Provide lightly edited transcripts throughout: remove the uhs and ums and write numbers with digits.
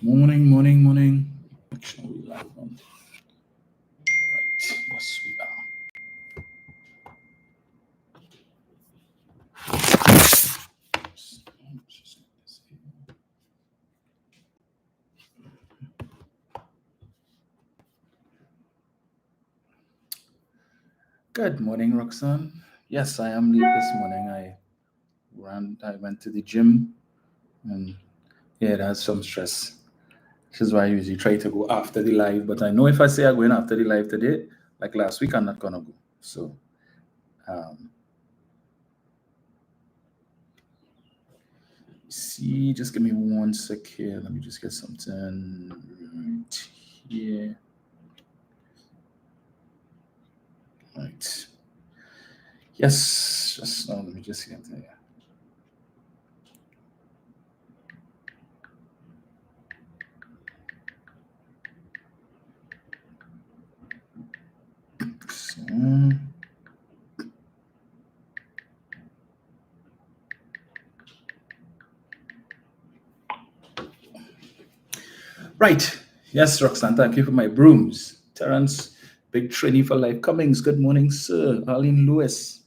Morning. Make sure we live on. Right, yes, we are. Just get this here. Good morning, Roxanne. Yes, I am late this morning. I went to the gym, and yeah, it has some stress. Which is why I usually try to go after the live. But I know if I say I'm going after the live today, like last week, I'm not gonna go. So, see, just give me 1 sec here. Let me just get something right here. Right. Yes, just now, let me just get there. So, right. Yes, Roxanne, thank you for my brooms. Terrence, Big Trini for Life Cummings. Good morning, sir. Arlene Lewis.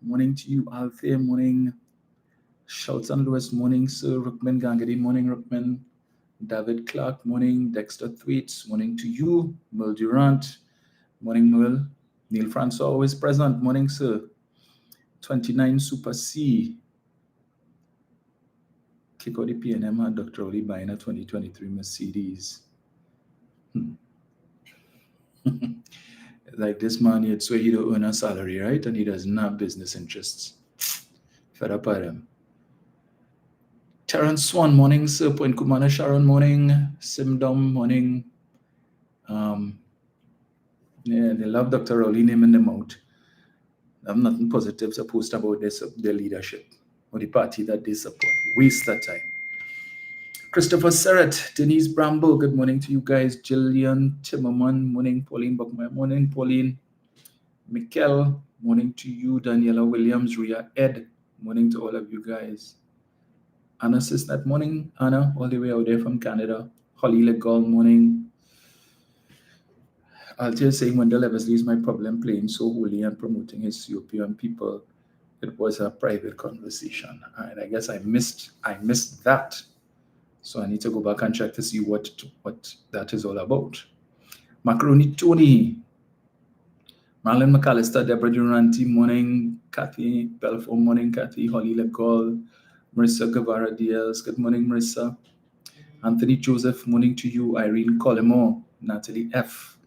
Morning to you, Althea. Morning. Shelton Lewis. Morning, sir. Rookman Gangadi. Morning, Rookman. David Clark. Morning. Dexter Thwaites. Morning to you. Merle Durant. Morning, Merle. Neil Francois, always present. Morning, sir. 29 Super C. Kick out the PNM had Dr. Rowley buying a 2023 Mercedes. Like this man, he'd swear he don't earn a salary, right? And he doesn't have business interests. Fed up at him. Terrence Swan, morning, sir. Point Kumana Sharon, morning. Simdom, morning. Yeah, they love Dr. Rowley naming them out. I have nothing positive to post about their leadership or the party that they support. Waste that time. Christopher Serrett, Denise Bramble, good morning to you guys. Jillian Timmerman, morning. Pauline Buckmeyer, morning. Pauline. Mikkel, morning to you. Daniela Williams, Ria Ed, morning to all of you guys. Anna Sisnat, morning. Anna, all the way out there from Canada. Holly Legal, morning. Altair saying Wendell Eversley is my problem playing so holy and promoting his European people. It was a private conversation. And I guess I missed that. So I need to go back and check to see what that is all about. Macaroni Tony, Marlon McAllister, Deborah Duranti, morning. Kathy Belfort, morning. Kathy Holly Legol, Marissa Guevara Diaz, good morning, Marissa. Anthony Joseph, morning to you. Irene Collymore, Natalie F,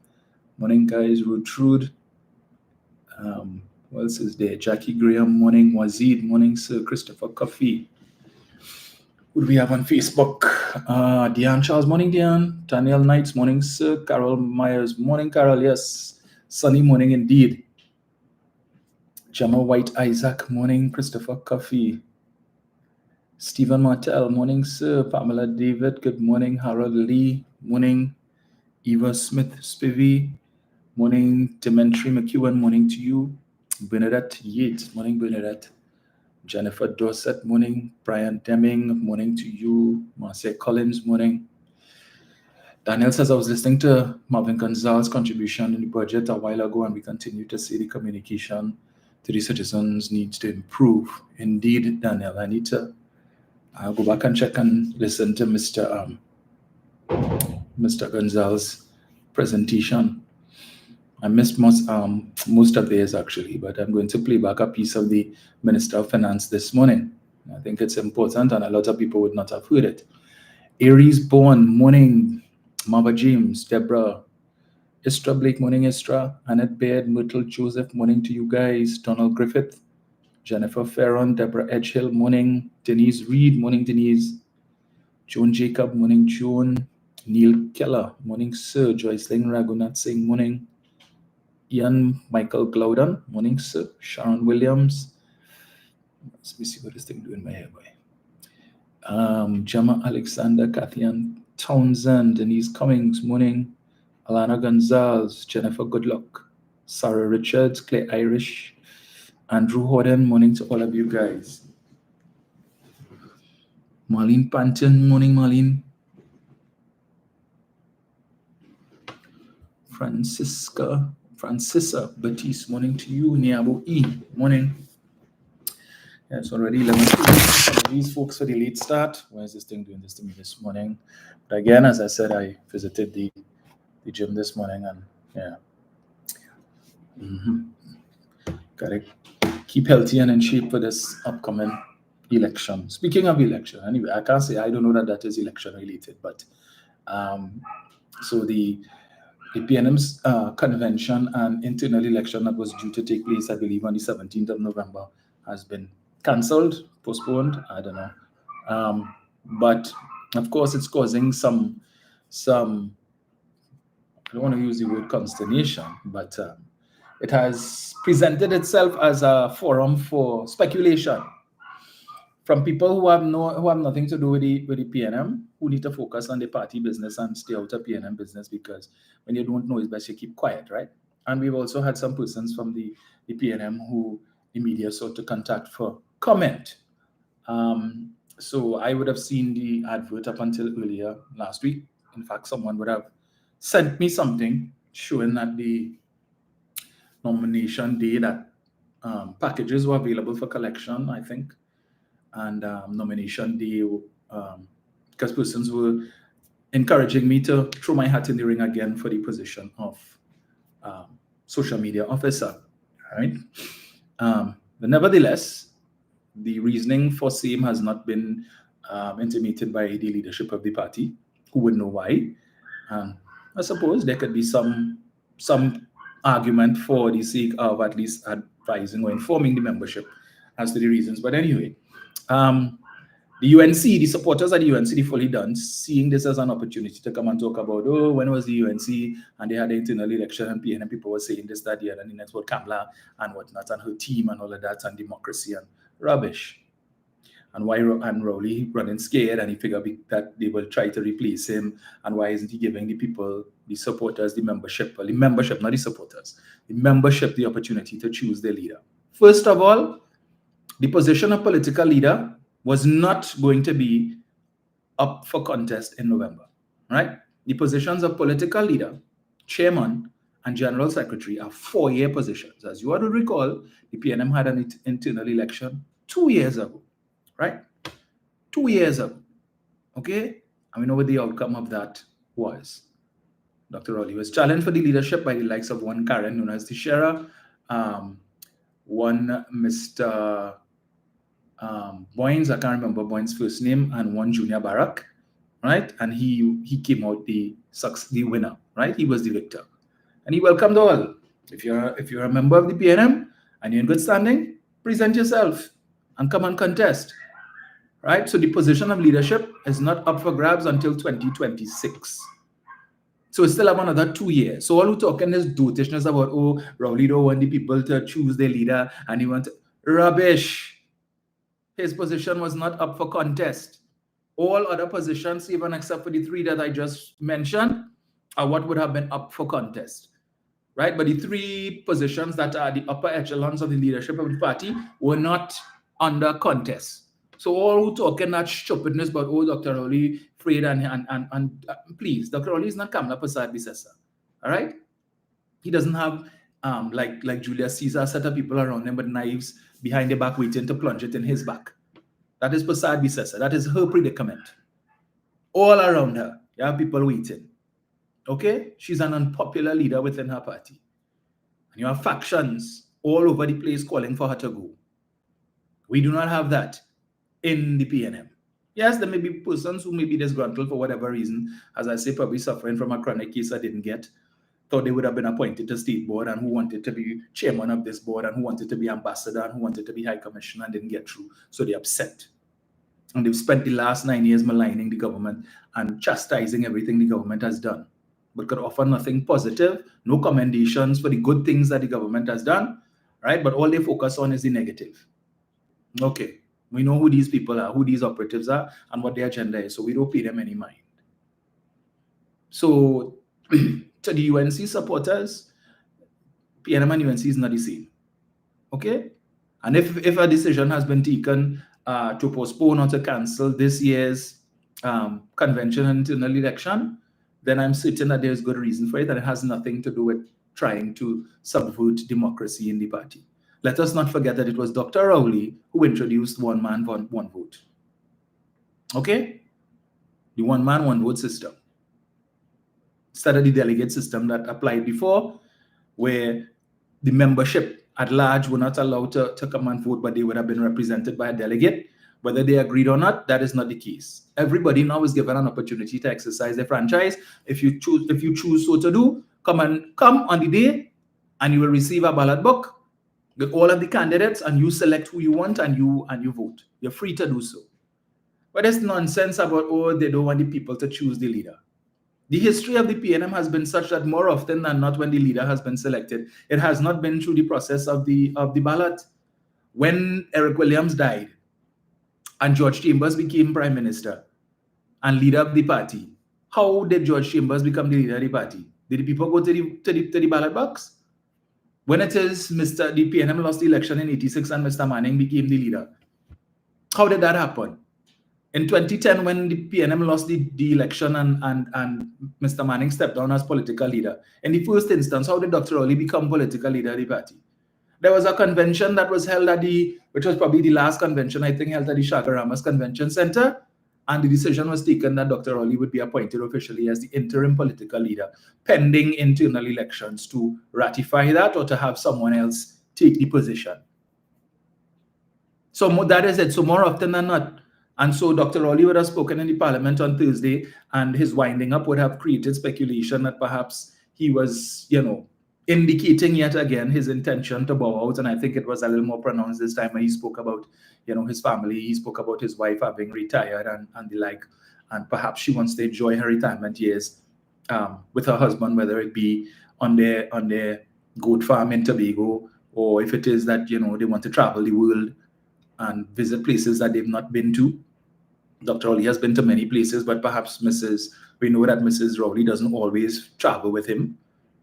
morning, guys. Rude. What else is there? Jackie Graham, morning. Wazid, morning, sir. Christopher Coffey. Who do we have on Facebook? Diane Charles, morning, Diane. Daniel Knights, morning, sir. Carol Myers, morning, Carol. Yes, sunny morning indeed. Gemma White Isaac, morning. Christopher Coffey. Stephen Martel, morning, sir. Pamela David, good morning. Harold Lee, morning. Eva Smith Spivey, morning. Demetri McEwen, morning to you. Bernadette Yates, morning, Bernadette. Jennifer Dorset, morning. Brian Deming, morning to you. Marcia Collins, morning. Daniel says, I was listening to Marvin Gonzalez's contribution in the budget a while ago, and we continue to see the communication to the citizens needs to improve. Indeed, Daniel, I need to go back and check and listen to Mr. Gonzalez's presentation. I missed most of theirs actually, but I'm going to play back a piece of the Minister of Finance this morning. I think it's important, and a lot of people would not have heard it. Aries Born, morning. Mama James, Deborah, Istra Blake, morning. Istra, Annette Baird, Myrtle Joseph, morning to you guys. Donald Griffith, Jennifer Ferron, Deborah Edgehill, morning. Denise Reed, morning, Denise. Joan Jacob, morning, Joan. Neil Keller, morning, sir. Joycelyn Raghunath Singh, morning. Ian Michael Glowden, morning, sir. Sharon Williams. Let me see what this thing doing in my hair, boy. Gemma Alexander, Kathy-Ann Townsend, Denise Cummings, morning. Alana Gonzalez, Jennifer Goodluck, Sarah Richards, Claire Irish, Andrew Horden, morning to all of you guys. Marlene Panton, morning, Marlene. Francisa Batiste, morning to you. Niabu E, morning. Yeah, it's already 11. Some of these folks for the late start. Why is this thing doing this to me this morning? But again, as I said, I visited the gym this morning, and yeah. Gotta keep healthy and in shape for this upcoming election. Speaking of election, anyway, I can't say I don't know that is election related, but so the PNM's convention and internal election that was due to take place, I believe, on the 17th of November has been cancelled, postponed. I don't know, but of course, it's causing some. I don't want to use the word consternation, but it has presented itself as a forum for speculation from people who have nothing to do with the PNM, who need to focus on the party business and stay out of PNM business, because when you don't know, it's best you keep quiet, right? And we've also had some persons from the PNM who the media sought to contact for comment. So I would have seen the advert up until earlier last week. In fact, someone would have sent me something showing that the nomination day that packages were available for collection, I think, and nomination day, because persons were encouraging me to throw my hat in the ring again for the position of social media officer, right? But nevertheless, the reasoning for same has not been intimated by the leadership of the party, who would know why. I suppose there could be some argument for the sake of at least advising or informing the membership as to the reasons. But anyway, the UNC, the supporters of the UNC, the fully done, seeing this as an opportunity to come and talk about, oh, when was the UNC and they had the internal election and PNM people were saying this, that, the other, and the next word Kamala and whatnot, and her team and all of that, and democracy and rubbish. And why and Rowley running scared, and he figured that they will try to replace him, and why isn't he giving the people, the supporters, the membership, not the supporters, the membership, the opportunity to choose their leader? First of all, the position of political leader was not going to be up for contest in November, right? The positions of political leader, chairman, and general secretary are 4-year positions. As you ought to recall, the PNM had an internal election 2 years ago, right? 2 years ago, okay? And we know what the outcome of that was. Dr. Rowley was challenged for the leadership by the likes of one Karen known as Tishera, one Mr. Boynes, I can't remember Boynes' first name, and one Junior Barak, right? And he came out the winner, right? He was the victor. And he welcomed all. If you're a member of the PNM and you're in good standing, present yourself and come and contest, right? So the position of leadership is not up for grabs until 2026. So we still have another 2 years. So all who talking is dotishness about, oh, Rowley don't want the people to choose their leader and he wants rubbish. His position was not up for contest. All other positions, even except for the 3 that I just mentioned, are what would have been up for contest, right? But the 3 positions that are the upper echelons of the leadership of the party were not under contest. So all who talking that stupidness about, oh, Dr. Rowley afraid and please, Dr. Rowley is not Kamala Persad-Bissessar, all right? He doesn't have like Julius Caesar, set of people around him with knives behind their back waiting to plunge it in his back. That is Persad-Bissessar. That is her predicament. All around her, you have people waiting. Okay? She's an unpopular leader within her party. And you have factions all over the place calling for her to go. We do not have that in the PNM. Yes, there may be persons who may be disgruntled for whatever reason, as I say, probably suffering from a chronic case I didn't get, thought they would have been appointed to state board and who wanted to be chairman of this board and who wanted to be ambassador and who wanted to be high commissioner and didn't get through. So they're upset. And they've spent the last 9 years maligning the government and chastising everything the government has done, but could offer nothing positive, no commendations for the good things that the government has done, right? But all they focus on is the negative. Okay, we know who these people are, who these operatives are, and what their agenda is, so we don't pay them any mind. So to the UNC supporters, PNM and UNC is not the same. Okay? And if a decision has been taken to postpone or to cancel this year's convention and internal election, then I'm certain that there's good reason for it, and it has nothing to do with trying to subvert democracy in the party. Let us not forget that it was Dr. Rowley who introduced one man, one vote. Okay? The one man, one vote system. Instead of the delegate system that applied before, where the membership at large were not allowed to come and vote, but they would have been represented by a delegate. Whether they agreed or not, that is not the case. Everybody now is given an opportunity to exercise their franchise. If you choose so to do, come on the day, and you will receive a ballot book with all of the candidates, and you select who you want, and you vote. You're free to do so. But there's nonsense about, oh, they don't want the people to choose the leader. The history of the PNM has been such that more often than not, when the leader has been selected, it has not been through the process of the ballot. When Eric Williams died and George Chambers became prime minister and leader of the party, how did George Chambers become the leader of the party? Did the people go to the ballot box? When it is the PNM lost the election in 86 and Mr. Manning became the leader, how did that happen? In 2010, when the PNM lost the election and Mr. Manning stepped down as political leader, in the first instance, how did Dr. Rowley become political leader of the party? There was a convention that was held which was probably the last convention, I think, held at the Shagaramas Convention Center, and the decision was taken that Dr. Rowley would be appointed officially as the interim political leader, pending internal elections to ratify that or to have someone else take the position. So that is it. So more often than not, and so Dr. Rowley would have spoken in the Parliament on Thursday, and his winding up would have created speculation that perhaps he was, indicating yet again his intention to bow out. And I think it was a little more pronounced this time when he spoke about, his family. He spoke about his wife having retired and the like, and perhaps she wants to enjoy her retirement years with her husband, whether it be on their goat farm in Tobago, or if it is that, they want to travel the world and visit places that they've not been to. Dr. Rowley has been to many places, but perhaps we know that Mrs. Rowley doesn't always travel with him.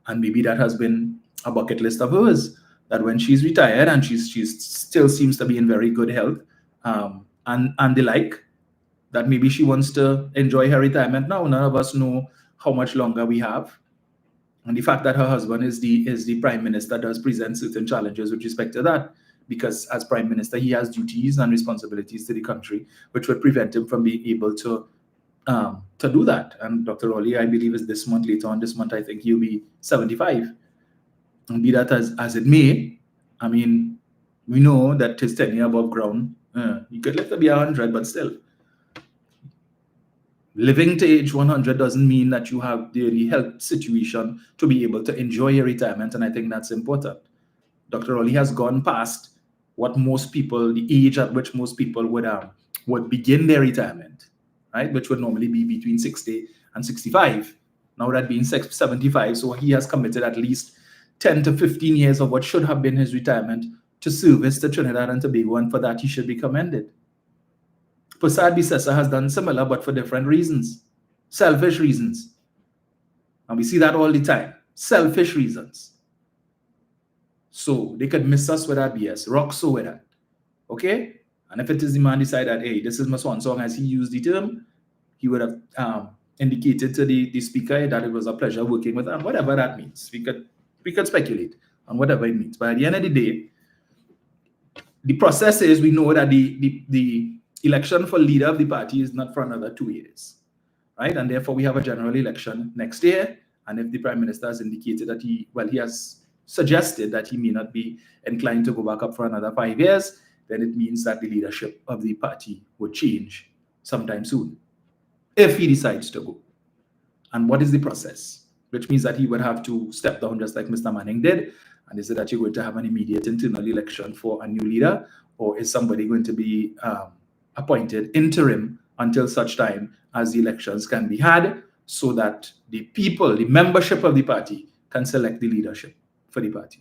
And maybe that has been a bucket list of hers, that when she's retired and she still seems to be in very good health and the like, that maybe she wants to enjoy her retirement now. None of us know how much longer we have. And the fact that her husband is the prime minister does present certain challenges with respect to that, because as prime minister, he has duties and responsibilities to the country, which would prevent him from being able to do that. And Dr. Rowley, I believe, is this month. Later on this month, I think he'll be 75. And be that as it may, I mean, we know that his tenure above ground, he could live to be 100, but still, living to age 100 doesn't mean that you have the health situation to be able to enjoy your retirement, and I think that's important. Dr. Rowley has gone past what most people, the age at which most people would begin their retirement, right? Which would normally be between 60 and 65. Now that being 75, so he has committed at least 10 to 15 years of what should have been his retirement to service to Trinidad and Tobago, and for that he should be commended. Prasad Bisesa has done similar, but for different reasons, selfish reasons. And we see that all the time, selfish reasons. So they could miss us with that BS, rock so with that, okay? And if it is the man decide that, hey, this is my swan song, as he used the term, he would have indicated to the speaker that it was a pleasure working with him, whatever that means. We could speculate on whatever it means. But at the end of the day, the process is, we know that the election for leader of the party is not for another 2 years, right? And therefore we have a general election next year. And if the prime minister has indicated that he has suggested that he may not be inclined to go back up for another 5 years, then it means that the leadership of the party would change sometime soon, if he decides to go. And what is the process? Which means that he would have to step down just like Mr. Manning did. And is it that you're going to have an immediate internal election for a new leader, or is somebody going to be appointed interim until such time as the elections can be had, so that the people, the membership of the party, can select the leadership for the party?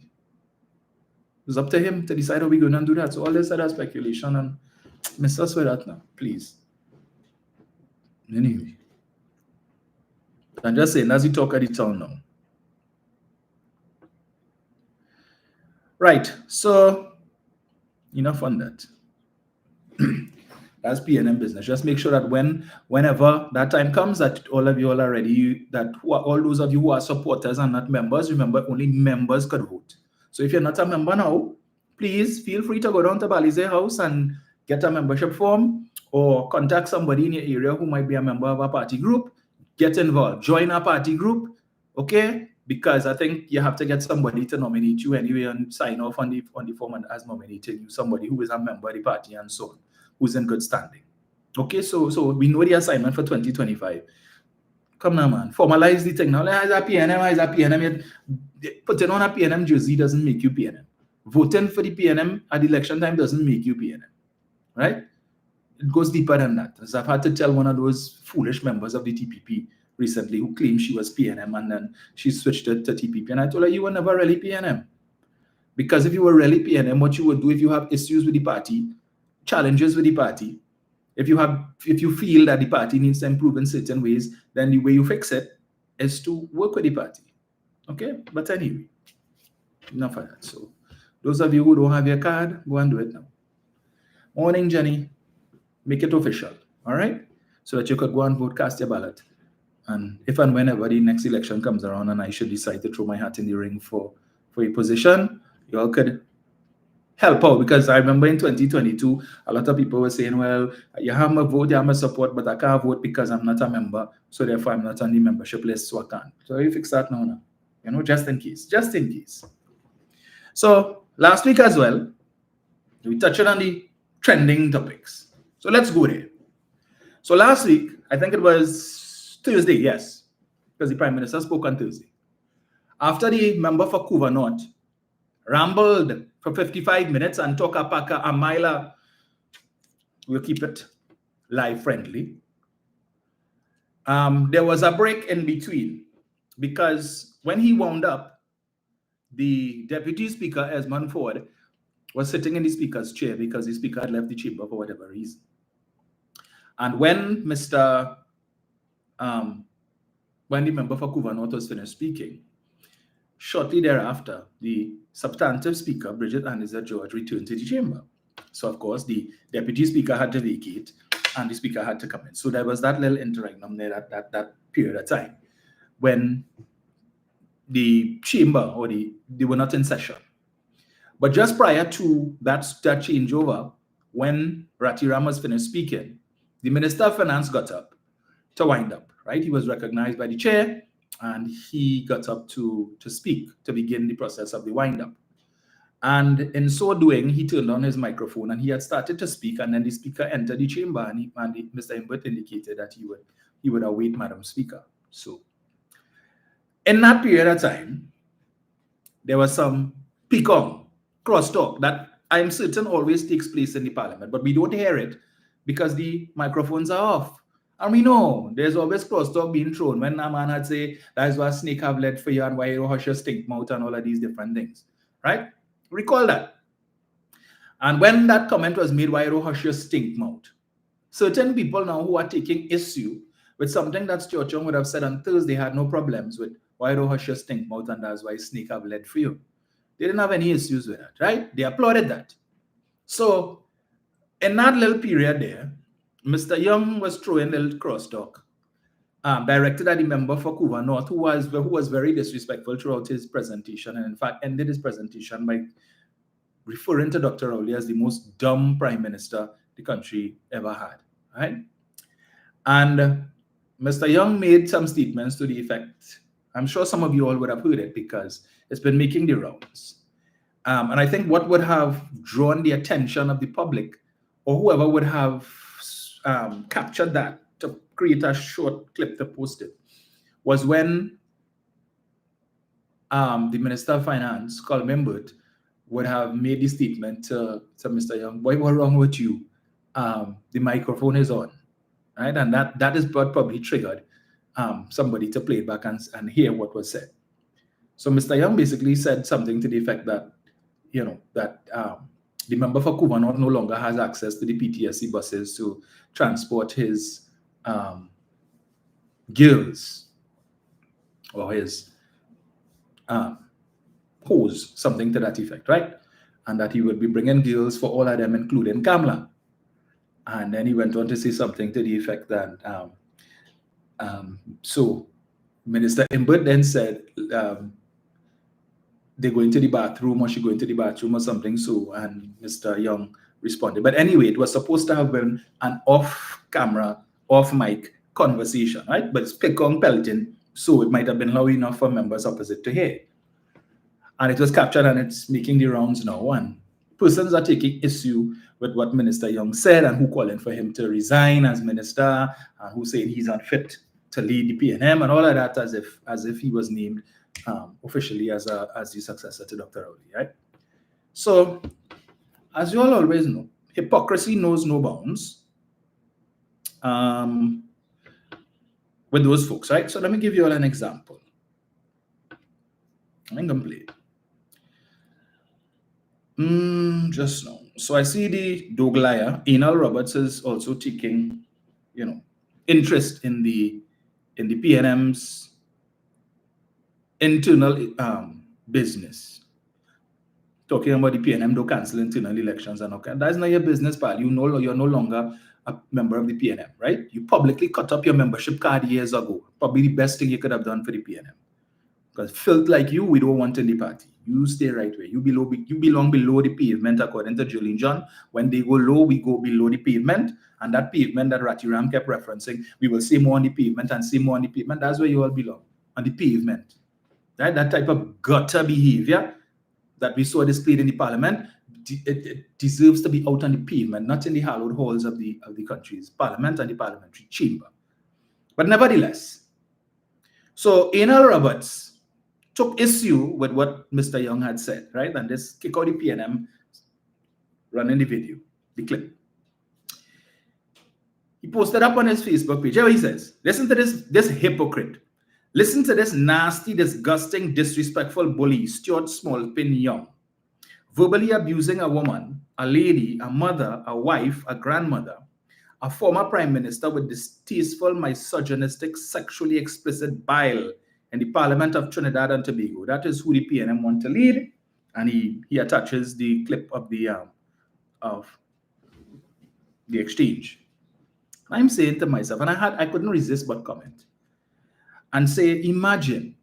It's up to him to decide how we're going to do that. So all this other speculation, and miss us with that now, please. Anyway, I'm just saying, as we talk at the town now. Right, so enough on that. That's PNM business. Just make sure that whenever that time comes, that all of you all are ready, that all those of you who are supporters and not members, remember only members could vote. So if you're not a member now, please feel free to go down to Balize House and get a membership form, or contact somebody in your area who might be a member of a party group. Get involved, join a party group, okay? Because I think you have to get somebody to nominate you anyway and sign off on the form as nominating you, somebody who is a member of the party and so on, who's in good standing. Okay, so we know the assignment for 2025. Come now, man. Formalize the thing. Now, as a PNM, putting on a PNM jersey doesn't make you PNM. Voting for the PNM at the election time doesn't make you PNM, right? It goes deeper than that. As I've had to tell one of those foolish members of the TPP recently who claimed she was PNM and then she switched it to TPP. And I told her, you were never really PNM. Because if you were really PNM, what you would do if you have issues with the party, challenges with the party, if you feel that the party needs to improve in certain ways, then the way you fix it is to work with the party. Okay? But anyway, enough of that. So those of you who don't have your card, go and do it now. Morning, Jenny. Make it official. All right? So that you could go and vote, cast your ballot. And if and whenever the next election comes around and I should decide to throw my hat in the ring for a position, you all could help out. Because I remember in 2022, a lot of people were saying, well, you have my vote, you have my support, but I can't vote because I'm not a member. So therefore, I'm not on the membership list, so I can't. So you fix that now. You know, just in case. Just in case. So last week as well, we touched on the trending topics. So let's go there. So last week, I think it was Thursday, yes, because the Prime Minister spoke on Thursday. After the member for Couva North rambled for 55 minutes and talked a mile, we'll keep it live friendly. There was a break in between because when he wound up, the Deputy Speaker, Esmond Ford, was sitting in the Speaker's chair because the Speaker had left the chamber for whatever reason. And when the member for Couva North was finished speaking, shortly thereafter, the substantive Speaker, Bridget Anisa George, returned to the chamber. So, of course, the Deputy Speaker had to vacate and the Speaker had to come in. So there was that little interregnum there, that period of time when the chamber, they were not in session. But just prior to that changeover, when Ratiram was finished speaking, the Minister of Finance got up to wind up, right? He was recognized by the chair and he got up to speak, to begin the process of the wind up. And in so doing, he turned on his microphone and he had started to speak, and then the Speaker entered the chamber and Mr. Imbert indicated that he would await Madam Speaker. So in that period of time, there was some picong, crosstalk that I'm certain always takes place in the Parliament, but we don't hear it because the microphones are off. And we know there's always crosstalk being thrown when a man had say, that's why snake have led for you and why you hush your stink mouth and all of these different things, right? Recall that. And when that comment was made, why you hush your stink mouth, certain people now who are taking issue with something that Churchill would have said on Thursday had no problems with why you hush your stink mouth and that's why snake have led for you. They didn't have any issues with that, right? They applauded that. So in that little period there, Mr. Young was throwing a little crosstalk directed at the member for Couva North, who was very disrespectful throughout his presentation, and in fact ended his presentation by referring to Dr. Rowley as the most dumb Prime Minister the country ever had, right? And Mr. Young made some statements to the effect, I'm sure some of you all would have heard it because it's been making the rounds. And I think what would have drawn the attention of the public, or whoever would have captured that to create a short clip to post it, was when the Minister of Finance, Colm Imbert, would have made the statement to Mr. Young, boy, what's wrong with you? The microphone is on, right? And that is what probably triggered somebody to play it back and hear what was said. So Mr. Young basically said something to the effect that, the member for Couva North no longer has access to the PTSC buses to transport his girls or his hose, something to that effect, right? And that he would be bringing girls for all of them, including Kamla. And then he went on to say something to the effect that, so Minister Imbert then said, they go into the bathroom, or she go into the bathroom or something, so, and Mr. Young responded. But anyway, it was supposed to have been an off-camera, off-mic conversation, right? But it's pick on pelting, so it might have been loud enough for members opposite to hear. And it was captured, and it's making the rounds now. And persons are taking issue with what Minister Young said, and who calling for him to resign as minister, and who saying he's unfit to lead the PNM and all of that, as if he was named officially as the successor to Dr. Rowley, right? So, as you all always know, hypocrisy knows no bounds with those folks, right? So let me give you all an example. I'm gonna play it. Just now. So I see the Doglaya. Enal Roberts is also taking, interest in the PNM's internal business. Talking about the PNM, don't cancel internal elections and okay. That's not your business, pal. You're no longer a member of the PNM, right? You publicly cut up your membership card years ago. Probably the best thing you could have done for the PNM. Because filth like you, we don't want in the party. You stay right where you belong below the pavement, according to Julian John. When they go low, we go below the pavement. And that pavement that Ratiram kept referencing, we will see more on the pavement and see more on the pavement. That's where you all belong, on the pavement. Right? That type of gutter behavior that we saw displayed in the parliament, it deserves to be out on the pavement, not in the hallowed halls of the country's parliament and the parliamentary chamber. But nevertheless, so Enal Roberts took issue with what Mr. Young had said, right? And this kick out the PNM, running the video, the clip. He posted up on his Facebook page. Here he says, listen to this hypocrite. Listen to this nasty, disgusting, disrespectful bully, Stuart Smallpin Young, verbally abusing a woman, a lady, a mother, a wife, a grandmother, a former prime minister with distasteful, misogynistic, sexually explicit bile in the Parliament of Trinidad and Tobago. That is who the PNM want to lead, and he attaches the clip of the exchange. I'm saying to myself, and I couldn't resist but comment and say, imagine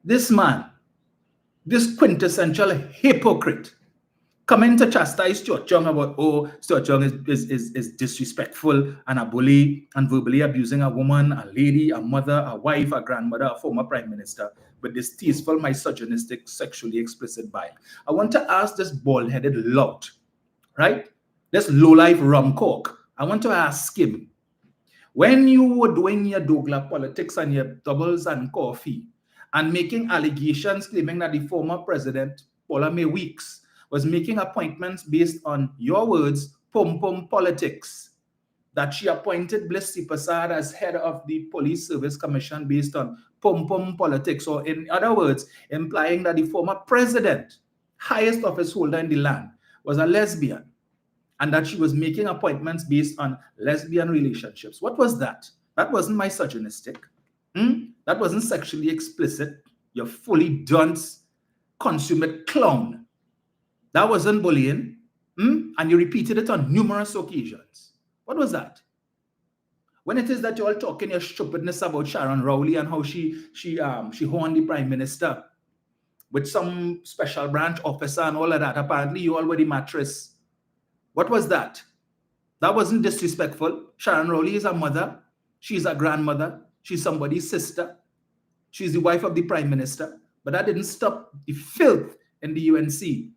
this man, this quintessential hypocrite, coming to chastise Stuart Young about, oh, Stuart Young is disrespectful and a bully and verbally abusing a woman, a lady, a mother, a wife, a grandmother, a former prime minister, with this distasteful, misogynistic, sexually explicit bile. I want to ask this bald-headed lout, right? This low-life rumcock. I want to ask him, when you were doing your Douglas politics and your doubles and coffee and making allegations claiming that the former president, Paula May Weeks, was making appointments based on your words, pom-pom politics, that she appointed Bliss Sipasad as head of the Police Service Commission based on pom-pom politics, or in other words, implying that the former president, highest office holder in the land, was a lesbian, and that she was making appointments based on lesbian relationships. What was that? That wasn't misogynistic. That wasn't sexually explicit. You're fully dunce, consummate clown. That wasn't bullying. And you repeated it on numerous occasions. What was that? When it is that you're all talking your stupidness about Sharon Rowley and how she horned the prime minister with some special branch officer and all of that, apparently you all were the mattress. What was that? That wasn't disrespectful. Sharon Rowley is a mother. She's a grandmother. She's somebody's sister. She's the wife of the prime minister. But that didn't stop the filth in the UNC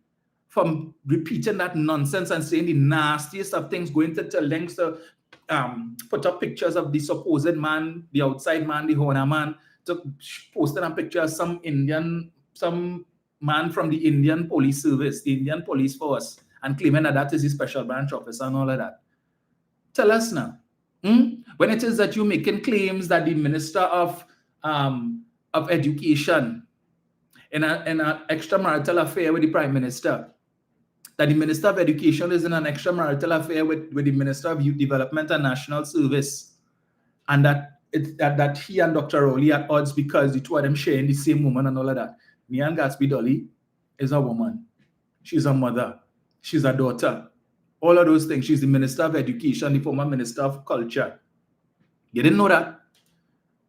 from repeating that nonsense and saying the nastiest of things, going to lengths to put up pictures of the supposed man, the outside man, the Hona man, to posting a picture of some man from the Indian police service, the Indian police force, and claiming that is his special branch officer and all of that. Tell us now. When it is that you're making claims that the Minister of Education in an extramarital affair with the Prime Minister, that the Minister of Education is in an extramarital affair with the Minister of Youth Development and National Service, and that he and Dr. Rowley are at odds because the two of them sharing the same woman and all of that. Nian Gatsby Dolly is a woman. She's a mother. She's a daughter. All of those things. She's the Minister of Education, the former Minister of Culture. You didn't know that?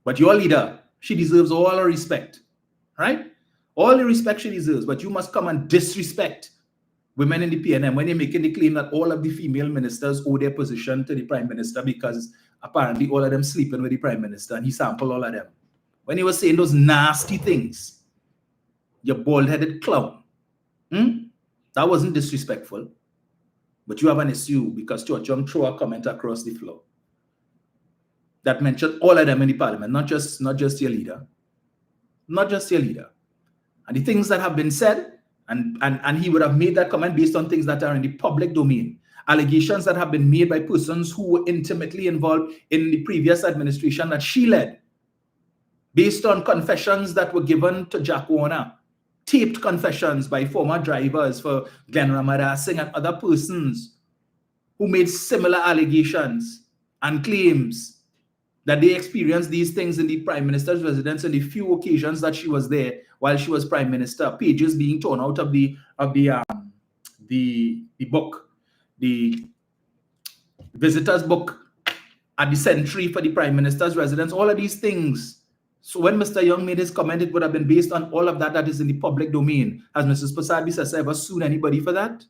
But your leader, she deserves all her respect, right? All the respect she deserves, but you must come and disrespect women in the PNM when they're making the claim that all of the female ministers owe their position to the Prime Minister because apparently all of them sleeping with the Prime Minister and he sampled all of them. When he was saying those nasty things, you bald-headed clown. That wasn't disrespectful. But you have an issue because George Young threw a comment across the floor that mentioned all of them in the parliament, not just your leader. Not just your leader. And the things that have been said, and he would have made that comment based on things that are in the public domain. Allegations that have been made by persons who were intimately involved in the previous administration that she led, based on confessions that were given to Jack Warner, taped confessions by former drivers for Glenn Ramadhan Singh and other persons who made similar allegations and claims that they experienced these things in the Prime Minister's residence on the few occasions that she was there while she was Prime Minister. Pages being torn out of the book, the visitor's book at the Century for the Prime Minister's residence, all of these things. So when Mr. Young made his comment, it would have been based on all of that is in the public domain. Has Mrs. Prasad ever sued anybody for that?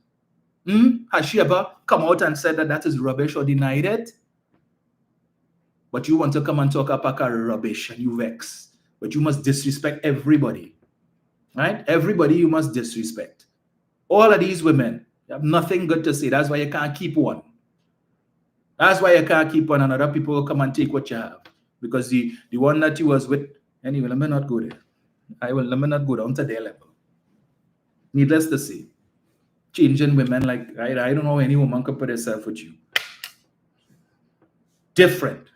Has she ever come out and said that is rubbish or denied it? But you want to come and talk a pack of rubbish and you vex. But you must disrespect everybody. Right? Everybody you must disrespect. All of these women, you have nothing good to say. That's why you can't keep one. That's why you can't keep one and other people will come and take what you have. Because the one that you was with, anyway, let me not go there. Let me not go down to their level. Needless to say, changing women like, I don't know any woman could put herself with you. Different.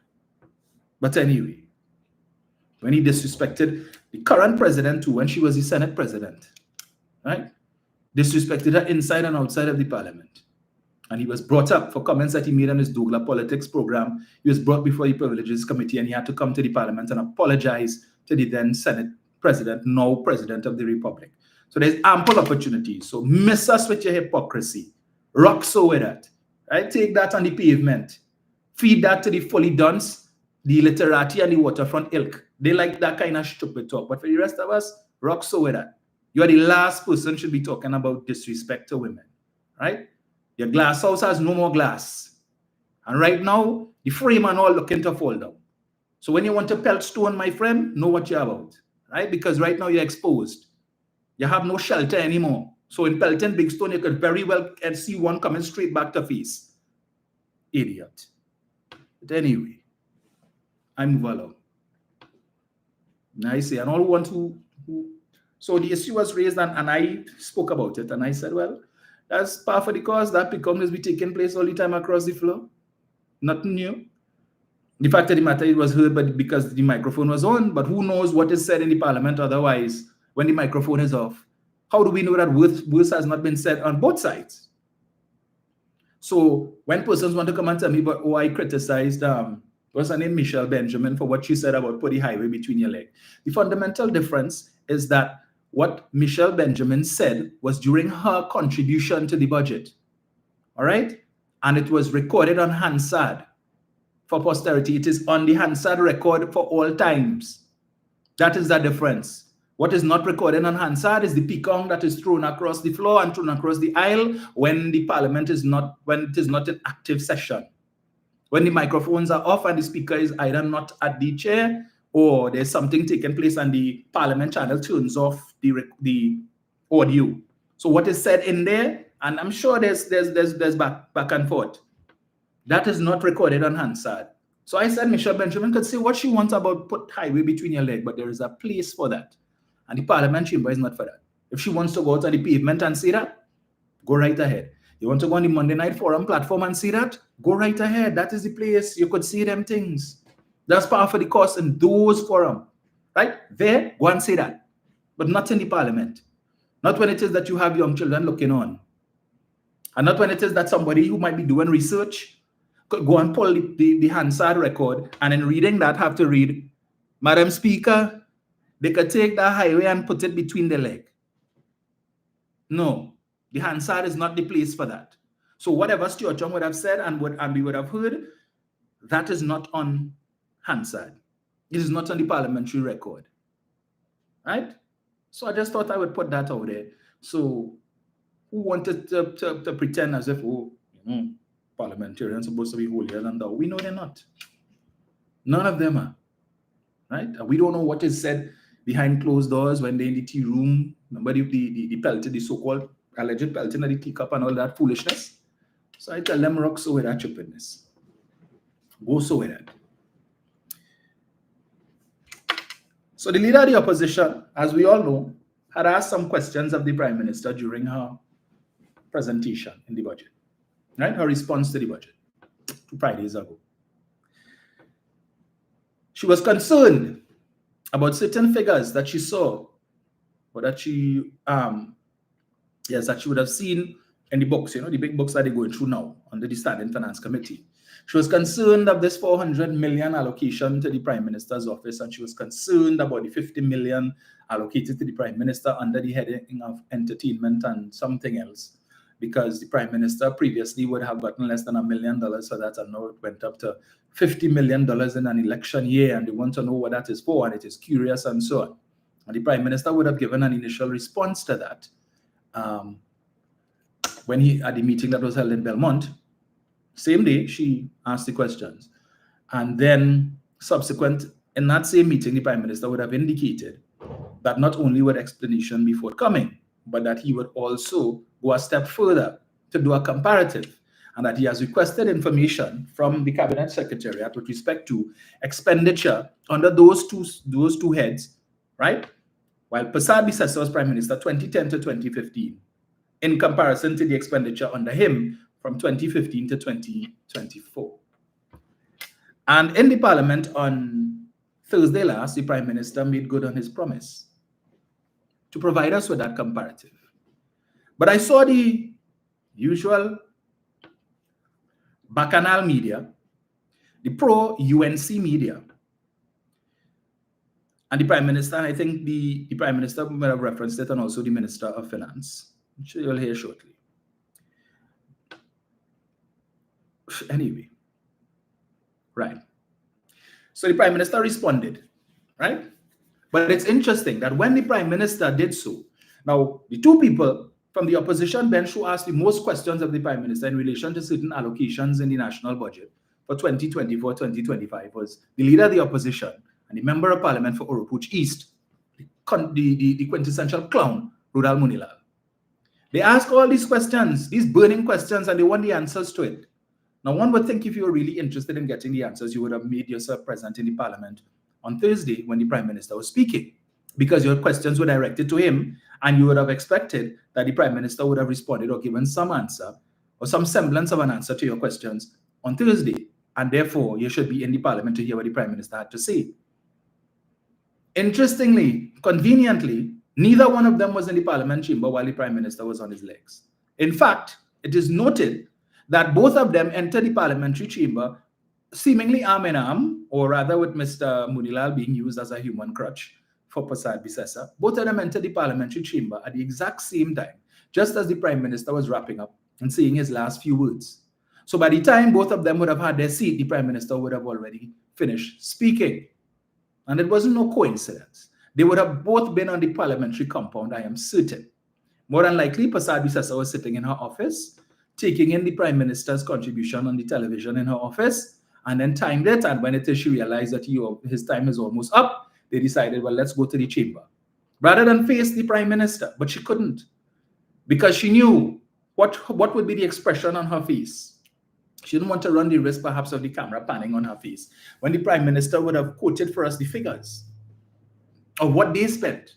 But anyway, when he disrespected the current president too, when she was the Senate president, right? Disrespected her inside and outside of the parliament. And he was brought up for comments that he made on his Douglas politics program. He was brought before the Privileges Committee and he had to come to the parliament and apologize to the then Senate president, now president of the Republic. So there's ample opportunity. So miss us with your hypocrisy. Rock so with that. Right? Take that on the pavement. Feed that to the fully dunce, the literati and the waterfront ilk. They like that kind of stupid talk. But for the rest of us, rock so with that. You are the last person should be talking about disrespect to women. Right? Your glass house has no more glass. And right now, the frame and all looking to fall down. So when you want to pelt stone, my friend, know what you're about. Right? Because right now you're exposed. You have no shelter anymore. So in pelting big stone, you could very well see one coming straight back to face. Idiot. But anyway, I move along. Now I say, and all want who so the issue was raised and I spoke about it. And I said, well, that's part of the cause that becomes be taking place all the time across the floor. Nothing new. The fact of the matter, it was heard because the microphone was on, but who knows what is said in the parliament otherwise when the microphone is off. How do we know that worse has not been said on both sides? So when persons want to come and tell me about, I criticized, what's her name, Michelle Benjamin, for what she said about put the highway between your legs. The fundamental difference is that what Michelle Benjamin said was during her contribution to the budget. All right? And it was recorded on Hansard for posterity. It is on the Hansard record for all times. That is the difference. What is not recorded on Hansard is the peacock that is thrown across the floor and thrown across the aisle when the parliament is not, when it is not an active session. When the microphones are off and the speaker is either not at the chair or there's something taking place and the parliament channel turns off the audio. So what is said in there, and I'm sure there's back and forth, that is not recorded on Hansard. So I said Michelle Benjamin could say what she wants about put highway between your legs, but there is a place for that. And the parliament chamber is not for that. If she wants to go out on the pavement and say that, go right ahead. You want to go on the Monday Night Forum platform and see that? Go right ahead. That is the place you could see them things. That's part of the cost in those forums. Right? There, go and say that. But not in the parliament. Not when it is that you have young children looking on. And not when it is that somebody who might be doing research could go and pull the Hansard record and in reading that have to read, Madam Speaker, they could take that highway and put it between their leg. No. The Hansard is not the place for that. So whatever Stuart Young would have said and we would have heard, that is not on Hansard. It is not on the parliamentary record. Right? So I just thought I would put that out there. So who wanted to pretend as if, oh, parliamentarians are supposed to be holier than thou? We know they're not. None of them are. Right? And we don't know what is said behind closed doors when they're in the tea room. Remember the pelting, the so-called alleged pelting of the teacup and all that foolishness. So I tell them, rock so with that stupidness. Go so with that. So the leader of the opposition, as we all know, had asked some questions of the Prime Minister during her presentation in the budget, right? Her response to the budget 2 Fridays ago. She was concerned about certain figures that she saw, or that she, that she would have seen in the books, the big books that they're going through now under the Standing Finance Committee. She was concerned of this 400 million allocation to the Prime Minister's office, and she was concerned about the 50 million allocated to the Prime Minister under the heading of entertainment and something else, because the Prime Minister previously would have gotten less than $1 million for that, and now it went up to $50 million in an election year, and they want to know what that is for, and it is curious and so on. And the Prime Minister would have given an initial response to that when at the meeting that was held in Belmont. Same day, she asked the questions. And then subsequent, in that same meeting, the Prime Minister would have indicated that not only would explanation be forthcoming, but that he would also go a step further to do a comparative, and that he has requested information from the Cabinet Secretariat with respect to expenditure under those two heads, right? While Persad Bissessar was Prime Minister 2010 to 2015, in comparison to the expenditure under him from 2015 to 2024. And in the Parliament on Thursday last, the Prime Minister made good on his promise to provide us with that comparative. But I saw the usual bacchanal media, the pro-UNC media, and the Prime Minister, and I think the Prime Minister might have referenced it, and also the Minister of Finance, which you'll hear shortly. Anyway, right. So the Prime Minister responded, right? But it's interesting that when the Prime Minister did so, now the 2 people from the opposition bench who asked the most questions of the Prime Minister in relation to certain allocations in the national budget for 2024-2025 was the leader of the opposition and the Member of Parliament for Oropuch East, the quintessential clown, Rudal Munilal. They asked all these questions, these burning questions, and they want the answers to it. Now, one would think if you were really interested in getting the answers, you would have made yourself present in the Parliament on Thursday when the Prime Minister was speaking, because your questions were directed to him, and you would have expected that the Prime Minister would have responded or given some answer or some semblance of an answer to your questions on Thursday, and therefore you should be in the Parliament to hear what the Prime Minister had to say. Interestingly, conveniently, neither one of them was in the Parliament chamber while the Prime Minister was on his legs. In fact, it is noted that both of them entered the parliamentary chamber seemingly arm in arm, or rather with Mr. Munilal being used as a human crutch for Persad Bissessar. Both of them entered the parliamentary chamber at the exact same time, just as the Prime Minister was wrapping up and saying his last few words. So by the time both of them would have had their seat, the Prime Minister would have already finished speaking. And it wasn't no coincidence. They would have both been on the parliamentary compound, I am certain. More than likely, Persad Bissessar was sitting in her office, taking in the Prime Minister's contribution on the television in her office, and then timed it. And when it is she realized that his time is almost up, they decided, well, let's go to the chamber, rather than face the Prime Minister. But she couldn't, because she knew what would be the expression on her face. She didn't want to run the risk, perhaps, of the camera panning on her face when the Prime Minister would have quoted for us the figures of what they spent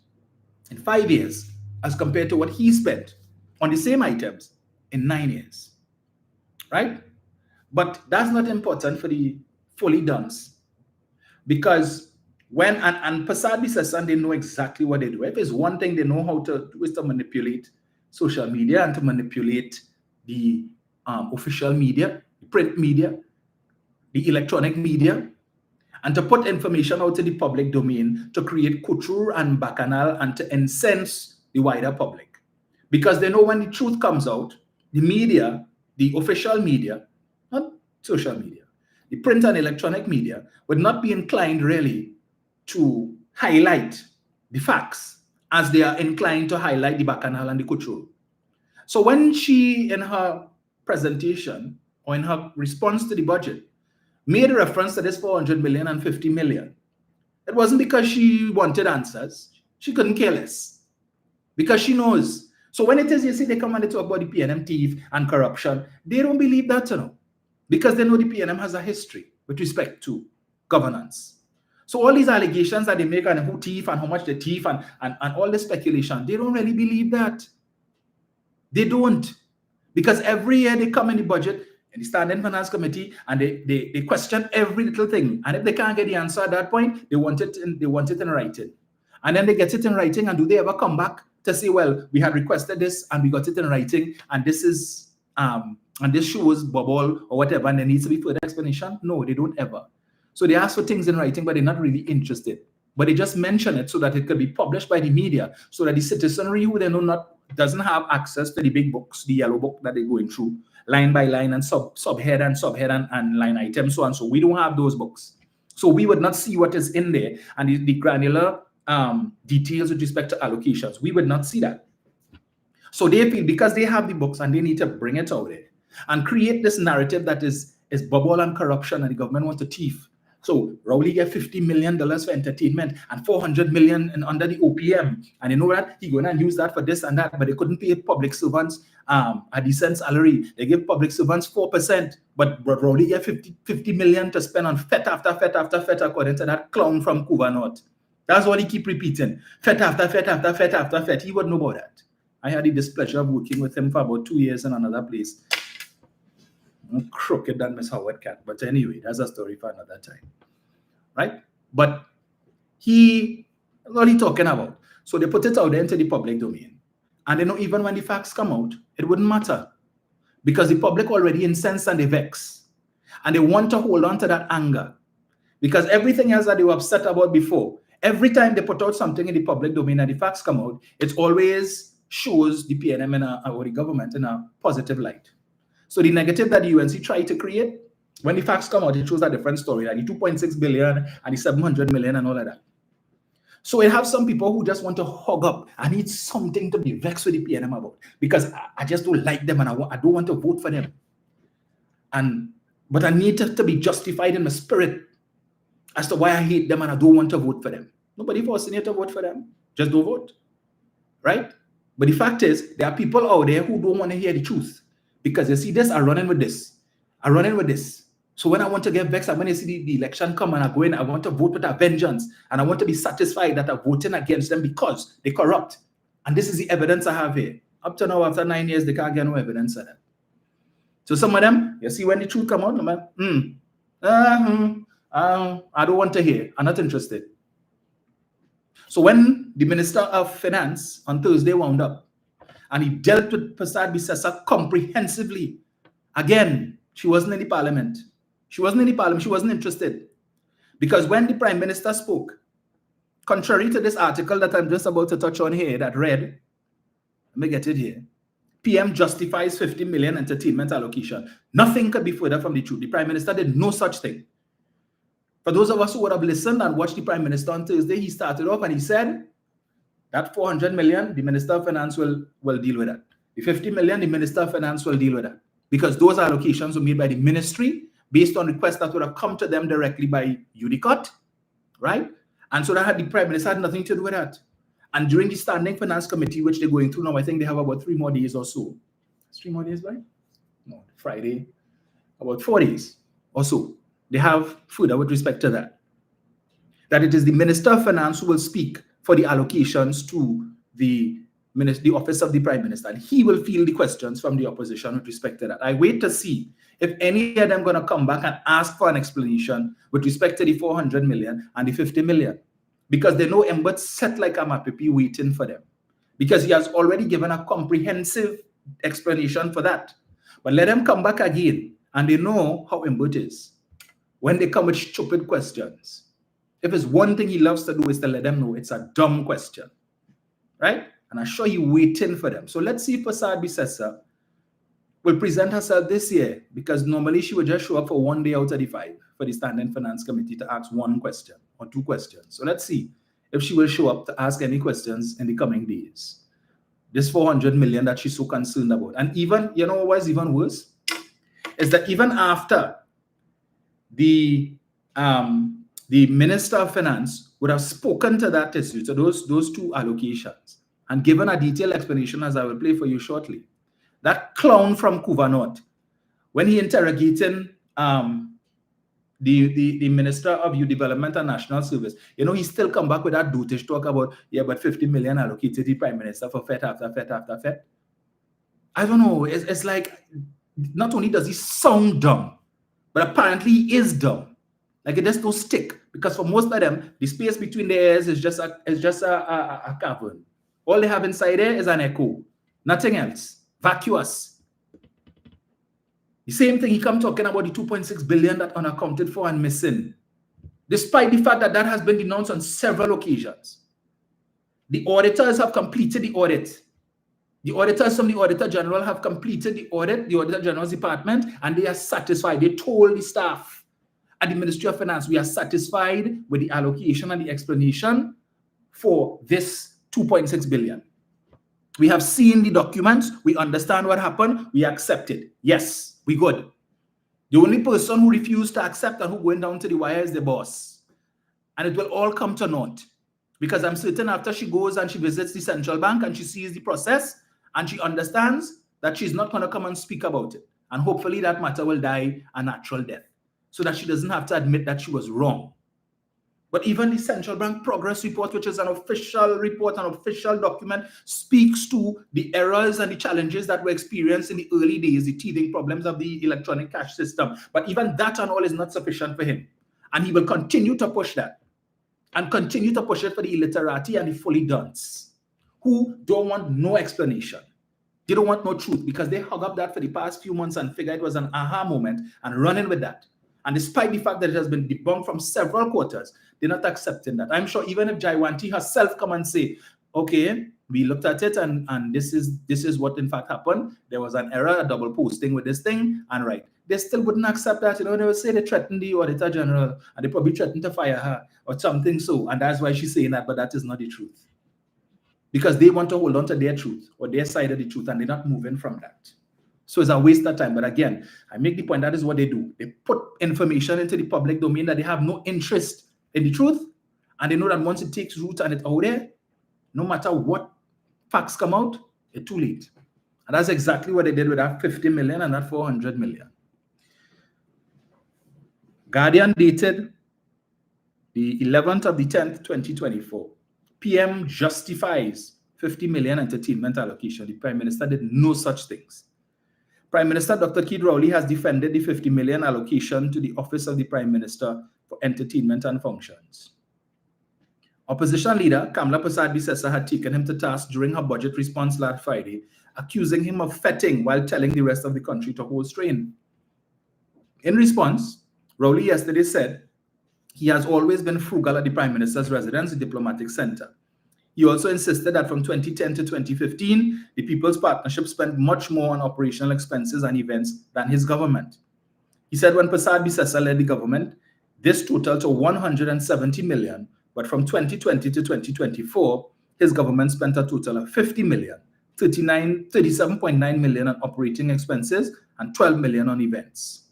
in 5 years as compared to what he spent on the same items in 9 years, right? But that's not important for the fully duns, because when, and Persad Bissessar, they know exactly what they do. If it's one thing they know how to do is to manipulate social media and to manipulate the official media, the print media, the electronic media, and to put information out to the public domain to create couture and bacchanal and to incense the wider public. Because they know when the truth comes out, the media, the official media, not social media, the print and electronic media would not be inclined really to highlight the facts as they are inclined to highlight the bacchanal and the couture. So when she, in her presentation or in her response to the budget, made a reference to this 400 million and 50 million, it wasn't because she wanted answers. She couldn't care less. Because she knows. So when it is, you see, they come and they talk about the PNM thief and corruption, they don't believe that, you know, because they know the PNM has a history with respect to governance. So all these allegations that they make on who thief and how much they thief and all the speculation, they don't really believe that. They don't. Because every year they come in the budget, in the Standing Finance Committee, and they question every little thing. And if they can't get the answer at that point, they want it in writing. And then they get it in writing, and do they ever come back to say, well, we had requested this and we got it in writing, and this is and this shows bubble or whatever, and there needs to be further explanation? No, they don't ever. So they ask for things in writing, but they're not really interested. But they just mention it so that it could be published by the media, so that the citizenry who they know doesn't have access to the big books, the yellow book that they're going through, line by line and subhead and line item, so on. So we don't have those books. So we would not see what is in there and the granular details with respect to allocations. We would not see that. So they feel because they have the books and they need to bring it out there and create this narrative that is bubble and corruption and the government wants to thief. So Rowley get $50 million for entertainment and $400 million under the OPM. And you know that he's going to use that for this and that, but they couldn't pay public servants a decent salary. They give public servants 4%, but Rowley get $50 million to spend on fet after fet after fet, according to that clown from Cuba North. That's what he keep repeating. Fet after fet after fet after fet. He wouldn't know about that. I had the displeasure of working with him for about 2 years in another place. I'm crooked than Miss Howard Cat. But anyway, that's a story for another time. Right? But what he talking about? So they put it out there into the public domain. And they know even when the facts come out, it wouldn't matter. Because the public already incensed and they vex. And they want to hold on to that anger. Because everything else that they were upset about before, every time they put out something in the public domain and the facts come out, it always shows the PNM or the government in a positive light. So the negative that the UNC tried to create, when the facts come out, it shows a different story, like the 2.6 billion and the 700 million and all of that. So it have some people who just want to hug up. I need something to be vexed with the PNM about because I just don't like them and I don't want to vote for them. But I need to be justified in my spirit as to why I hate them and I don't want to vote for them. Nobody forcing you to vote for them. Just don't vote. Right? But the fact is, there are people out there who don't want to hear the truth. Because you see this, I'm running with this. I'm running with this. So when I want to get vexed, when I see the election come and I go in, I want to vote with a vengeance. And I want to be satisfied that I'm voting against them because they corrupt. And this is the evidence I have here. Up to now, after 9 years, they can't get no evidence of that. So some of them, you see when the truth come out, I'm like, I don't want to hear. I'm not interested. So when the Minister of Finance on Thursday wound up, and he dealt with Prasad Bisesa comprehensively. Again, she wasn't in the parliament. She wasn't in the parliament. She wasn't interested. Because when the Prime Minister spoke, contrary to this article that I'm just about to touch on here that read, let me get it here. PM justifies 50 million entertainment allocation. Nothing could be further from the truth. The Prime Minister did no such thing. For those of us who would have listened and watched the Prime Minister on Thursday, he started off and he said, that 400 million, the Minister of Finance will deal with that. The 50 million, the Minister of Finance will deal with that. Because those allocations were made by the ministry based on requests that would have come to them directly by UDOT, right? And so the Prime Minister had nothing to do with that. And during the Standing Finance Committee, which they're going through now, I think they have about 3 more days or so. 3 more days, right? No, Friday, about 4 days or so. They have further with respect to that. That it is the Minister of Finance who will speak for the allocations to the office of the Prime Minister. And he will field the questions from the opposition with respect to that. I wait to see if any of them going to come back and ask for an explanation with respect to the 400 million and the 50 million. Because they know Mbut's set like a mapipi waiting for them. Because he has already given a comprehensive explanation for that. But let them come back again and they know how Mbut is. When they come with stupid questions. If it's one thing he loves to do is to let them know it's a dumb question, right? And I'm sure he's waiting for them. So let's see if Prasad Bisesa will present herself this year, because normally she would just show up for 1 day out of the 5 for the Standing Finance Committee to ask 1 question or 2 questions. So let's see if she will show up to ask any questions in the coming days. This 400 million that she's so concerned about. And even, you know what's even worse? Is that even after the Minister of Finance would have spoken to that issue, to those 2 allocations, and given a detailed explanation, as I will play for you shortly, that clown from Kuvanot, when he interrogated the Minister of Youth Development and National Service, you know, he still come back with that dotish talk about, yeah, but 50 million allocated to the Prime Minister for FET after FET after FET. I don't know. It's like, not only does he sound dumb, but apparently he is dumb. Like, it just don't stick, because for most of them, the space between their ears is just a cavern. All they have inside there is an echo, nothing else. Vacuous. The same thing, he come talking about the 2.6 billion that unaccounted for and missing, despite the fact that that has been denounced on several occasions. The auditors have completed the audit. The auditors from the Auditor General have completed the audit, the Auditor General's department, and they are satisfied. They told the staff at the Ministry of Finance, we are satisfied with the allocation and the explanation for this 2.6 billion. We have seen the documents. We understand what happened. We accept it. Yes, we good. The only person who refused to accept and who went down to the wire is the boss. And it will all come to naught. Because I'm certain after she goes and she visits the central bank and she sees the process and she understands that she's not going to come and speak about it. And hopefully that matter will die a natural death, so that she doesn't have to admit that she was wrong. But even the Central Bank Progress Report, which is an official report, an official document, speaks to the errors and the challenges that were experienced in the early days, the teething problems of the electronic cash system. But even that and all is not sufficient for him. And he will continue to push that, and continue to push it for the illiterati and the fully dunce, who don't want no explanation. They don't want no truth, because they hug up that for the past few months and figure it was an aha moment and running with that. And despite the fact that it has been debunked from several quarters, they're not accepting that. I'm sure even if Jaiwanti herself come and say, okay, we looked at it and this is what in fact happened. There was an error, a double posting with this thing, and right. They still wouldn't accept that. You know, they would say they threatened the Auditor General and they probably threatened to fire her or something so. And that's why she's saying that, but that is not the truth. Because they want to hold on to their truth or their side of the truth, and they're not moving from that. So it's a waste of time. But again, I make the point that is what they do. They put information into the public domain that they have no interest in the truth. And they know that once it takes root and it's out there, no matter what facts come out, it's too late. And that's exactly what they did with that 50 million and that 400 million. Guardian dated the 11th of the 10th, 2024. PM justifies 50 million entertainment allocation. The Prime Minister did no such things. Prime Minister Dr. Keith Rowley has defended the 50 million allocation to the Office of the Prime Minister for Entertainment and Functions. Opposition leader Kamla Persad-Bissessar had taken him to task during her budget response last Friday, accusing him of fetting while telling the rest of the country to hold strain. In response, Rowley yesterday said he has always been frugal at the Prime Minister's residence, the Diplomatic Center. He also insisted that from 2010 to 2015, the People's Partnership spent much more on operational expenses and events than his government. He said when Persad-Bissessar led the government, this totaled to 170 million, but from 2020 to 2024, his government spent a total of 50 million, 37.9 million on operating expenses and 12 million on events.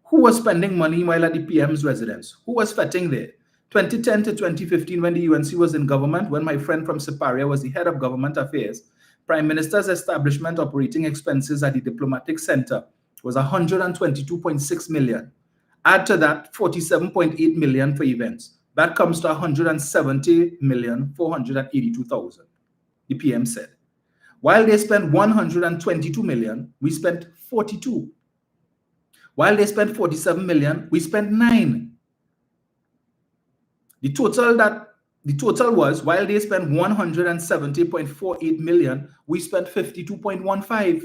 Who was spending money while at the PM's residence? Who was fetting there? 2010 to 2015, when the UNC was in government, when my friend from Siparia was the head of government affairs, Prime Minister's establishment operating expenses at the Diplomatic Center was 122.6 million. Add to that 47.8 million for events. That comes to 170,482,000, the PM said. While they spent 122 million, we spent 42. While they spent 47 million, we spent 9. The total was, while they spent 170.48 million, we spent 52.15.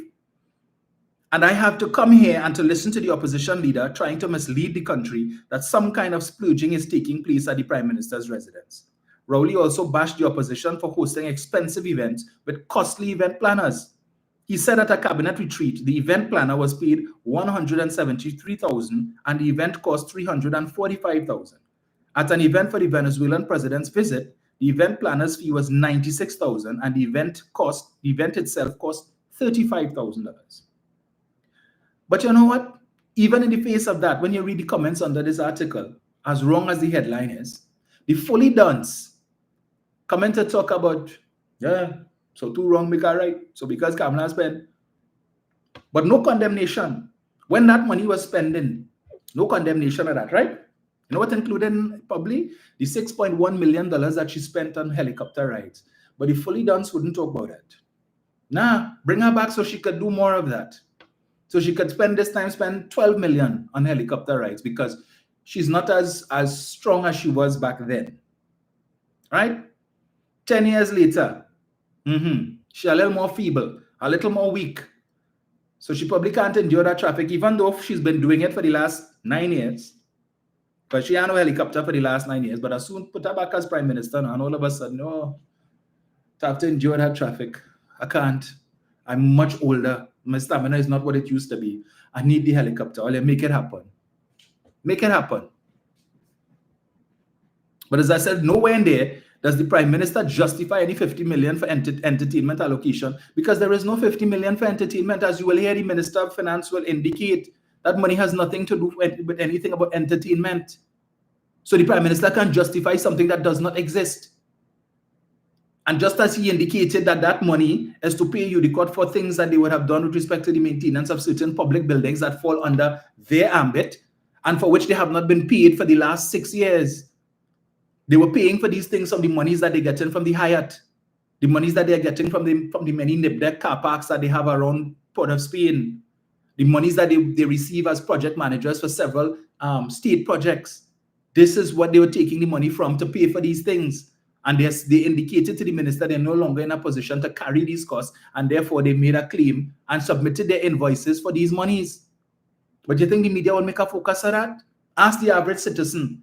And I have to come here and to listen to the opposition leader trying to mislead the country that some kind of splurging is taking place at the Prime Minister's residence. Rowley also bashed the opposition for hosting expensive events with costly event planners. He said at a cabinet retreat, the event planner was paid $173,000 and the event cost $345,000. At an event for the Venezuelan president's visit, the event planner's fee was $96,000 and the event itself cost $35,000. But you know what? Even in the face of that, when you read the comments under this article, as wrong as the headline is, the fully done's comment to talk about, yeah, so two wrong make a right. So because Kamala spent, but no condemnation. When that money was spending, no condemnation of that, right? You know what included probably? The $6.1 million that she spent on helicopter rides. But the fully done's wouldn't talk about it. Nah, bring her back so she could do more of that. So she could spend $12 million on helicopter rides because she's not as strong as she was back then. Right? 10 years later, she's a little more feeble, a little more weak. So she probably can't endure that traffic, even though she's been doing it for the last 9 years. Because she had no helicopter for the last 9 years. But as soon put her back as prime minister, and all of a sudden, no, I have to endure that traffic. I can't. I'm much older. My stamina is not what it used to be. I need the helicopter. I'll make it happen. Make it happen. But as I said, nowhere in there does the prime minister justify any 50 million for entertainment allocation, because there is no 50 million for entertainment. As you will hear, the Minister of Finance will indicate that money has nothing to do with anything about entertainment. So the prime minister can justify something that does not exist. And just as he indicated that that money is to pay UDOT for things that they would have done with respect to the maintenance of certain public buildings that fall under their ambit and for which they have not been paid for the last 6 years. They were paying for these things from the monies that they're getting from the Hyatt, the monies that they're getting from the many NIBDEC car parks that they have around Port of Spain, the monies that they receive as project managers for several state projects. This is what they were taking the money from to pay for these things. And they indicated to the minister they're no longer in a position to carry these costs, and therefore they made a claim and submitted their invoices for these monies. But you think the media will make a focus on that? Ask the average citizen.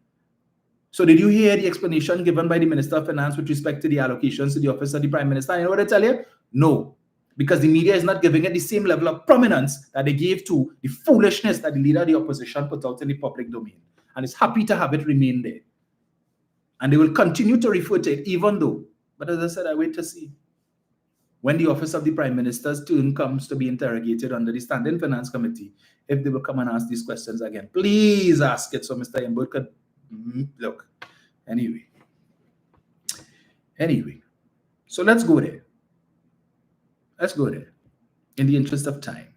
So did you hear the explanation given by the Minister of Finance with respect to the allocations to the office of the Prime Minister? You know what I tell you? No. Because the media is not giving it the same level of prominence that they gave to the foolishness that the leader of the opposition put out in the public domain. And is happy to have it remain there. And they will continue to refer to it even though, but as I said, I wait to see. When the office of the Prime Minister's turn comes to be interrogated under the Standing Finance Committee, if they will come and ask these questions again, please ask it so Mr. Yambut could look. Anyway, so let's go there. Let's go there in the interest of time.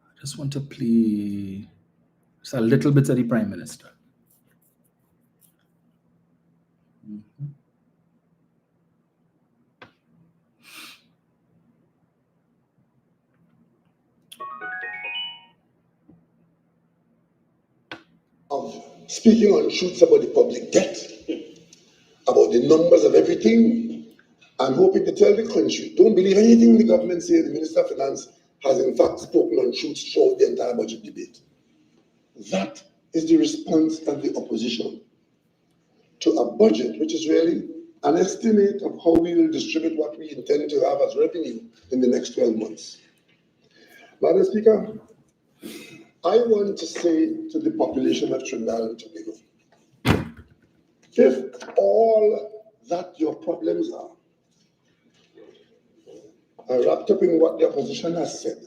I just want to play just a little bit of the Prime Minister. Of speaking untruths about the public debt, about the numbers of everything, and hoping to tell the country, don't believe anything the government says. The Minister of Finance has in fact spoken untruths throughout the entire budget debate. That is the response of the opposition to a budget which is really an estimate of how we will distribute what we intend to have as revenue in the next 12 months. Madam Speaker, I want to say to the population of Trinidad and Tobago, if all that your problems are wrapped up in what the opposition has said,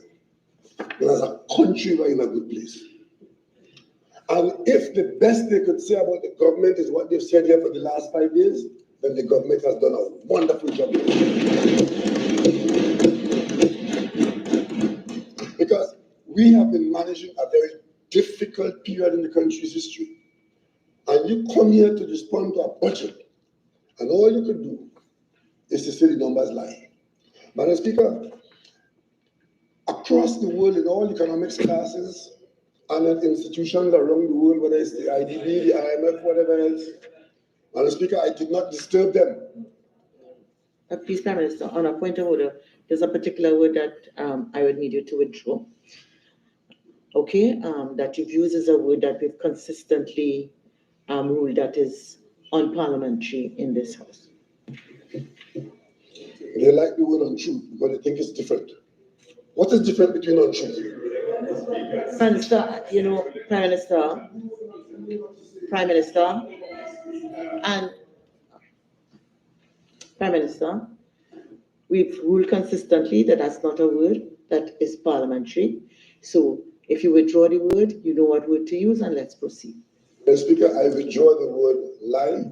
then as a country we're in a good place. And if the best they could say about the government is what they've said here for the last 5 years, then the government has done a wonderful job. Because we have been managing a very difficult period in the country's history. And you come here to respond to a budget, and all you could do is to say the numbers lie. Madam Speaker, across the world in all economics classes and at institutions around the world, whether it's the IDB, the IMF, whatever else, Madam Speaker, I did not disturb them. Please, Prime Minister, on a point of order, there's a particular word that I would need you to withdraw. Okay, that you've used as a word that we've consistently ruled that is on parliamentary in this house. They like the word untruth because they think it's different. What is different between untruth? Prime Minister, Prime Minister, we've ruled consistently that that's not a word, that is parliamentary. So if you withdraw the word, you know what word to use, and let's proceed. Mr. Speaker, I withdraw the word lie.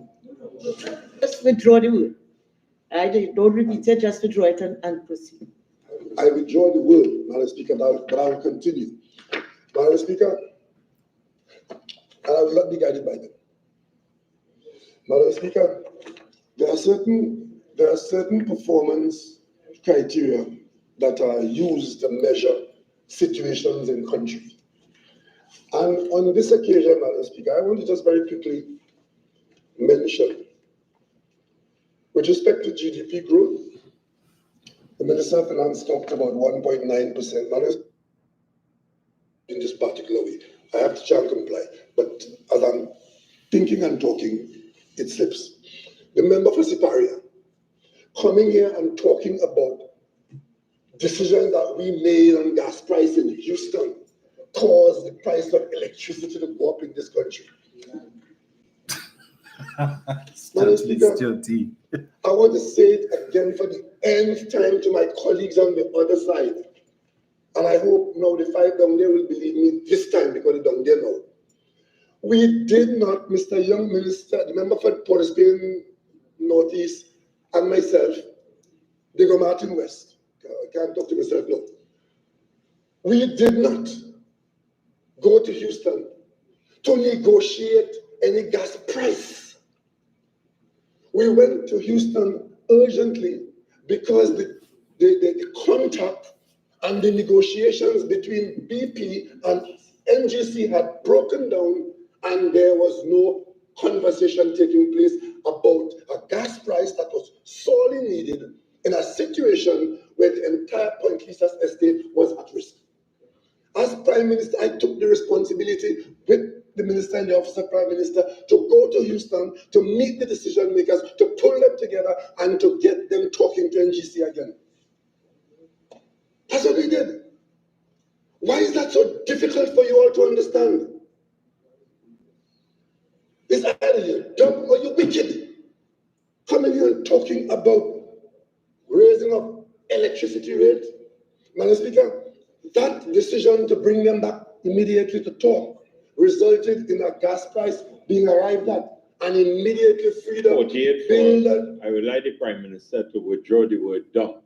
Just withdraw the word. Don't repeat it, just withdraw it and proceed. I withdraw the word, Madam Speaker, but I will continue. Madam Speaker, and I will not be guided by them. Madam Speaker, there are certain performance criteria that are used to measure situations in countries. And on this occasion, Madam Speaker, I want to just very quickly mention, with respect to GDP growth, the Minister of Finance talked about 1.9%. In this particular way, I have to try and comply. But as I'm thinking and talking, it slips. The member for Siparia coming here and talking about decisions that we made on gas price in Houston caused the price of electricity to go up in this country. Madam Speaker, I want to say it again for the nth time to my colleagues on the other side. And I hope now the five down there will believe me this time because they're down there now. We did not, Mr. Young Minister, the member for Port of Spain Northeast, and myself, Diego Martin West. I can't talk to myself now. We did not go to Houston to negotiate any gas price. We went to Houston urgently because the contract and the negotiations between BP and NGC had broken down, and there was no conversation taking place about a gas price that was sorely needed in a situation where the entire Point Lisas estate was at risk. As Prime Minister, I took the responsibility with the Minister and the Office of Prime Minister to go to Houston, to meet the decision makers, to pull them together, and to get them talking to NGC again. That's what we did. Why is that so difficult for you all to understand? It's either you're dumb or you're wicked. Coming here and talking about raising up electricity rates. Madam Speaker, that decision to bring them back immediately to talk resulted in a gas price being arrived at and immediately freed up. I would like the Prime Minister to withdraw the word dumb.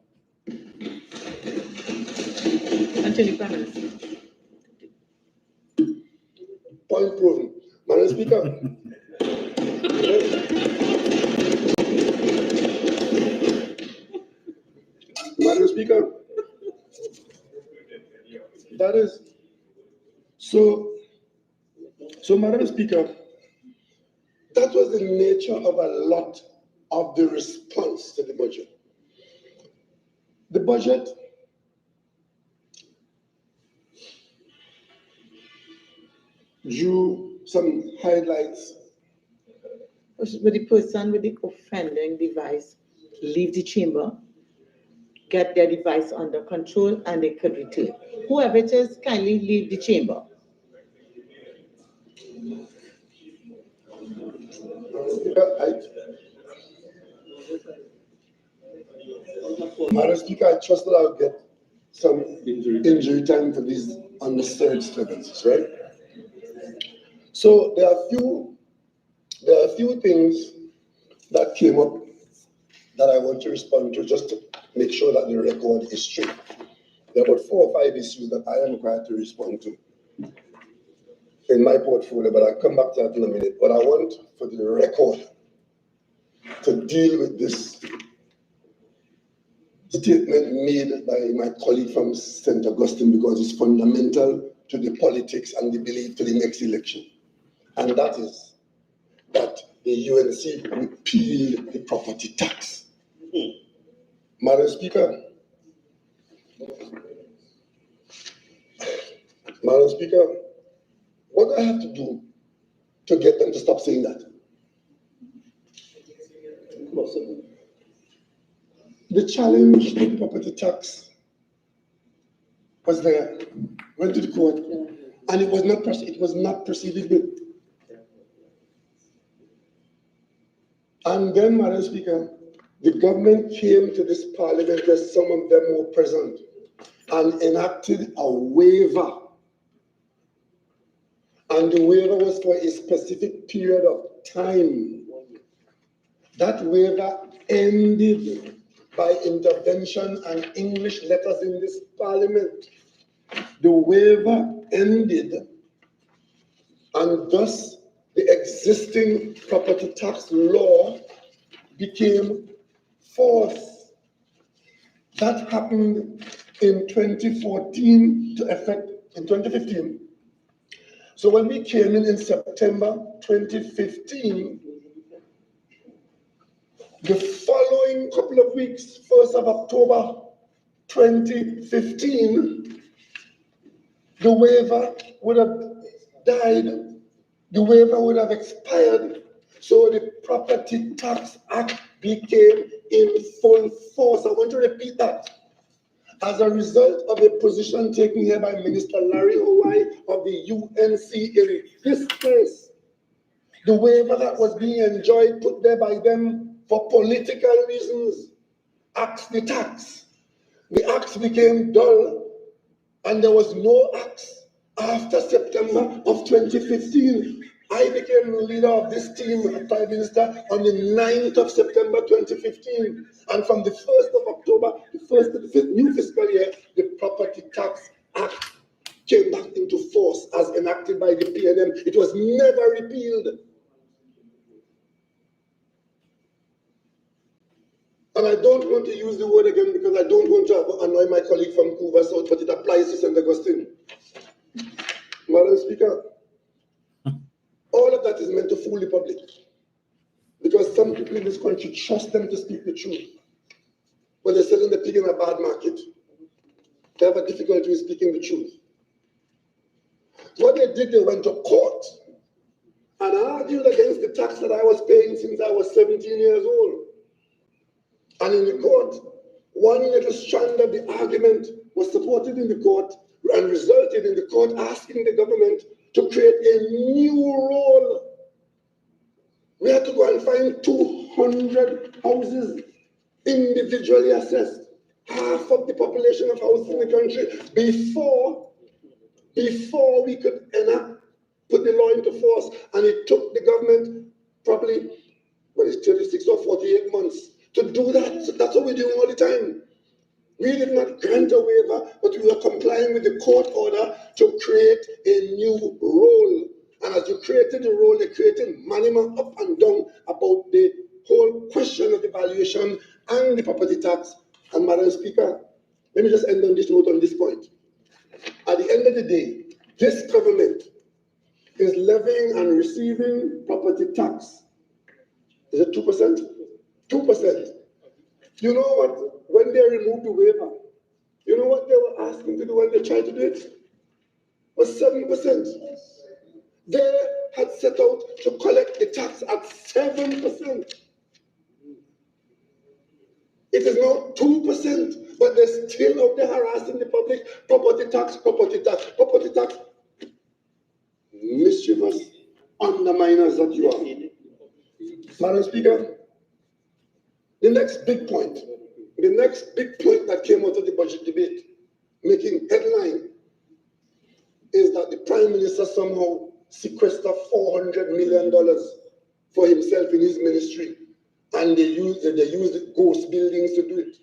Continue, Prime Minister. Point proven. Madam Speaker, Madam Speaker, that is so Madam Speaker, that was the nature of a lot of the response to the budget. The budget drew some highlights. Would the person with the offending device leave the chamber, get their device under control, and they could return? Whoever it is, kindly leave the chamber. Madam Speaker, I trust that I'll get some injury time for these unnecessary disturbances, right? So there are a few things that came up that I want to respond to just to make sure that the record is straight. There are about 4 or 5 issues that I am required to respond to in my portfolio, but I'll come back to that in a minute. But I want for the record to deal with this statement made by my colleague from St. Augustine because it's fundamental to the politics and the belief to the next election. And that is that the UNC repealed the property tax. Madam Speaker, what do I have to do to get them to stop saying that? The challenge to the property tax was there, went to the court, and it was not proceeded with. And then, Madam Speaker, the government came to this parliament, where some of them were present, and enacted a waiver. And the waiver was for a specific period of time. That waiver ended by intervention and English letters in this parliament. The waiver ended, and thus the existing property tax law became force. That happened in 2014 to effect in 2015. So when we came in September 2015, the following couple of weeks, 1st of October 2015, the waiver would have died, the waiver would have expired, so the Property Tax Act became in full force. I want to repeat that. As a result of a position taken here by Minister Larry Hawaii of the UNC in this case, the waiver that was being enjoyed, put there by them for political reasons, axed the tax. The axe became dull, and there was no axe after September of 2015. I became the leader of this team as Prime Minister on the 9th of September 2015. And from the 1st of October, the first of the new fiscal year, the Property Tax Act came back into force as enacted by the PNM. It was never repealed. And I don't want to use the word again because I don't want to annoy my colleague from Cuba South, but it applies to St. Augustine. Madam Speaker, all of that is meant to fool the public, because some people in this country trust them to speak the truth, but they're selling the pig in a bad market. They have a difficulty with speaking the truth. What they did, they went to court and argued against the tax that I was paying since I was 17 years old. And in the court, one little strand of the argument was supported in the court and resulted in the court asking the government to create a new role. We had to go and find 200 houses individually assessed, half of the population of houses in the country, before we could put the law into force. And it took the government probably, 36 or 48 months to do that. So that's what we're doing all the time. We did not grant a waiver, but we were complying with the court order to create a new role. And as you created the role, they created manima up and down about the whole question of the valuation and the property tax. And Madam Speaker, let me just end on this note on this point. At the end of the day, this government is levying and receiving property tax. Is it 2%? 2%. You know what? When they removed the waiver, you know what they were asking to do when they tried to do it? Was 7%. They had set out to collect the tax at 7%. It is now 2%, but they're still out there harassing the public. Property tax, property tax, property tax. Mischievous underminers that you are. Madam Speaker, the next big point that came out of the budget debate, making headline, is that the Prime Minister somehow sequestered $400 million for himself in his ministry, and they used ghost buildings to do it.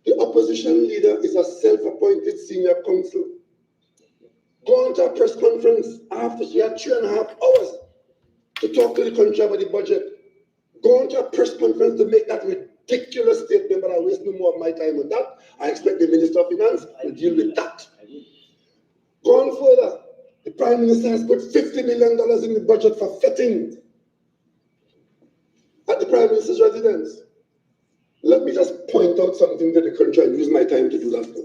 The opposition leader is a self-appointed senior counsel. Gone to a press conference after she had 3.5 hours to talk to the country about the budget. Gone to a press conference to make that ridiculous statement, but I waste no more of my time on that. I expect the Minister of Finance to deal with that. Gone further, the Prime Minister has put $50 million in the budget for fetting at the Prime Minister's residence. Let me just point out something to the country and use my time to do that now.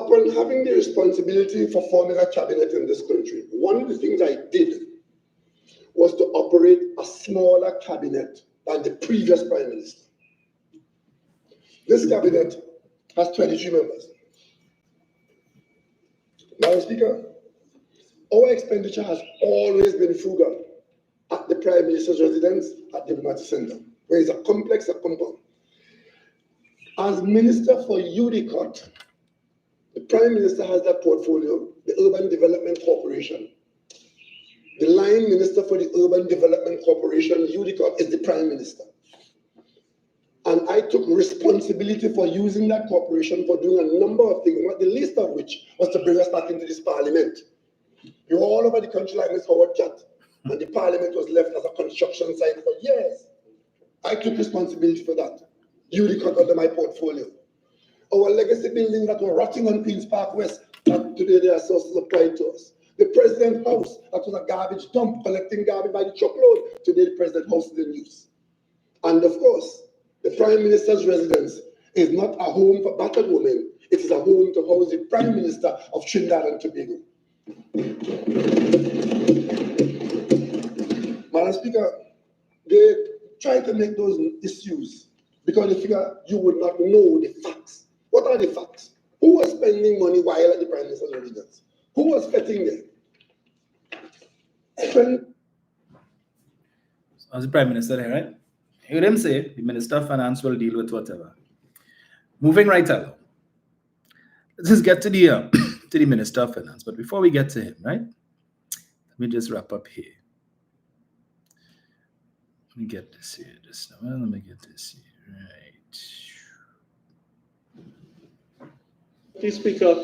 Upon having the responsibility for forming a cabinet in this country, one of the things I did was to operate a smaller cabinet than the previous Prime Minister. This cabinet has 23 members. Madam Speaker, our expenditure has always been frugal at the Prime Minister's residence at the Debunking Center, where it's a complex compound. As Minister for UDOT, the Prime Minister has that portfolio, the Urban Development Corporation. The line Minister for the Urban Development Corporation, UDOT, is the Prime Minister. And I took responsibility for using that corporation for doing a number of things, not the least of which was to bring us back into this parliament. You were all over the country like Ms. Howard Cat, and the parliament was left as a construction site for years. I took responsibility for that. UDOT under my portfolio. Our legacy buildings that were rotting on Queen's Park West, that today they are sources of pride to us. The President's House, that was a garbage dump, collecting garbage by the truckload, today the President's House is in use. And of course, the Prime Minister's residence is not a home for battered women, it is a home to house the Prime Minister of Trinidad and Tobago. Madam Speaker, they try to make those issues because they figure you would not know the facts. What are the facts? Who was spending money while at the Prime Minister's residence? Who was fetting them? As the Prime Minister there, right? You didn't say the Minister of Finance will deal with whatever. Moving right along. Let's just get to the to the Minister of Finance. But before we get to him, right? Let me just wrap up here. Let me get this here. Let me get this here. Right. Mr. Speaker,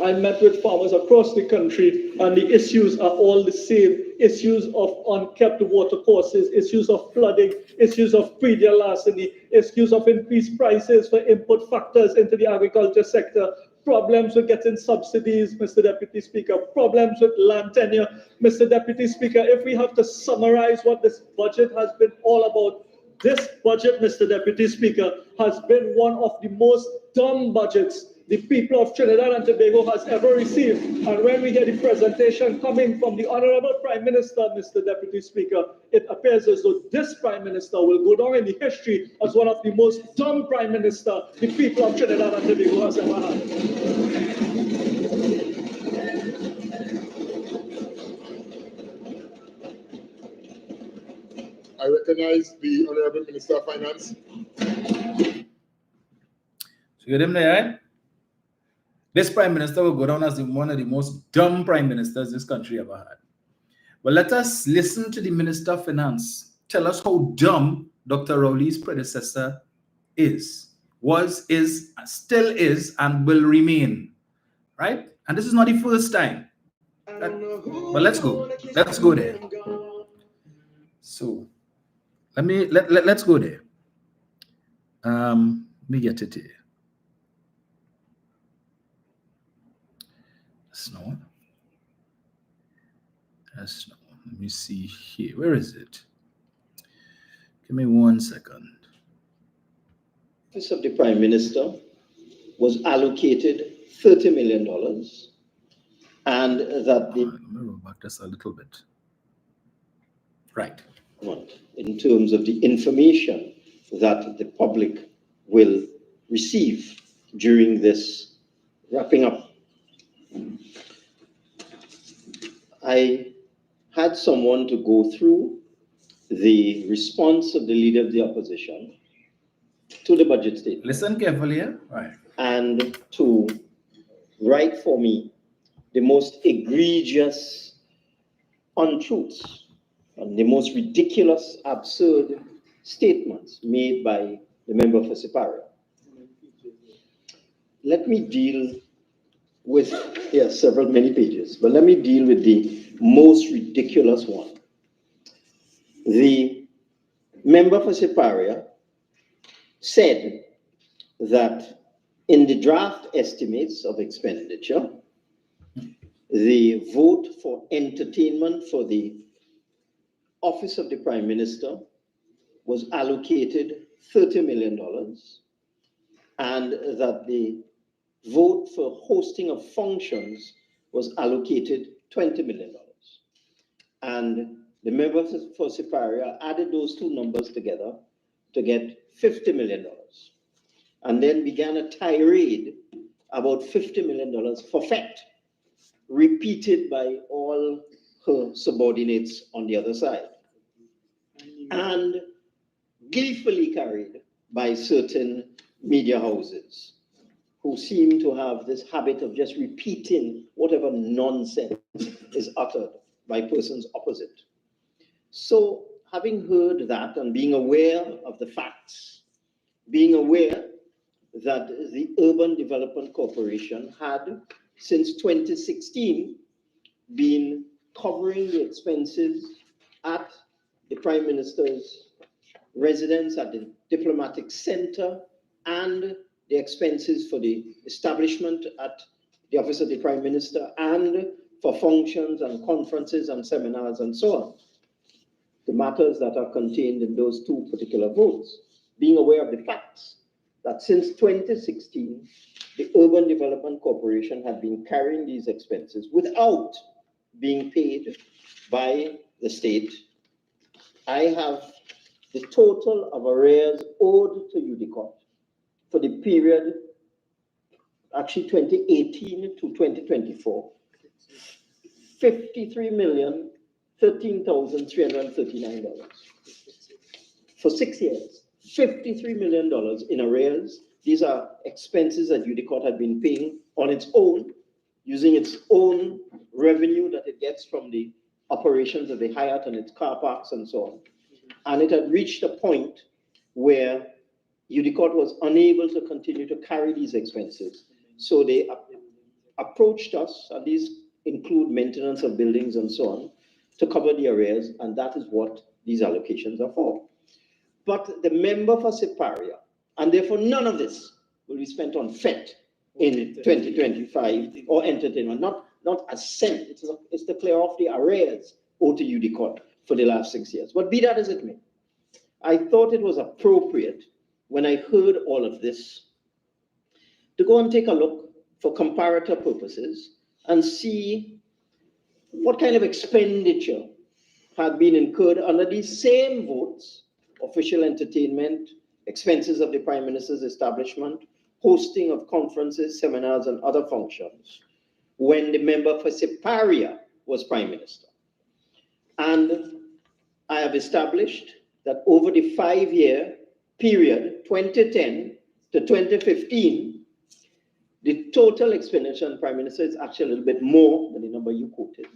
I met with farmers across the country, and the issues are all the same. Issues of unkept water courses, issues of flooding, issues of predial larceny, issues of increased prices for input factors into the agriculture sector, problems with getting subsidies, Mr. Deputy Speaker, problems with land tenure. Mr. Deputy Speaker, if we have to summarize what this budget has been all about, this budget, Mr. Deputy Speaker, has been one of the most dumb budgets the people of Trinidad and Tobago has ever received. And when we get the presentation coming from the Honorable Prime Minister, Mr. Deputy Speaker, it appears as though this Prime Minister will go down in the history as one of the most dumb Prime Minister the people of Trinidad and Tobago has ever had. I recognize the Honorable Minister of Finance. So you heard him there, right? This Prime Minister will go down as one of the most dumb Prime Ministers this country ever had. Well, let us listen to the Minister of Finance tell us how dumb Dr. Rowley's predecessor is, was, is, still is, and will remain. Right? And this is not the first time. But let's go. Let's go there. So let's go there. Let me get it here. That's no. Let me see here. Where is it? Give me 1 second. Office of the Prime Minister was allocated $30 million, and that the Let me roll back just a little bit. Right. in terms of the information that the public will receive during this wrapping up. I had someone to go through the response of the Leader of the Opposition to the budget statement. Listen carefully here. Right. And to write for me the most egregious untruths and the most ridiculous, absurd statements made by the member for Siparia. Let me deal with, many pages, but let me deal with the most ridiculous one. The member for Siparia said that in the draft estimates of expenditure, the vote for entertainment for the Office of the Prime Minister was allocated $30 million, and that the vote for hosting of functions was allocated $20 million. And the member for Siparia added those two numbers together to get $50 million, and then began a tirade about $50 million for FET, repeated by all her subordinates on the other side, and gleefully carried by certain media houses who seem to have this habit of just repeating whatever nonsense is uttered by persons opposite. So, having heard that and being aware of the facts, being aware that the Urban Development Corporation had, since 2016, been covering the expenses at the Prime Minister's residence, at the Diplomatic Center, and the expenses for the establishment at the Office of the Prime Minister, and for functions and conferences and seminars and so on. The matters that are contained in those two particular votes, being aware of the facts that since 2016, the Urban Development Corporation had been carrying these expenses without being paid by the state. I have the total of arrears owed to UDOT for the period, actually 2018 to 2024, $53,013,339. For 6 years, $53 million in arrears. These are expenses that UDOT had been paying on its own, using its own revenue that it gets from the operations of the Hyatt and its car parks and so on. And it had reached a point where UDOT was unable to continue to carry these expenses. So they approached us, and these include maintenance of buildings and so on, to cover the arrears, and that is what these allocations are for. But the member for Siparia, and therefore none of this will be spent on FET in 2025 or entertainment, not a cent. It's to clear off the arrears owed to UDOT for the last 6 years. But be that as it may, I thought it was appropriate when I heard all of this to go and take a look for comparative purposes and see what kind of expenditure had been incurred under these same votes: official entertainment, expenses of the Prime Minister's establishment, hosting of conferences, seminars, and other functions, when the member for Siparia was Prime Minister. And I have established that over the 5-year period, 2010 to 2015, the total expenditure on Prime Minister is actually a little bit more than the number you quoted.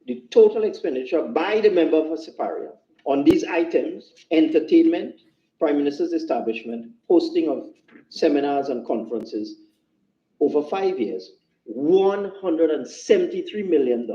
The total expenditure by the member for Siparia on these items: entertainment, Prime Minister's establishment, hosting of seminars and conferences, over 5 years, $173 million,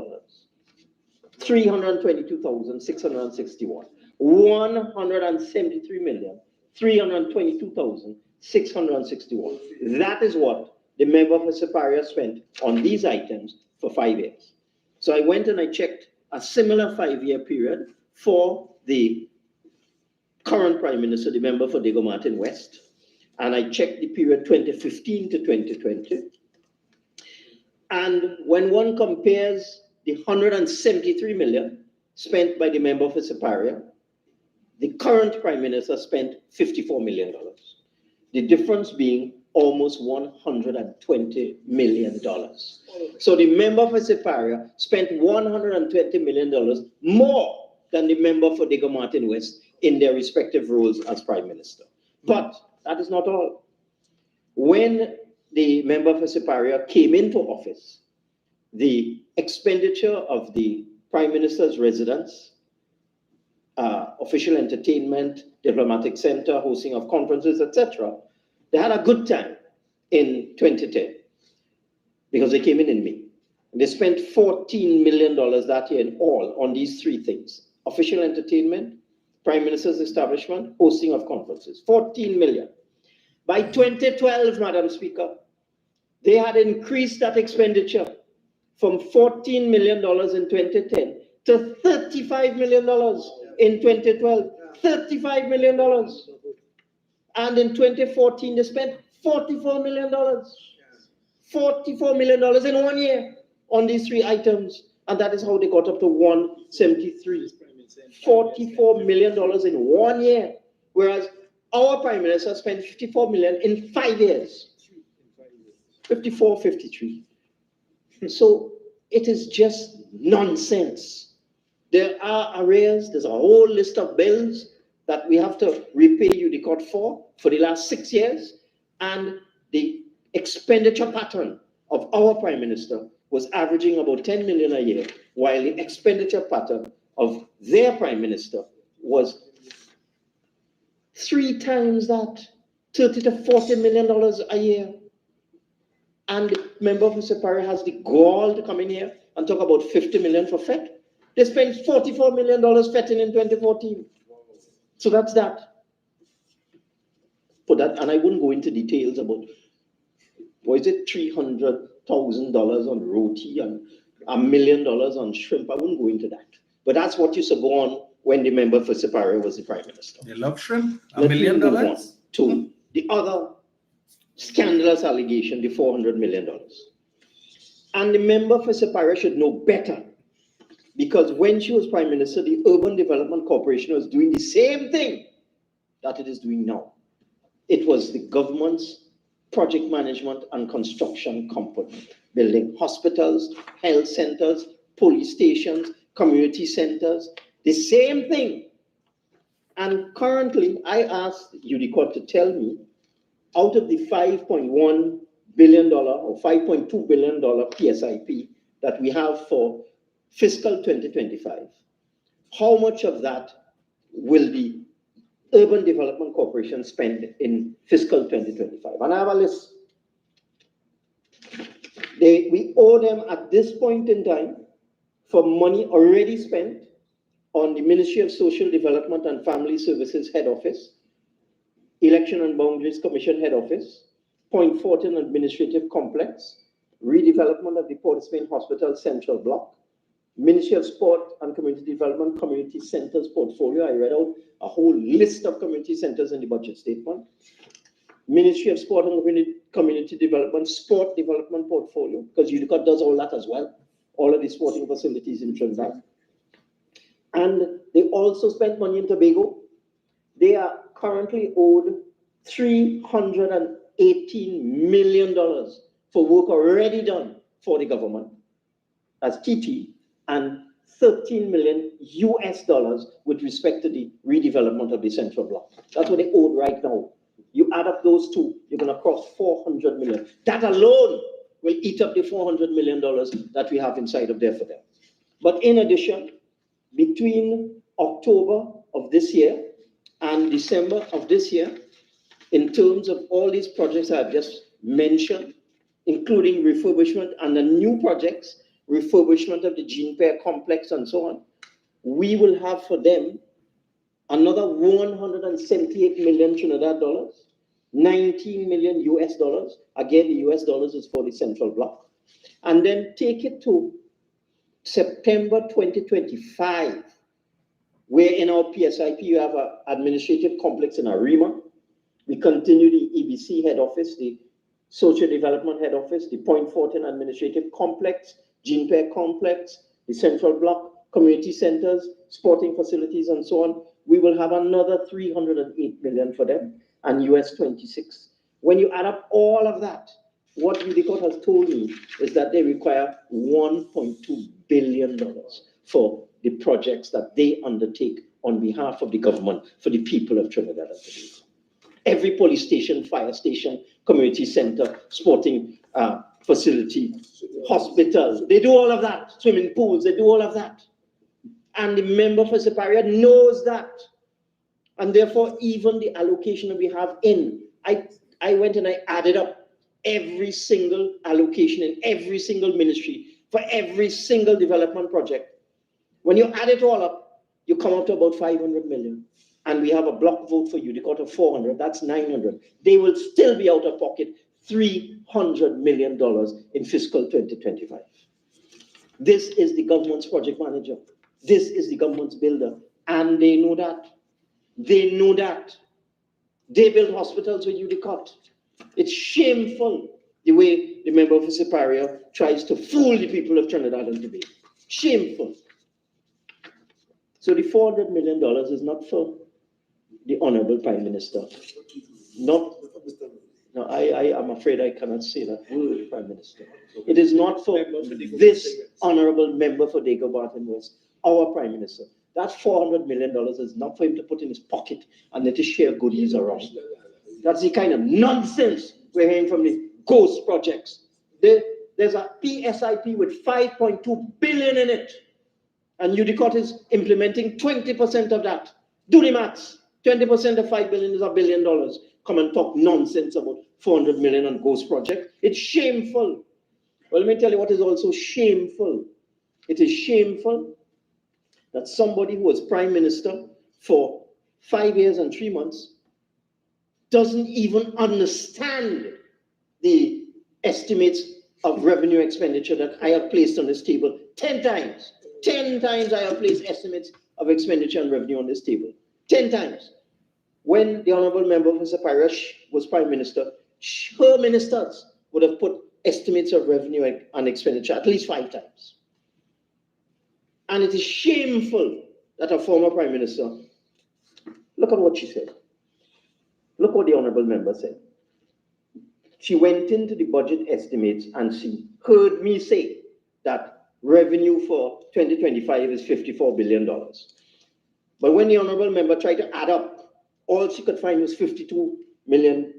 322,661. $173,322,661. That is what the member for Siparia spent on these items for 5 years. So I went and I checked a similar 5-year period for the current Prime Minister, the member for Decorum West, and I checked the period 2015 to 2020. And when one compares the $173 million spent by the member for Siparia, the current Prime Minister spent $54 million. The difference being almost $120 million. So the member for Siparia spent $120 million more than the member for Decorum West in their respective roles as Prime Minister. But that is not all. When the member for Siparia came into office, the expenditure of the Prime Minister's residence, official entertainment, diplomatic center, hosting of conferences, etc., they had a good time in 2010 because they came in May. They spent $14 million that year in all on these three things: official entertainment, Prime Minister's establishment, hosting of conferences. 14 million. By 2012, Madam Speaker, they had increased that expenditure from $14 million in 2010 to $35 million in 2012. $35 million. And in 2014, they spent $44 million. $44 million in 1 year on these three items And that is how they got up to 173. $44 million in 1 year, whereas our Prime Minister spent $54 million in 5 years. 54, 53. So it is just nonsense. There are arrears, there's a whole list of bills that we have to repay UDOT for the last 6 years, and the expenditure pattern of our Prime Minister was averaging about 10 million a year, while the expenditure pattern of their Prime Minister was 3 times that, $30 to $40 million a year. And the member for Superior has the gall to come in here and talk about 50 million for FET. They spent $44 million FETing in 2014. So that's that. For that, and I wouldn't go into details about, what is it, $300,000 on roti and $1 million on shrimp. I wouldn't go into that. But that's what used to go on when the member for Superior was the Prime Minister. They love shrimp. Let $1 me million? move on to the other scandalous allegation, the $400 million. And the member for Superior should know better, because when she was Prime Minister, the Urban Development Corporation was doing the same thing that it is doing now. It was the government's project management and construction company, building hospitals, health centers, police stations, community centers, the same thing. And currently, I asked UDOT to tell me, out of the $5.1 billion or $5.2 billion PSIP that we have for fiscal 2025, how much of that will the Urban Development Corporation spend in fiscal 2025? And I have a list. We owe them at this point in time for money already spent on the Ministry of Social Development and Family Services Head Office, Election and Boundaries Commission Head Office, Point Fortin Administrative Complex, redevelopment of the Port of Spain Hospital Central Block, Ministry of Sport and Community Development Community Centers Portfolio. I read out a whole list of community centers in the budget statement. Ministry of Sport and Community Development Sport Development Portfolio, because UDOT does all that as well, all of the sporting facilities in Trinidad. And they also spent money in Tobago. They are currently owed $318 million for work already done for the government as TT, and $13 million with respect to the redevelopment of the Central Block. That's what they owe right now. You add up those two, you're going to cross $400 million. That alone will eat up the $400 million that we have inside of there for them. But in addition, between October of this year and December of this year, in terms of all these projects I've just mentioned, including refurbishment and the new projects, refurbishment of the Gene Pair complex and so on, we will have for them another $178 million Trinidad dollars, $19 million US dollars. Again, the US dollars is for the Central Block. And then take it to September 2025, where in our PSIP you have an administrative complex in Arima. We continue the EBC head office, the Social Development head office, the Point Fortin administrative complex, Gene Pair complex, the Central Block, community centers, sporting facilities, and so on. We will have another $308 million for them, and US 26. When you add up all of that, what UDOT has told me is that they require $1.2 billion for the projects that they undertake on behalf of the government for the people of Trinidad and Tobago. Every police station, fire station, community center, sporting facility, hospitals, they do all of that. Swimming pools, they do all of that. And the member for Superior knows that. And therefore, even the allocation that we have in, I went and I added up every single allocation in every single ministry for every single development project. When you add it all up, you come up to about 500 million. And we have a block vote for UDOT of 400, that's 900. They will still be out of pocket $300 million in fiscal 2025. This is the government's project manager. This is the government's builder. And they know that. They know that. They build hospitals with UDOT. It's shameful the way the member of Superior tries to fool the people of Trinidad and Tobago. Shameful. So the $400 million is not for the Honorable Prime Minister. Not, no, I'm afraid I cannot say that word, Prime Minister. It is not for this honorable member for Dagobah West, our Prime Minister. That $400 million is not for him to put in his pocket and let him share goodies around. That's the kind of nonsense we're hearing from the ghost projects. There's a PSIP with $5.2 billion in it, and UDOT is implementing 20% of that. Do the maths. 20% of $5 billion is $1 billion. Come and talk nonsense about $400 million on ghost project. It's shameful. Well, let me tell you what is also shameful. It is shameful that somebody who was Prime Minister for 5 years and 3 months doesn't even understand the estimates of revenue expenditure that I have placed on this table 10 times. 10 times I have placed estimates of expenditure and revenue on this table. 10 times. When the Honorable Member of Mr. Parish was Prime Minister, her ministers would have put estimates of revenue and expenditure at least 5 times. And it is shameful that a former Prime Minister, look at what she said. Look what the Honorable Member said. She went into the budget estimates and she heard me say that revenue for 2025 is $54 billion. But when the Honorable Member tried to add up, all she could find was $52 billion.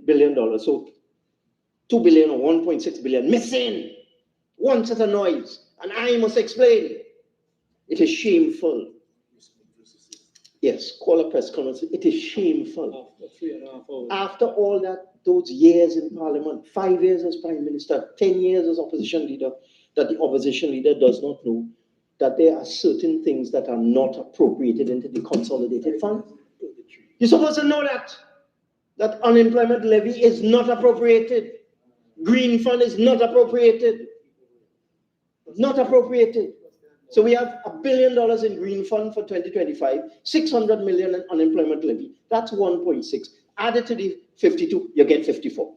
So $2 billion or $1.6 billion missing. One set of noise. And I must explain. It is shameful. Yes, call a press conference. It is shameful. After all that, those years in Parliament, 5 years as Prime Minister, 10 years as opposition leader, that the opposition leader does not know that there are certain things that are not appropriated into the consolidated fund. You're supposed to know that unemployment levy is not appropriated. Green fund is not appropriated. Not appropriated. So we have $1 billion in green fund for 2025, 600 million in unemployment levy. That's 1.6. Added to the 52, you get 54.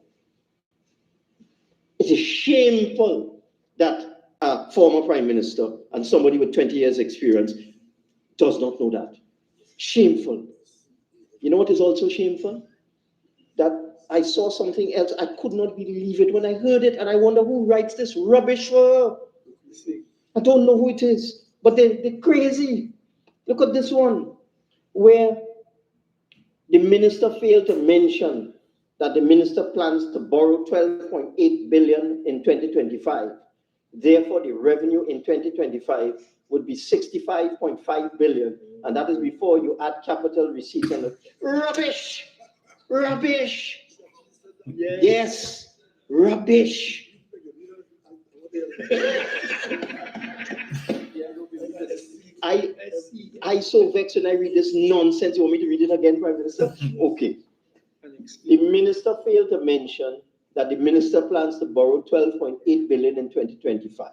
It is shameful that a former Prime Minister and somebody with 20 years experience does not know that. Shameful. You know what is also shameful? That I saw something else. I could not believe it when I heard it, and I wonder who writes this rubbish for. I don't know who it is, but they're crazy. Look at this one, where the minister failed to mention that the minister plans to borrow 12.8 billion in 2025. Therefore, the revenue in 2025 would be 65.5 billion, and that is before you add capital receipts and rubbish, rubbish. Yes, rubbish. I so vexed when I read this nonsense. You want me to read it again, Prime Minister? Okay. The minister failed to mention that the minister plans to borrow 12.8 billion in 2025.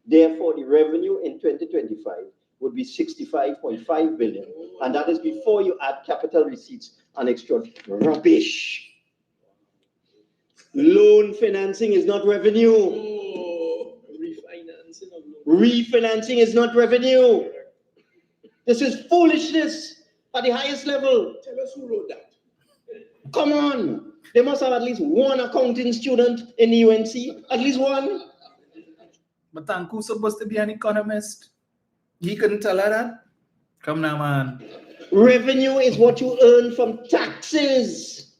Therefore, the revenue in 2025 would be 65.5 billion, and that is before you add capital receipts and extra rubbish. Loan financing is not revenue. Refinancing is not revenue. This is foolishness at the highest level. Tell us who wrote that. Come on. They must have at least one accounting student in the UNC. At least one. But Tanku's supposed to be an economist. He couldn't tell her that. Come now, man. Revenue is what you earn from taxes.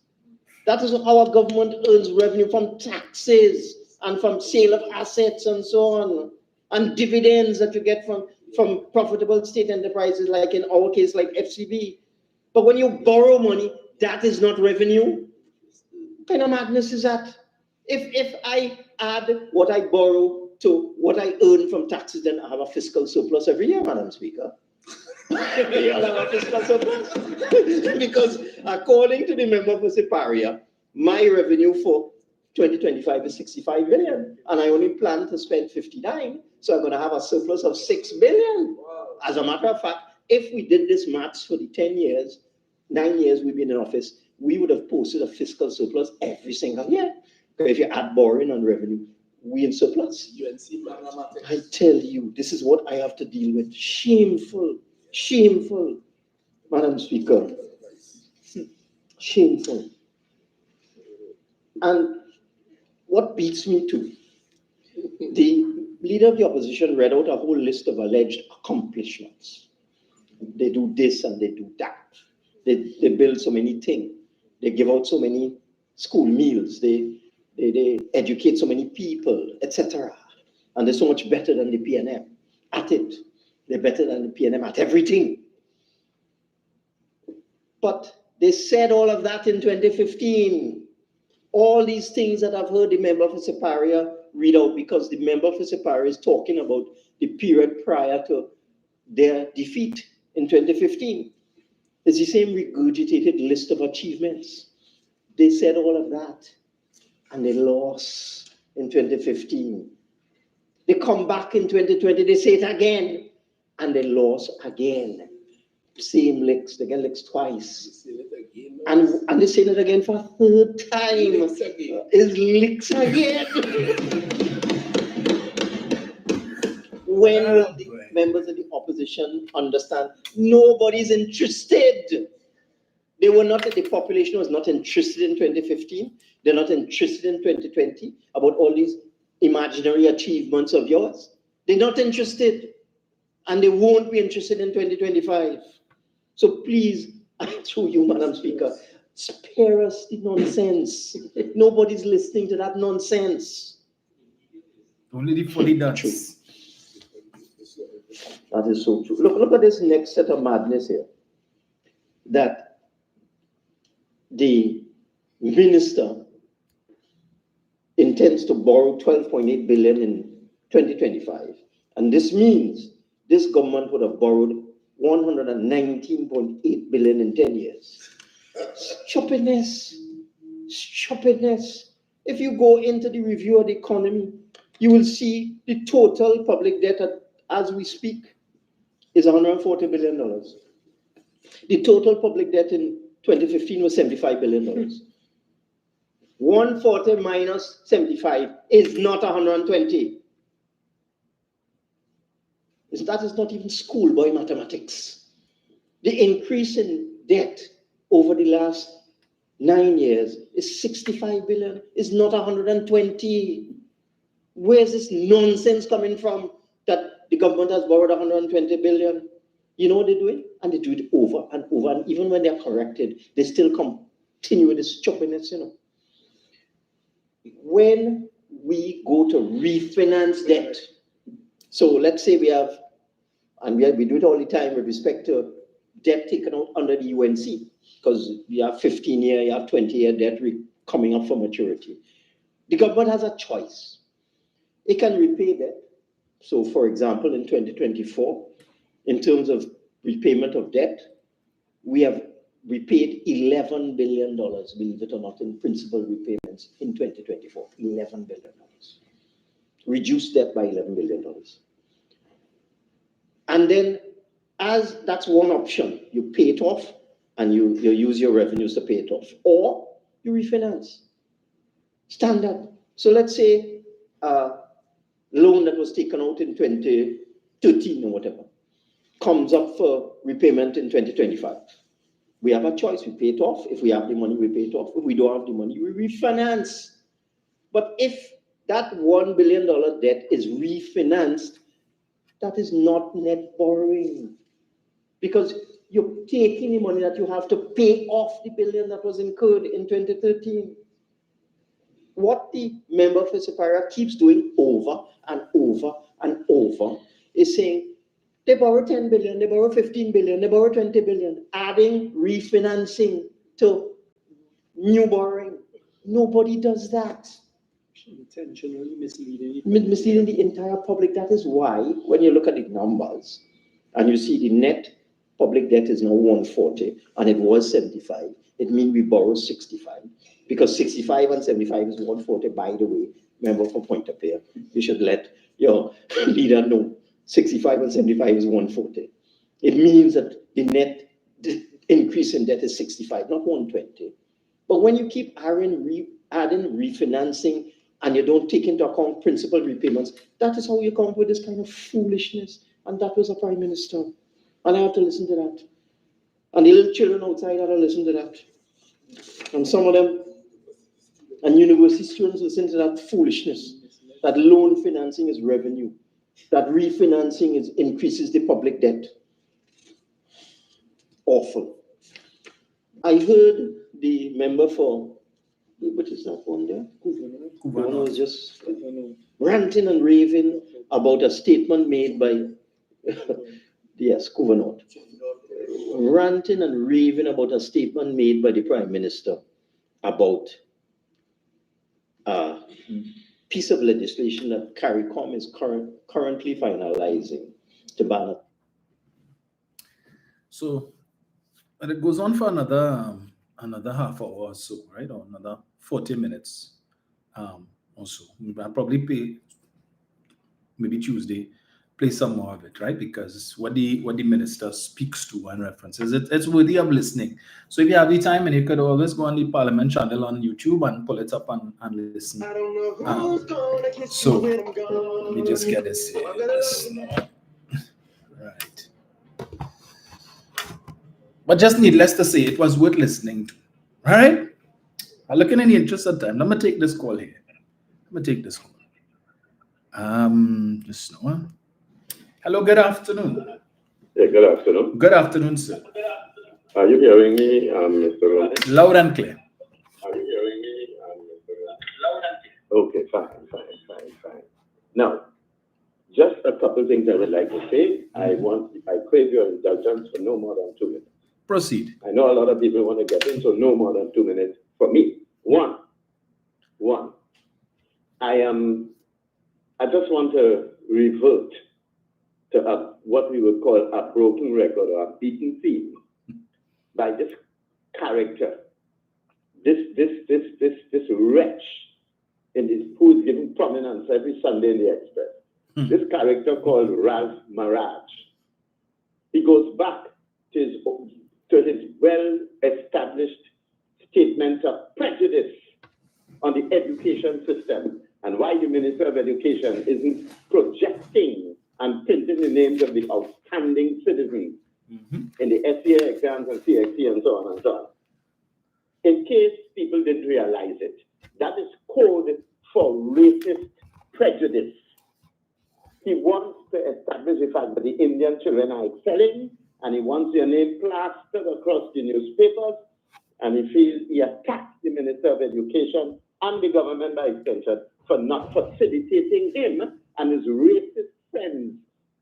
That is how our government earns revenue, from taxes and from sale of assets and so on. And dividends that you get from profitable state enterprises, like in our case, like FCB. But when you borrow money, that is not revenue. What kind of madness is that? If I add what I borrow to what I earn from taxes, then I have a fiscal surplus every year, Madam Speaker. You'll have a fiscal surplus. Because according to the member for Siparia, my revenue for 2025 is 65 billion, and I only plan to spend 59, so I'm going to have a surplus of 6 billion. Wow. As a matter of fact, if we did this maths for the 9 years we've been in office, we would have posted a fiscal surplus every single year. Because if you add borrowing and revenue, we in surplus. I tell you, this is what I have to deal with. Shameful, shameful, Madam Speaker. Shameful. And what beats me too, the leader of the opposition read out a whole list of alleged accomplishments. They do this and they do that. They build so many things. They give out so many school meals. They educate so many people, etc. And they're so much better than the PNM at it. They're better than the PNM at everything. But they said all of that in 2015. All these things that I've heard the member for Separia read out, because the member for Separia is talking about the period prior to their defeat in 2015. It's the same regurgitated list of achievements. They said all of that, and they lost in 2015. They come back in 2020, they say it again, and they lost again. Same licks, they get licks twice. And they say it again for a third time. It's licks again. When will the members of the opposition understand? Nobody's interested. They were not, the population was not interested in 2015. They're not interested in 2020 about all these imaginary achievements of yours. They're not interested. And they won't be interested in 2025. So please, through you, Madam Speaker, spare us the nonsense. Nobody's listening to that nonsense. Only the fully dance. That is so true. Look at this next set of madness here. That the minister intends to borrow 12.8 billion in 2025. And this means this government would have borrowed 119.8 billion in 10 years. Stupidness. Stupidness. If you go into the review of the economy, you will see the total public debt as we speak is $140 billion. The total public debt in 2015 was $75 billion. 140 minus 75 is not 120. That is not even schoolboy mathematics. The increase in debt over the last 9 years is 65 billion, is not 120. Where's this nonsense coming from that the government has borrowed 120 billion? You know what they're doing? And they do it over and over. And even when they're corrected, they still continue with this stupidness, you know. When we go to refinance debt, so let's say we have, and we do it all the time with respect to debt taken out under the UNC, because we have 15-year, you have 20-year debt coming up for maturity. The government has a choice. It can repay debt. So for example, in 2024, in terms of repayment of debt, we have repaid $11 billion, believe it or not, in principal repayments in 2024, $11 billion. Reduced debt by $11 billion. And then, as that's one option, you pay it off and you use your revenues to pay it off, or you refinance. Standard. So let's say a loan that was taken out in 2013 or whatever comes up for repayment in 2025. We have a choice. We pay it off. If we have the money, we pay it off. If we don't have the money, we refinance. But if that $1 billion debt is refinanced, that is not net borrowing, because you're taking the money that you have to pay off the billion that was incurred in 2013. What the member for Separia keeps doing over and over and over is saying, they borrow 10 billion, they borrow 15 billion, they borrow 20 billion, adding refinancing to new borrowing. Nobody does that. Intentionally misleading. Misleading the entire public. That is why, when you look at the numbers and you see the net public debt is now 140 and it was 75, it means we borrow 65. Because 65 and 75 is 140, by the way, member for Point of Peer. You should let your leader know 65 and 75 is 140. It means that the net increase in debt is 65, not 120. But when you keep adding refinancing and you don't take into account principal repayments. That is how you come up with this kind of foolishness. And that was a prime minister. And I have to listen to that. And the little children outside have to listen to that. And some of them, and university students listen to that foolishness, that loan financing is revenue, that refinancing increases the public debt. Awful. I heard the member for, what is that one there? Kuvana was just ranting and raving about a statement made by, yes, Kuvana. Ranting and raving about a statement made by the Prime Minister about a piece of legislation that CARICOM is currently finalizing to ban it. So, and it goes on for another half hour or so, right? Or another 40 minutes or so. I'll probably maybe Tuesday, play some more of it, right? Because what the minister speaks to and references, it's worthy of listening. So if you have the time, and you could always go on the Parliament channel on YouTube and pull it up and listen. I don't know who's gonna kiss so you when I'm gone. let me just get this here. Right. But just needless to say, it was worth listening to. All right? I'm looking in the interest of time. Let me take this call here. Just now. Hello, good afternoon. Yeah, good afternoon. Good afternoon, sir. Are you hearing me, Mr. Rowley? Loud and clear. Are you hearing me, Mr. Rowley? Loud and clear. Okay, fine. Now, just a couple things I would like to say. I crave your indulgence for no more than 2 minutes. Proceed. I know a lot of people want to get in, so no more than 2 minutes for me. One. I just want to revert to what we would call a broken record or a beaten theme by this character, this wretch who is given prominence every Sunday in the Express. This character called Ralph Maraj. He goes back to his well-established statements of prejudice on the education system and why the Minister of Education isn't projecting and printing the names of the outstanding citizens in the SCA exams and CXC and so on and so on. In case people didn't realize it, that is code for racist prejudice. He wants to establish the fact that the Indian children are excelling, and he wants their name plastered across the newspapers, and he feels he attacks the Minister of Education and the government by extension for not facilitating him and his racist friends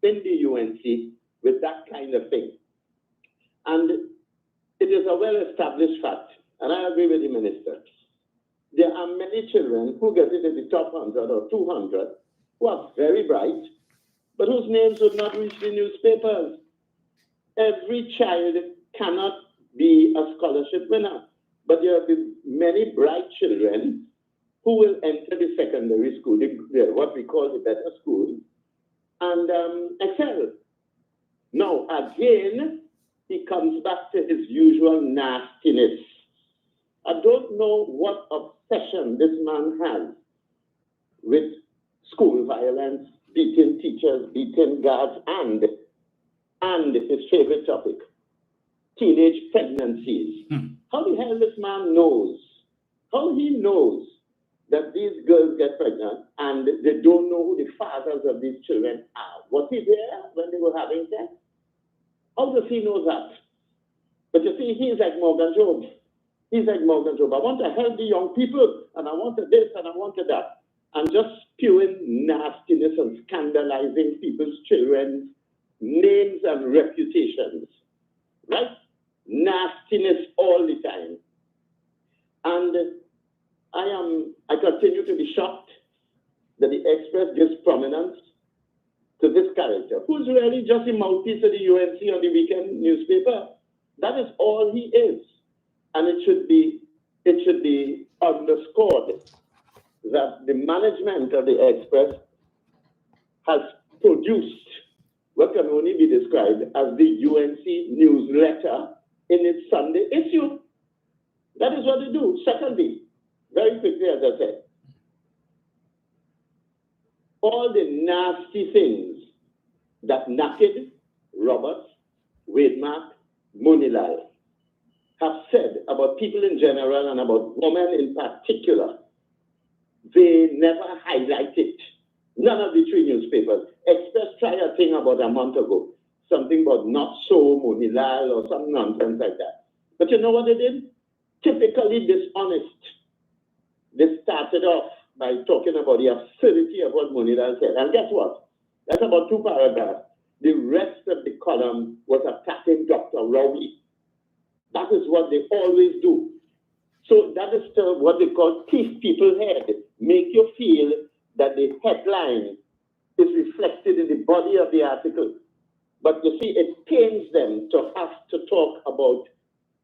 in the UNC with that kind of thing. And it is a well-established fact, and I agree with the minister. There are many children who get it in the top 100 or 200 who are very bright, but whose names would not reach the newspapers. Every child cannot be a scholarship winner, but there will be many bright children who will enter the secondary school, what we call the better school, and excel. Now, again, he comes back to his usual nastiness. I don't know what obsession this man has with school violence, beating teachers, beating guards, and his favorite topic, teenage pregnancies. How the hell this man knows? How he knows that these girls get pregnant and they don't know who the fathers of these children are? Was he there when they were having sex? How does he know that? But you see, he's like Morgan Job. I want to help the young people, and I want to this, and I want to that. And just spewing nastiness and scandalizing people's children's names and reputations. Right? Nastiness all the time. And I continue to be shocked that the Express gives prominence to this character, who's really just a mouthpiece of the UNC on the weekend newspaper. That is all he is. And it should be underscored that the management of the Express has produced what can only be described as the UNC newsletter in its Sunday issue. That is what they do. Secondly, very quickly, as I said, all the nasty things that Naked, Roberts, Wademark, Monilal have said about people in general and about women in particular, they never highlight it. None of the three newspapers. Express tried a thing about a month ago, something about not so Monilal or some nonsense like that. But you know what they did? Typically dishonest. They started off by talking about the absurdity of what Monilal said. And guess what? That's about 2 paragraphs. The rest of the column was attacking Dr. Rowley. That is what they always do. So that is what they call teeth people's head. Make you feel that the headline is reflected in the body of the article. But you see, it pains them to have to talk about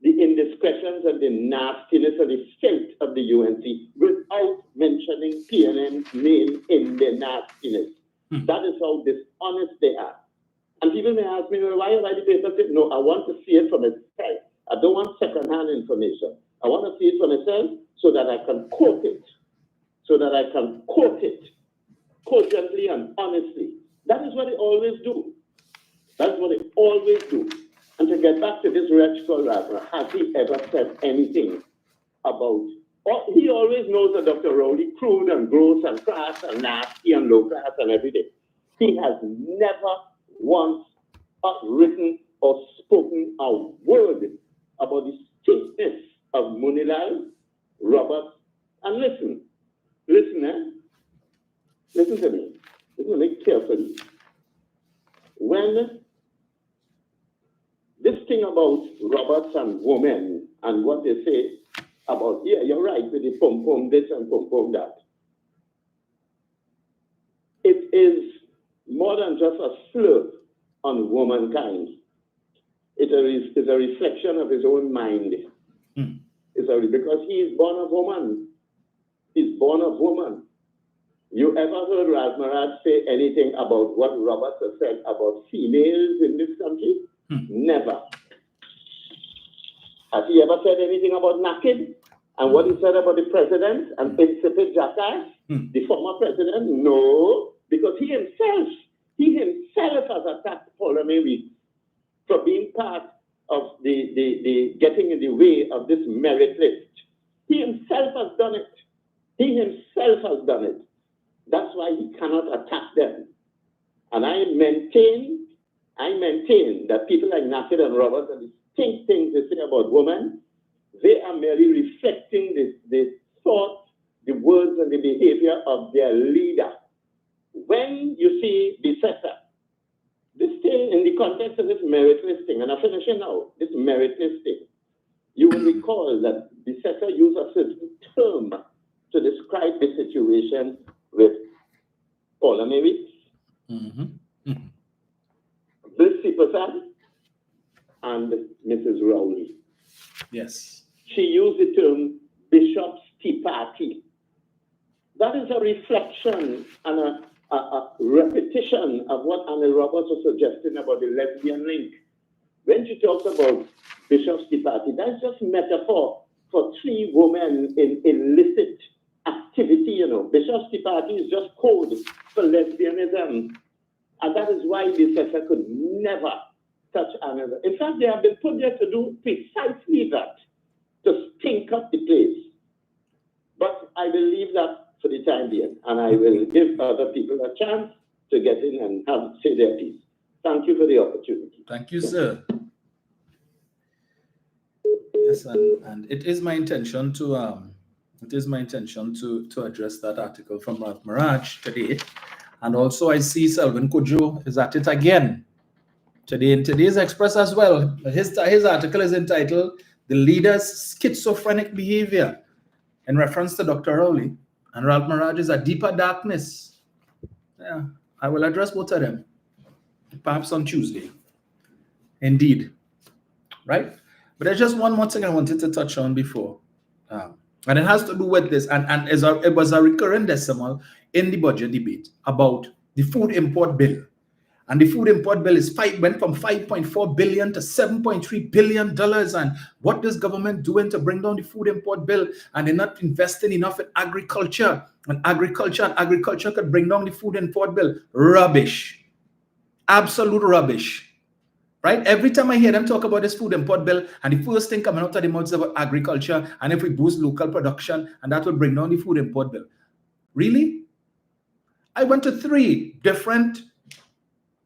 the indiscretions and the nastiness and the filth of the UNC without mentioning PNM's name in the nastiness. That is how dishonest they are. And people may ask me, well, why you write the paper? No, I want to see it from itself. I don't want second-hand information. I want to see it for myself so that I can quote it. Cogently and honestly. That is what they always do. That's what they always do. And to get back to this wretch called Radler, has he ever said anything about, he always knows that Dr. Rowley crude and gross and crass and nasty and low class and everything. He has never once written or spoken a word about the stiffness of Monilal, Roberts, and listen to me. Listen to me carefully. When this thing about Roberts and women and what they say about, yeah, you're right with the pom-pom this and pom-pom that. It is more than just a slur on womankind. It's a reflection of his own mind. Because he is born of woman. He's born of woman. You ever heard Ralph Marad say anything about what Roberts has said about females in this country? Never. Has he ever said anything about naked? And what he said about the president and insipid jackass, the former president? No, because he himself has attacked Parliamentary for being part of the getting in the way of this merit list. He himself has done it. That's why he cannot attack them. And I maintain that people like Naked and Roberts and the things they say about women, they are merely reflecting the thought, the words, and the behavior of their leader. When you see the sector, this thing in the context of this merit listing, and I'm finishing now, this merit listing, you will recall that the sector used a certain term to describe the situation with Parliamentary, Blissy Prasad, and Mrs. Rowley. Yes. She used the term Bishop's Tea Party. That is a reflection and a repetition of what Anna Roberts was suggesting about the lesbian link. When she talks about Bishop's Tea Party, that's just metaphor for 3 women in illicit activity, you know. Bishop's Tea Party is just code for lesbianism. And that is why the sector could never touch another. In fact, they have been put there to do precisely that, to stink up the place. But I will leave that for the time being, and I will give other people a chance to get in and say their piece. Thank you for the opportunity. Thank you, sir. Yes, and it is my intention to address that article from Ralph Maraj today. And also I see Selvin Kojo is at it again today in today's Express as well. His article is entitled "The Leader's Schizophrenic Behavior" in reference to Dr. Rowley. And Ralph Maraj is a deeper darkness. Yeah, I will address both of them, perhaps on Tuesday. Indeed. Right? But there's just one more thing I wanted to touch on before. And it has to do with this. And it was a recurrent decimal in the budget debate about the food import bill. And the food import bill went from $5.4 billion to $7.3 billion. And what is government doing to bring down the food import bill? And they're not investing enough in agriculture. And agriculture could bring down the food import bill. Rubbish. Absolute rubbish. Right? Every time I hear them talk about this food import bill, and the first thing coming out of the mouth is about agriculture, and if we boost local production, and that will bring down the food import bill. Really? I went to 3 different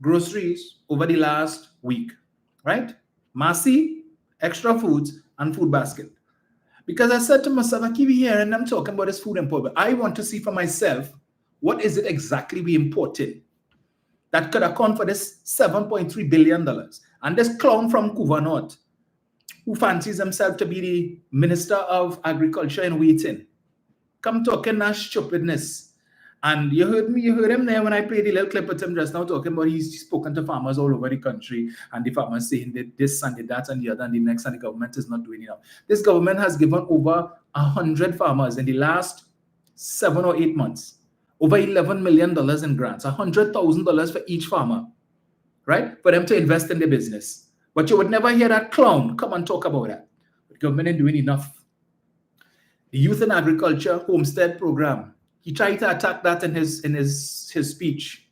groceries over the last week, right? Massy, Extra Foods, and Food Basket. Because I said to myself, I keep hearing them talking about this food import, but I want to see for myself, what is it exactly we imported that could account for this $7.3 billion? And this clown from Couva North, who fancies himself to be the Minister of Agriculture in waiting, come talking that stupidness. And you heard him there when I played the little clip with him just now, talking about he's spoken to farmers all over the country, and the farmers saying that this and that and the other and the next, and the government is not doing enough. This government has given over 100 farmers in the last 7 or 8 months over $11 million in grants, $100,000 for each farmer, right? For them to invest in their business. But you would never hear that clown come and talk about that. The government ain't doing enough. The Youth in Agriculture Homestead Program, he tried to attack that in his speech,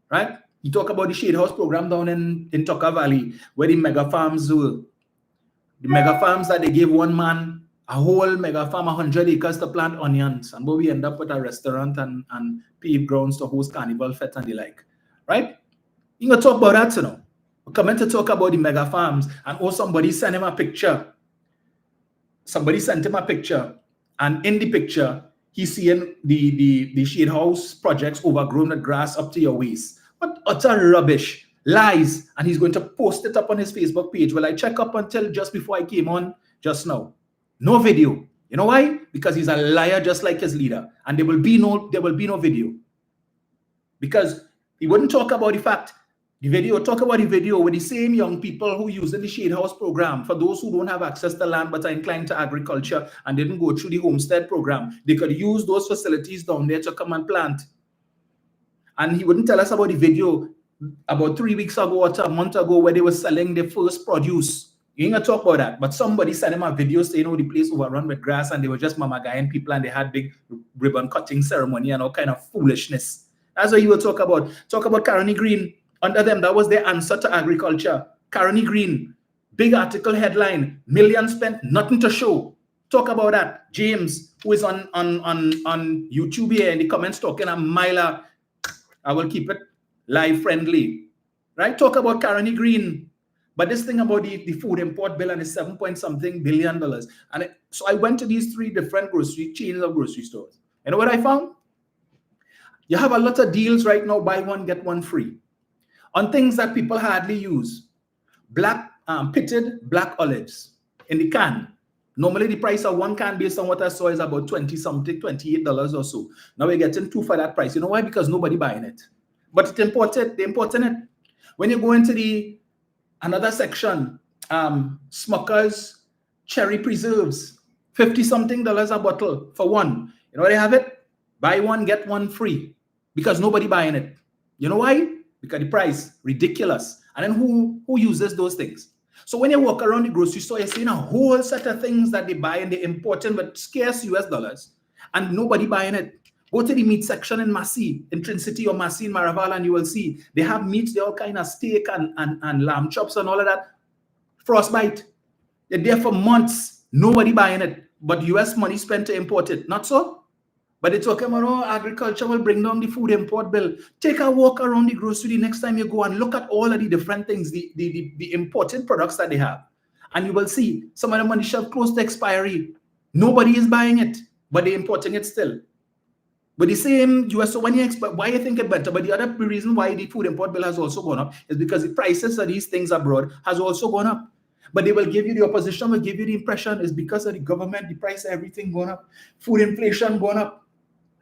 right? He talked about the Shade House program down in Tucker Valley, where the mega farms were. The mega farms that they gave one man a whole mega farm, 100 acres to plant onions, and we end up with a restaurant and paved grounds to host carnival fete and the like, right? You gonna talk about that, you know? We're coming to talk about the mega farms, and somebody sent him a picture. Somebody sent him a picture, and in the picture, he's seeing the shade house projects overgrown with grass up to your waist. What utter rubbish, lies, and he's going to post it up on his Facebook page. Well, I check up until just before I came on just now. No video. You know why? Because he's a liar just like his leader, and there will be no video. Because he wouldn't talk about the fact. Talk about the video with the same young people who use the Shade House program. For those who don't have access to land but are inclined to agriculture and didn't go through the homestead program, they could use those facilities down there to come and plant. And he wouldn't tell us about the video about 3 weeks ago or a month ago where they were selling their first produce. You ain't gonna talk about that. But somebody sent him a video saying, the place overrun with grass and they were just mamagaing people and they had big ribbon cutting ceremony and all kind of foolishness. That's what he will talk about. Talk about Caroni Green. Under them, that was their answer to agriculture. Caroni Green, big article headline, millions spent, nothing to show. Talk about that. James, who is on YouTube here in the comments talking a mile. I will keep it live friendly. Right? Talk about Caroni Green. But this thing about the food import bill and the $7-point-something billion. And so I went to these 3 different chains of grocery stores. You know what I found? You have a lot of deals right now, buy one, get one free. On things that people hardly use. Pitted black olives in the can. Normally the price of one can based on what I saw is about $20-something, $28 or so. Now we're getting 2 for that price. You know why? Because nobody buying it. But it's imported. They're importing it. When you go into another section, Smucker's cherry preserves, $50-something a bottle for one. You know where they have it? Buy one, get one free. Because nobody buying it. You know why? Because the price, ridiculous. And then who uses those things? So when you walk around the grocery store, you're seeing a whole set of things that they buy and they import in with scarce US dollars. And nobody buying it. Go to the meat section in Massey, in Trinity or Massey in Maraval, and you will see they have meats, they all kind of steak and lamb chops and all of that. Frostbite. They're there for months. Nobody buying it. But US money spent to import it. Not so? But they're talking about, agriculture will bring down the food import bill. Take a walk around the grocery the next time you go and look at all of the different things, the imported products that they have. And you will see some of them on the shelf close to expiry. Nobody is buying it, but they're importing it still. But the same US, so when you expect, why you think it better? But the other reason why the food import bill has also gone up is because the prices of these things abroad has also gone up. But they will give you, the opposition will give you the impression is because of the government, the price of everything going up, food inflation going up.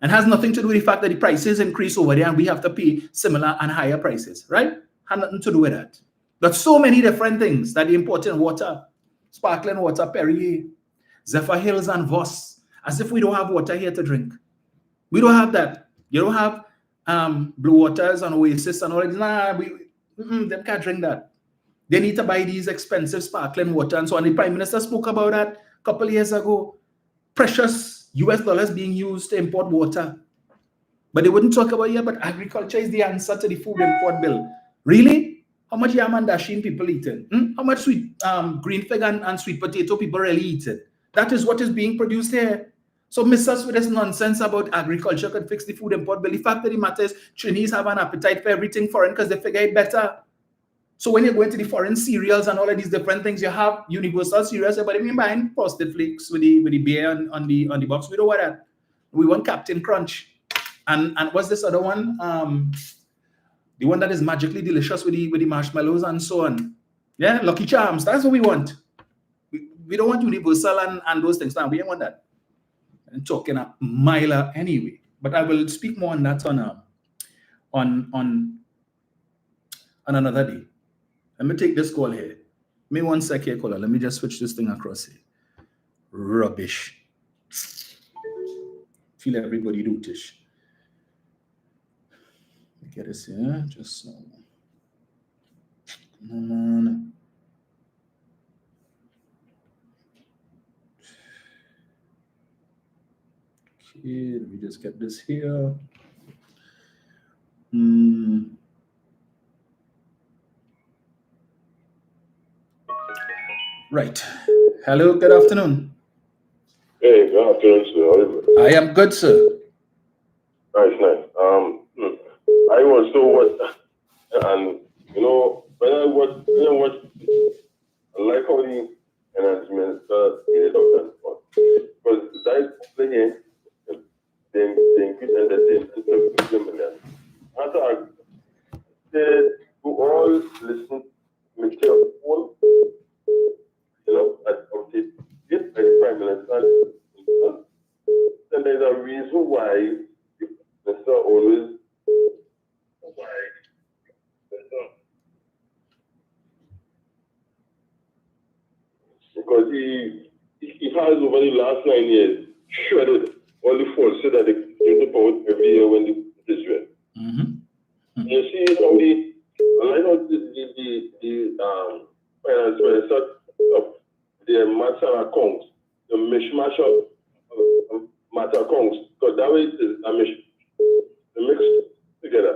And has nothing to do with the fact that the prices increase over there and we have to pay similar and higher prices, right? Has nothing to do with that. But so many different things that they import in water, sparkling water, Perrier, Zephyr Hills and Voss, as if we don't have water here to drink. We don't have that. You don't have Blue Waters and Oasis and all that. Nah, Them can't drink that. They need to buy these expensive sparkling water and so on. The Prime Minister spoke about that a couple of years ago. Precious US dollars being used to import water. But they wouldn't talk about, yeah, but agriculture is the answer to the food import bill. Really? How much yam and dasheen people eating? How much sweet green fig and sweet potato people really eating? That is what is being produced here. So miss us with this nonsense about agriculture could fix the food import bill. The fact of the matter is Chinese have an appetite for everything foreign because they figure it better. So when you go into the foreign cereals and all of these different things, you have universal cereals, but I mean buying frosted flakes with the beer on the box. We don't want that. We want Captain Crunch. And what's this other one? The one that is magically delicious with the marshmallows and so on. Yeah, Lucky Charms. That's what we want. We don't want universal and those things. Now we don't want that. I'm talking a mile anyway. But I will speak more on that on another day. Let me take this call here. Give me 1 sec here, caller. Let me just switch this thing across here. Rubbish. Feel everybody rootish. Get this here, just so. Come on. Okay, let me just get this here. Right. Hello, good afternoon. Hey, good afternoon, sir. I am good, sir. Nice. I was so what, and when I watch, I like how the finance minister did it up because that thing, they increase and they 50 million. After they all listen to careful, at the Prime Minister, then there's a reason why the minister always because he has over the last 9 years shredded all the forces that they came about every year when the Israel. You see how the finance minister the matter accounts, the mishmash of matter accounts, because that way it is a mix together,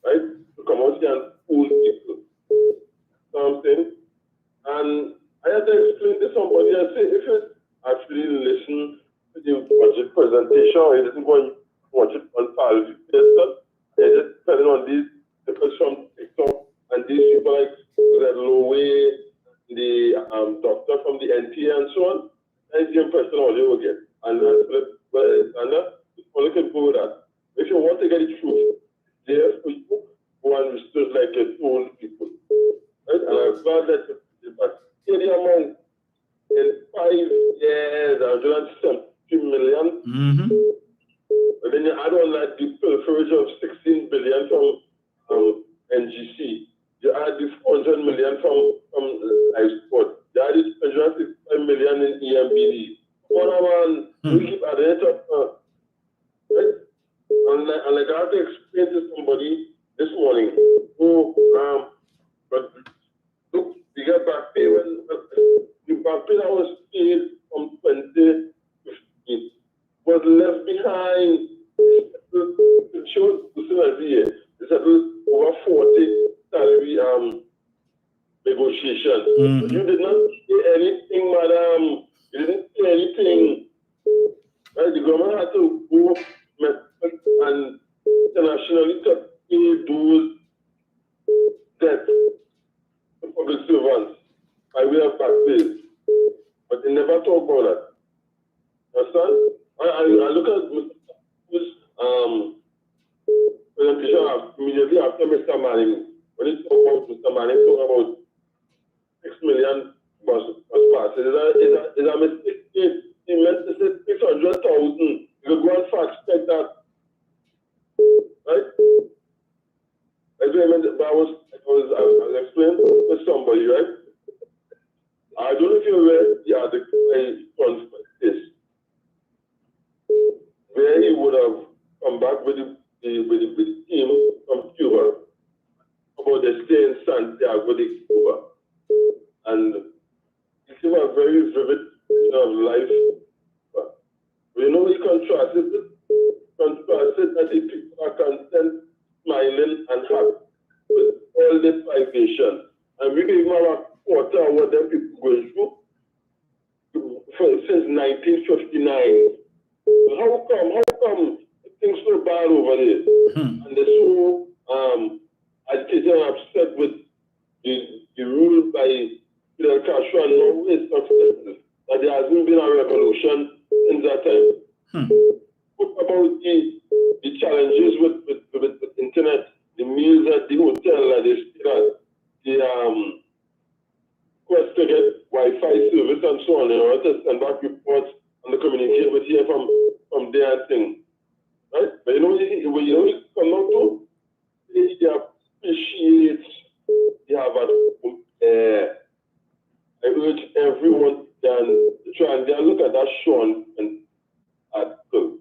right? To come out here and fool people. Something. And I had to explain to somebody, I say, if you actually listen to the budget presentation, or you didn't go and watch it on Parliamentary, they're just telling on these people from TikTok, and these people like that Rowley, the doctor from the NTA and so on, that's the impression all you will get. And only can go with that. If you want to get the truth, there for you, who understood like a told people. Right? And I'm glad that you did that. The amount in 5 years, 170 million. And then you add on that the pilferage of 16 billion from NGC. You add the 400 million from export. You add the 165 million in EMBD. We keep adding it up. Right? And like I have to explain to somebody this morning who, but look, you get back pay when the back pay that was paid from 2015 was left behind. It shows every year. It's over 40 salary negotiations. You did not say anything, madam. You didn't say anything. Right? The government had to go and internationally to pay those debts to public servants by way of back pay. But they never talk about that. Understand? I look at Mr. presentation immediately after Mr. Manning. When he talk about Mr. Manning, talk about 6 million bus passes. Is a mistake. He meant to say 600,000. You could go and fact check that. Right? I was explaining to somebody, right? I don't know if you read the article on this, where he would have come back with the team from Cuba about the stay in that the people are content, smiling, and happy with all the privation. And we gave them a quarter of what them people going through since 1959. How come things so bad over there? And they're so agitated and upset with the rule by Fidel Castro and now it's successful that there hasn't been a revolution in that time. What about the challenges with the internet, the meals at the hotel that they stay at, the quest to get Wi-Fi service and so on, to send back reports and the communicate with you from their thing. Right? But when you come out to, they appreciate they have a I urge everyone to try and look at that Sean and article.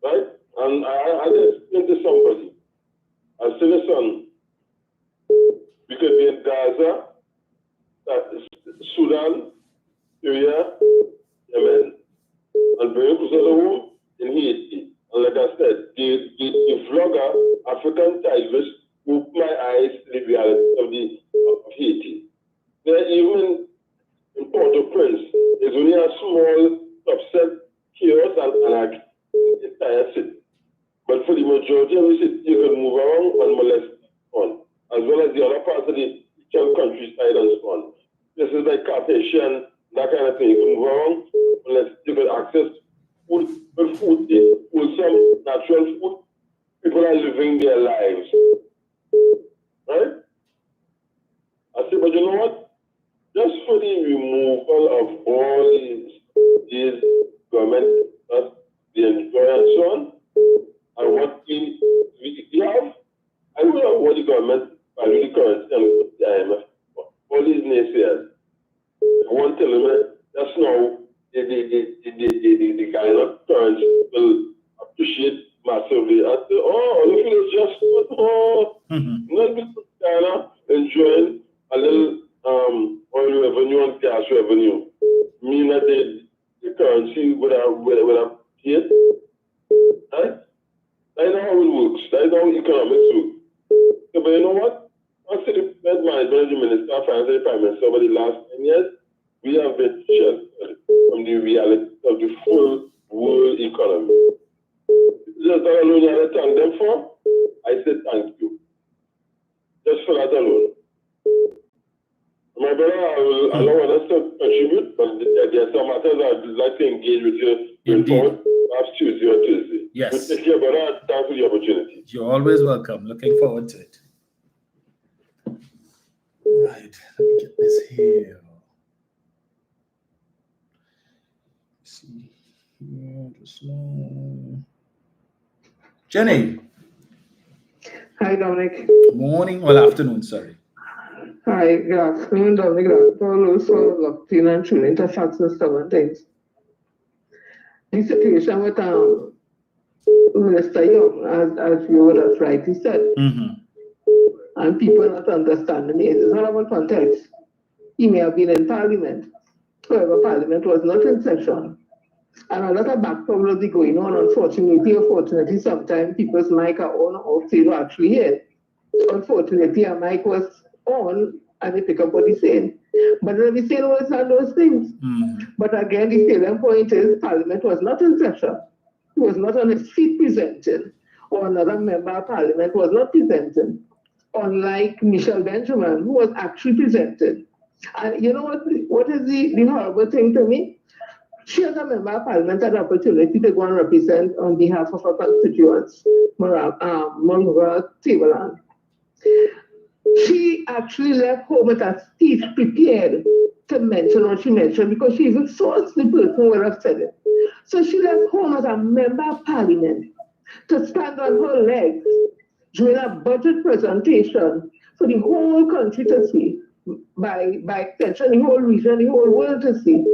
Right? And I explained to somebody, a citizen, we could be in Gaza, Sudan, Syria, Yemen, and bring home in Haiti. And like I said, the vlogger, African Tigress, opened my eyes to the reality of Haiti. There, even in Port-au-Prince, there's only a small subset chaos and the entire city. But for the majority of the city, you can move around and molest on, as well as the other parts of the countryside and so on. This is like Cartesian, that kind of thing. You can move around, unless you can access food, wholesome, natural food. People are living their lives. Right? I say, but you know what? Just for the removal of all these government that they enjoy and so on, and what we have, I don't know what the government value the currency and the IMF. All these naysayers, I want to tell them that's now the kind of currency will appreciate massively. I say, oh, look at it, just not China enjoying a little oil revenue and gas revenue. Mean that the currency would have hit. Right? That's how it works. That's how economics work. So, but you know what? As the Fed Management Minister, Finance Prime Minister, over the last 10 years, we have been sheltered from the reality of the full world economy. Just that alone, I thank them for. I say thank you. Just for that alone. My brother, I don't want us to contribute, but there are some matters I'd like to engage with you going forward, perhaps Tuesday or Thursday. Yes. But take care, brother. Thanks for the opportunity. You're always welcome. Looking forward to it. Right, let me get this here. Let's see here, just now. Jenny. Hi, Dominic. Morning, well, afternoon, sorry. Hi, good afternoon, Dominic. Good afternoon. Also, locked in and tuning into facts and stubborn things. The situation with Minister Young, as you would have rightly said, and people not understanding it. It's not about context. He may have been in Parliament. However, Parliament was not in session. And a lot of back problems going on, unfortunately or fortunately. Sometimes people's mic are on or off, they don't actually hear. Unfortunately, a mic was on and they pick up what he's saying. But they'll be saying those things. But again, the salient point is Parliament was not in session. He was not on his feet presenting, or another member of Parliament was not presenting. Unlike Michelle Benjamin, who was actually presented. And you know what is the horrible thing to me? She as a member of Parliament had the opportunity to go and represent on behalf of her constituents, Monroe Tableland. She actually left home with a speech prepared to mention what she mentioned because she even saw the person who would have said it. So she left home as a member of Parliament to stand on her legs during a budget presentation for the whole country to see, by extension, the whole region, the whole world to see,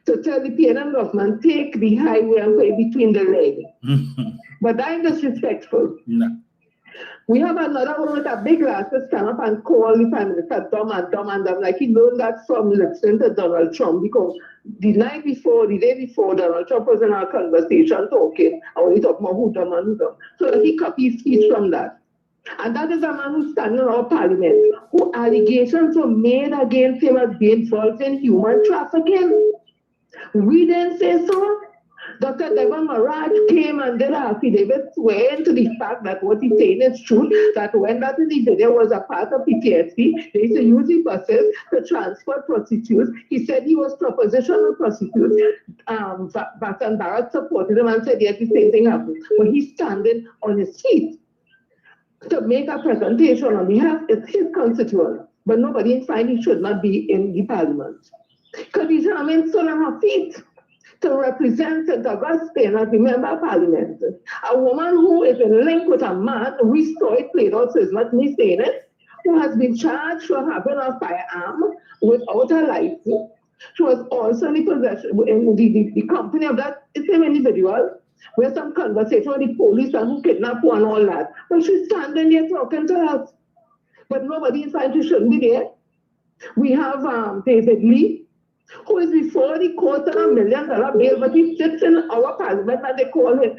to tell the PNM government, take the highway and put it between the legs. But that is disrespectful. No. We have another one with a big glasses stand up and call the Prime Minister dumb and dumb and dumb, like he learned that from listening to Donald Trump, because the day before, Donald Trump was in our conversation talking, and when he talked about who dumb and who dumb. So he copied speech from that. And that is a man who's standing in our parliament, who allegations were made against him as being involved in human trafficking. We didn't say so. Dr. Devon Maraj came and did an affidavit swearing to the fact that what he's saying is true, that when that individual was a part of PTSD, they used to use the buses to transport prostitutes. He said he was propositional prostitutes. Batan Barrett supported him and said, yes, the same thing happened. But he's standing on his feet to make a presentation on behalf of his constituents. But nobody find he should not be in the parliament. Because he's stood on her feet to represent Augustine as a member of parliament. A woman who is in link with a man, we saw it played out, so it's not me saying it, who has been charged for having a firearm without a license. She was also in the possession, in the company of that same individual, where some conversation with the police and who kidnapped her and all that. But she's standing there talking to us. But nobody is saying she shouldn't be there. We have David Lee, who is before the court on $1 million bail, but he sits in our parliament and they call him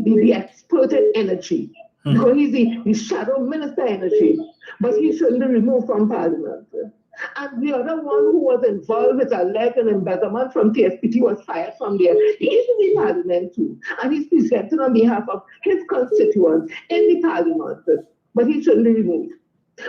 the expert in energy. Because he's the shadow minister energy, but he shouldn't be removed from parliament. And the other one who was involved with alleged embezzlement from TSPT was fired from there. He's in the parliament too, and he's presenting on behalf of his constituents in the parliament, but he shouldn't be removed.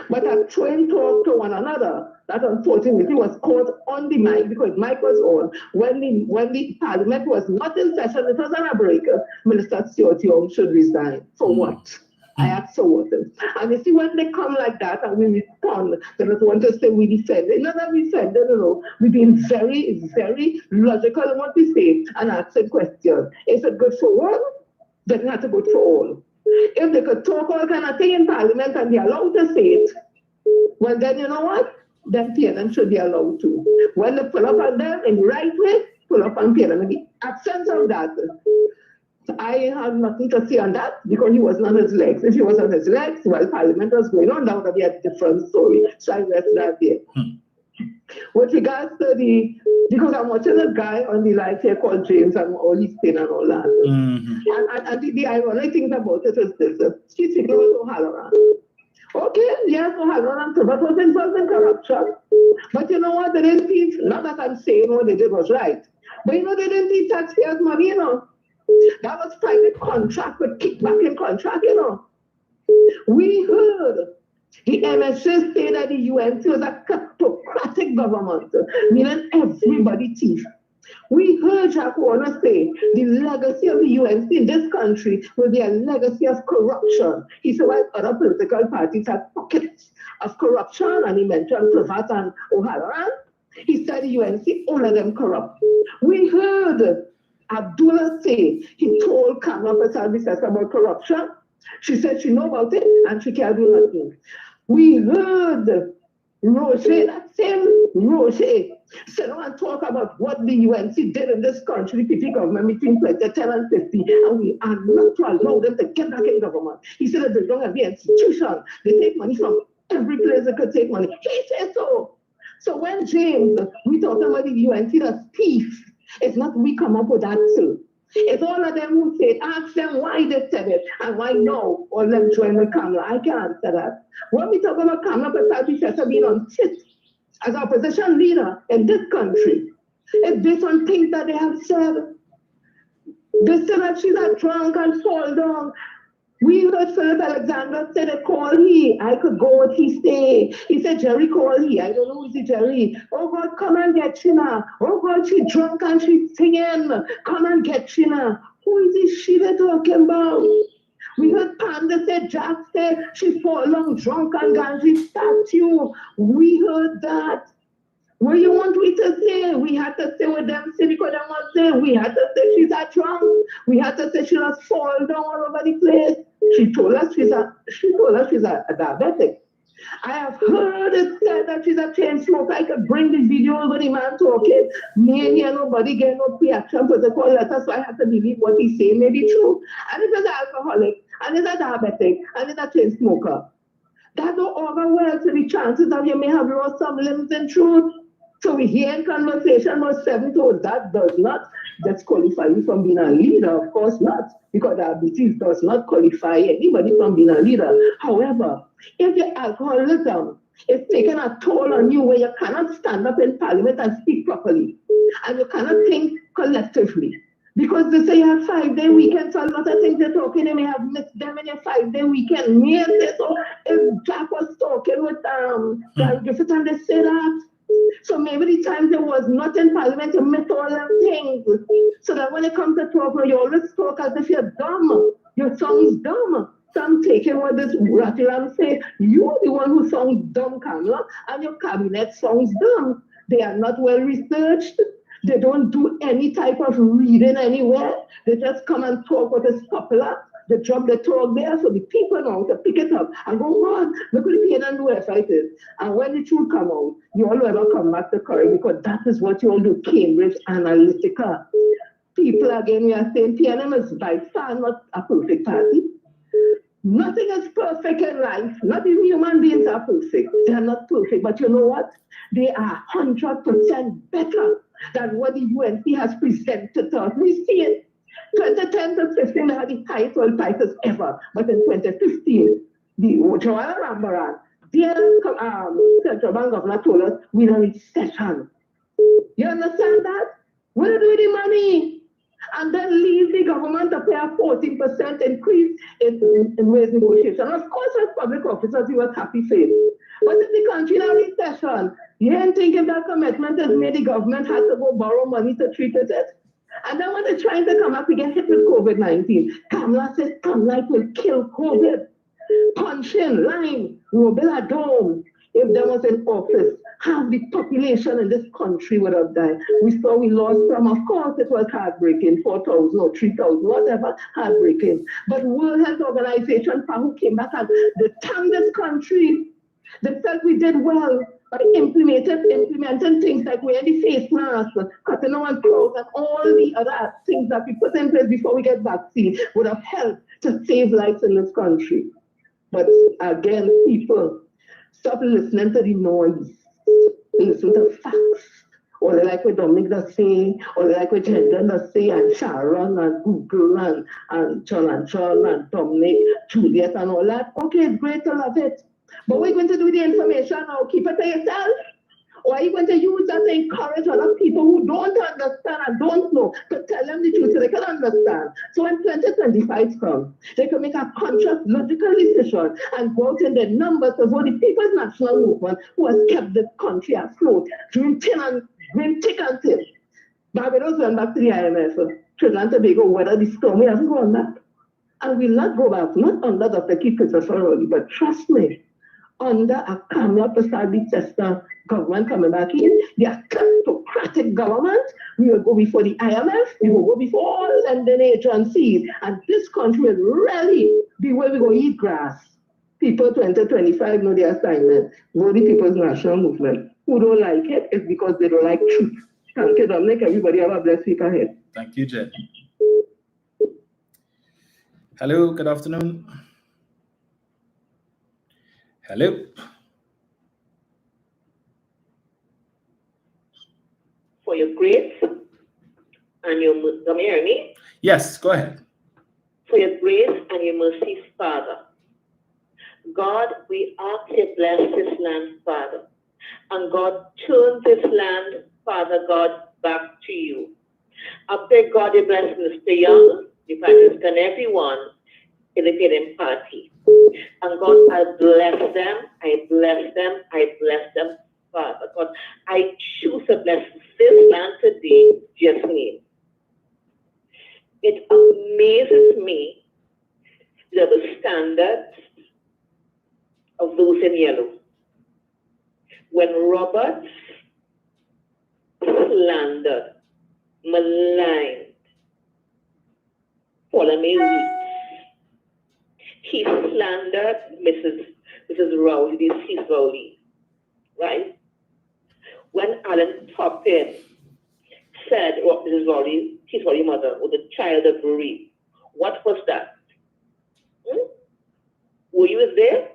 But a train talk to one another, that unfortunately was caught on the mic, because mic was on. When the parliament was not in session, it was on a break. Minister Stuart Young should resign. For what? I asked so what. And you see, when they come like that and we respond, they don't want to say we defend. Not that we defend, no. We've been very, very logical in what we say and asking questions. Is it good for one? Then it has to go for all. If they could talk all kind of thing in parliament and be allowed to say it, well then you know what? Then PNM should be allowed to. When they pull up on them in the right way, pull up on PNM. In the absence of that, I have nothing to say on that, because he was not on his legs. If he was on his legs, well, parliament was going on, that would be a different story. So I rest that there. With regards to because I'm watching a guy on the live here called James and all his thing and all that. And the ironic thing about it is this: she's thinking about O'Halloran. Okay, yes, O'Halloran was involved in corruption. But you know what? They didn't teach, not that I'm saying what they did was right, but you know, they didn't teach taxpayers' money, you know. That was private contract with kickback in contract, you know. We heard the MSA say that the UNC was a kleptocratic government, meaning everybody thief. We heard Jack Warner say the legacy of the UNC in this country will be a legacy of corruption. He said while other political parties have pockets of corruption, and he mentioned Pravat and O'Halloran, he said the UNC, all of them corrupt. We heard Abdullah say he told Kamala Persad about corruption. She said she know about it and she can't do nothing. We heard Roche, that same Roche, sit down and talk about what the UNC did in this country, PP government between 2010 and 50, and we are not to allow them to get back in government. He said that they don't have the institution. They take money from every place they could take money. He said so. So when James, we talking about the UNC that's thief, it's not we come up with that too. It's all of them who say, ask them why they said it and why no, or them join the Kamala. I can't answer that. When we talk about Kamala Persad being unfit as opposition leader in this country, it's based on things that they have said. They said that she's a drunk and fall down. We heard Philip Alexander say they call he. I could go what he say. He said, Jerry call he. I don't know who's the Jerry. Oh God, come and get China. Oh God, she drunk and she's singing. Come and get China. Who is this she they're talking about? We heard Panda say, Jack said she fall down drunk and Ganji statue. We heard that. What do you want me to say? We had to say what them say because they want to say. We had to say she's a drunk. We had to say she just fall down all over the place. She told us she's a diabetic. I have heard it said that she's a chain smoker. I could bring the video over the man talking. Me and here nobody get no reaction protocol letter, so I have to believe what he's saying may be true. And if it's an alcoholic, and is a diabetic, and is a chain smoker. That don't over well to the chances that you may have lost some limbs in truth. So we hear in conversation about 7 toes. That does not disqualify you from being a leader, of course not, because diabetes does not qualify anybody from being a leader. However, if your alcoholism is taking a toll on you where you cannot stand up in parliament and speak properly, and you cannot think collectively, because they say you have 5-day weekend, so a lot of things they're talking, they may have missed them in your 5-day weekend. Me and this, so if Jack was talking with Gary Griffith and they say that, so maybe the times there was not in parliament to miss all them things. So that when it comes to talk, you always talk as if you're dumb. Your song's dumb. So I'm taking what this Rattiram say, you're the one who sounds dumb, Kamala, and your cabinet sounds dumb. They are not well researched. They don't do any type of reading anywhere. They just come and talk what is popular. They drop the talk there so the people know to pick it up and go on. Look at the pain and where fight is. And when the truth come out, you all ever come back to correct, because that is what you all do, Cambridge Analytica. People again, we are saying PNM is by far not a perfect party. Nothing is perfect in life. Not even human beings are perfect. They are not perfect. But you know what? They are 100% better than what the UNC has presented to us. We see it. 2010 to 15, they had the highest oil prices ever. But in 2015, the Joanna Rambaran, their central bank governor told us we're in a recession. You understand that? What do we do with the money? And then leave the government to pay a 14% increase in wage negotiation. Of course, as public officers, we were happy faith. But if the country in a recession, you ain't think if that commitment is made, the government has to go borrow money to treat it. And then when they're trying to come up, we get hit with COVID-19. Kamala says sunlight will kill COVID. Punching, line, we will build a dome. If there was an office, half the population in this country would have died. We saw we lost some. Of course, it was heartbreaking, 4,000 or 3,000, whatever, heartbreaking. But World Health Organization, who came back and they thanked this country. They felt we did well by implementing things like wearing the face mask, cutting our clothes, and all the other things that we put in place before we get vaccine would have helped to save lives in this country. But again, people, stop listening to the noise. Listen to facts. Or they like what Dominic does say, or they like what Hendon does say, and Sharon, and Google, and John, and Dominic, Juliet, and all that. Okay, it's great to love it. But what are you going to do with the information now? Keep it to yourself? Or are you going to use that to encourage other people who don't understand and don't know to tell them the truth so they can understand? So when 2025 comes, they can make a conscious, logical decision and go out in the numbers of all the People's National Movement who has kept the country afloat during thick and thin. Barbados went back to the IMF. Trinidad and Tobago weathered the storm. We haven't gone back. And we'll not go back, not under Dr. Keith Christopher Rowley, but trust me, under a Kamala Prasad government coming back in, the kleptocratic government, we will go before the IMF, we will go before all lending agencies, and this country will really be where we go eat grass. People 2025 know their assignment. Vote the People's National Movement. Who don't like it is because they don't like truth. Thank you, Dominic. Everybody have a blessed week ahead. Thank you, Jen. Hello, good afternoon. Hello. For your grace and your mercy. Can you hear me? Yes, go ahead. For your grace and your mercy, Father. God, we ask you bless this land, Father. And God, turn this land, Father God, back to you. I beg God you bless Mr. Young, the Prime Minister, and everyone in the Canadian party. And God, I bless them, I bless them, I bless them, Father God. I choose to bless this land today, just me. It amazes me the standards of those in yellow. When Roberts slandered, maligned, Parliamentary, he slandered Mrs. Rowley, deceased Rowley, right? When Alan Toppin said, well, Mrs. Rowley, his Rowley mother, was the child of rape, what was that? Were you there?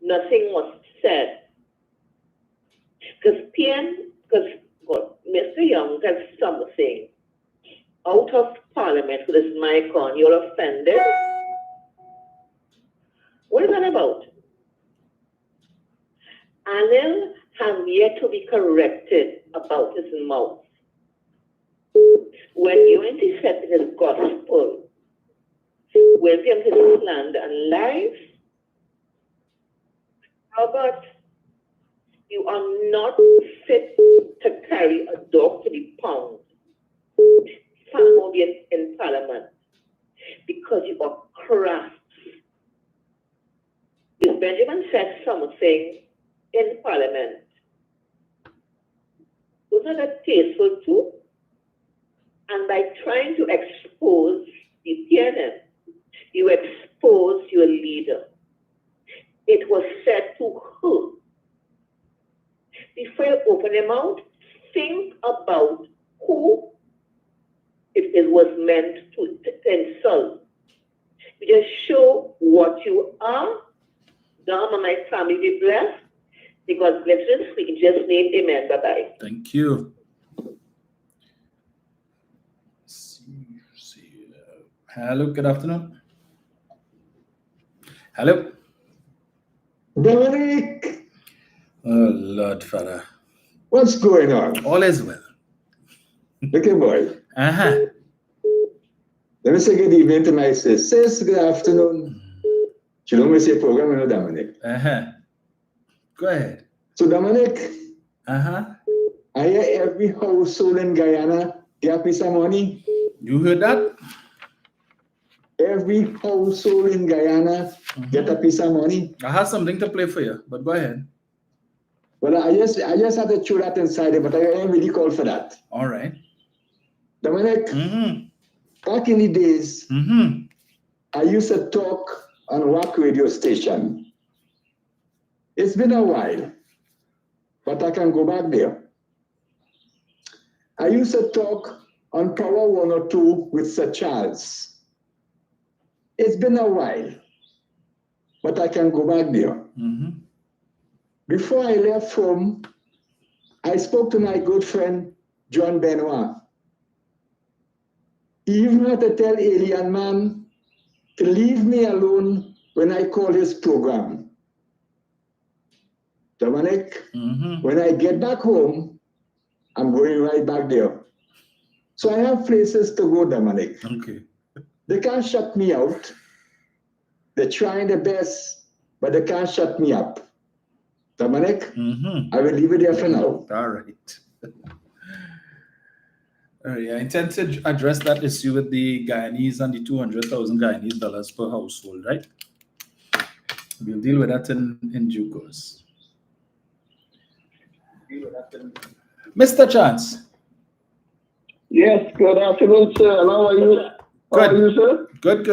Nothing was said. Because Mr. Young has something out of Parliament with his mic on. You're offended? What is that about? Anil has yet to be corrected about his mouth. When UNT said in his gospel, welcome to this land and life, Robert, you are not fit to carry a dog to the pound. Found in Parliament because you are crass. If Benjamin said something in Parliament, wasn't that tasteful too? And by trying to expose the PNM, you expose your leader. It was said to her. Before you open your mouth, think about who it was meant to insult. You just show what you are. God and my family be blessed. Because blessings we just named amen. Bye-bye. Thank you. Hello, good afternoon. Hello. Dominic! Oh, Lord, Father. What's going on? All is well. Okay, boy. Uh-huh. Let me say good evening to my sis. Good afternoon. You don't miss your program, you know, Dominic. Uh-huh. Go ahead. So, Dominic, uh-huh. I hear every household in Guyana get a piece of money. You heard that? Every household in Guyana get a piece of money. I have something to play for you, but go ahead. Well, I just had to throw that inside it, but I ain't really called for that. All right. Dominic, back in the days, I used to talk on WAC radio station. It's been a while, but I can go back there. I used to talk on Power 102 with Sir Charles. It's been a while, but I can go back there. Before I left home, I spoke to my good friend, John Benoit. He even had to tell Alien Man to leave me alone when I call his program. Dominic, when I get back home, I'm going right back there. So I have places to go, Dominic. Okay. They can't shut me out. They're trying their best, but they can't shut me up. Dominic, I will leave it there for now. All right. All right. I intend to address that issue with the Guyanese and the 200,000 Guyanese dollars per household, right? We'll deal with that in due course. Mr. Chance. Yes, good afternoon, sir. And how are you? Good. How are you, sir? Good.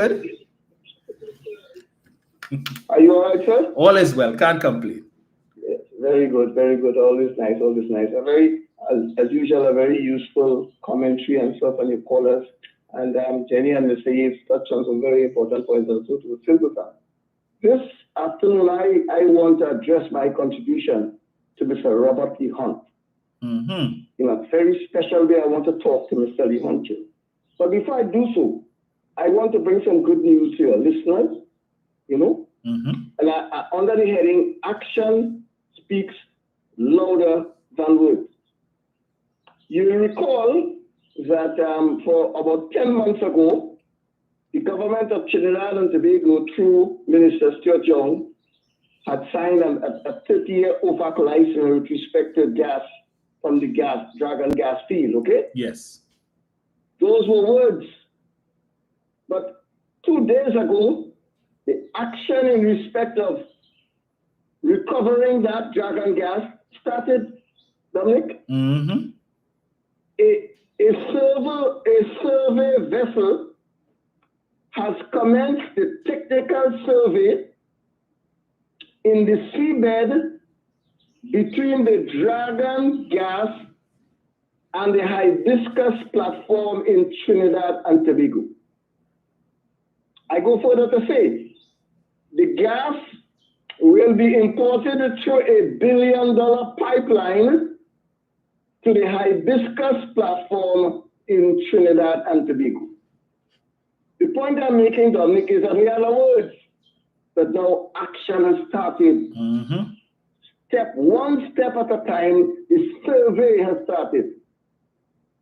Are you all right, sir? All is well. Can't complain. Yes, very good. Always nice. A very, as usual, a very useful commentary and stuff on your callers. And Jenny and Mr. Yates touched on some very important points also to simplify. This afternoon, I want to address my contribution to Mr. Robert Lee Hunt. In a very special way, I want to talk to Mr. Lee Hunt too. But before I do so, I want to bring some good news to your listeners, you know. And under the heading, Action Speaks Louder Than Words. You will recall that for about 10 months ago, the government of Trinidad and Tobago, through Minister Stuart Young, had signed a 30-year OFAC license with respect to gas from the Dragon gas field, okay? Yes. Those were words. But 2 days ago, the action in respect of recovering that Dragon gas started, Dominic. A survey vessel has commenced the technical survey in the seabed between the Dragon gas and the Hibiscus platform in Trinidad and Tobago. I go further to say the gas will be imported through a $1 billion pipeline to the Hibiscus platform in Trinidad and Tobago. The point I'm making, Dominic, is that in other words, that now action has started. One step at a time, the survey has started.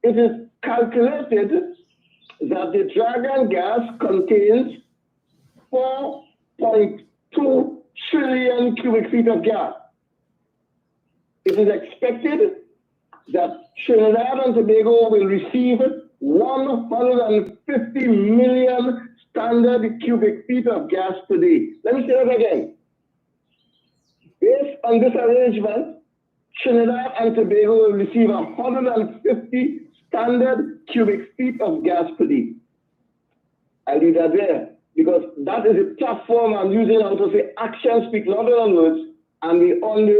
It is calculated that the Dragon gas contains 4.2 trillion cubic feet of gas. It is expected that Trinidad and Tobago will receive 150 million standard cubic feet of gas per day. Let me say that again. Based on this arrangement, Trinidad and Tobago will receive 150 standard cubic feet of gas per day. I leave that there because that is a platform I'm using now to say action speak louder than words, and we're on the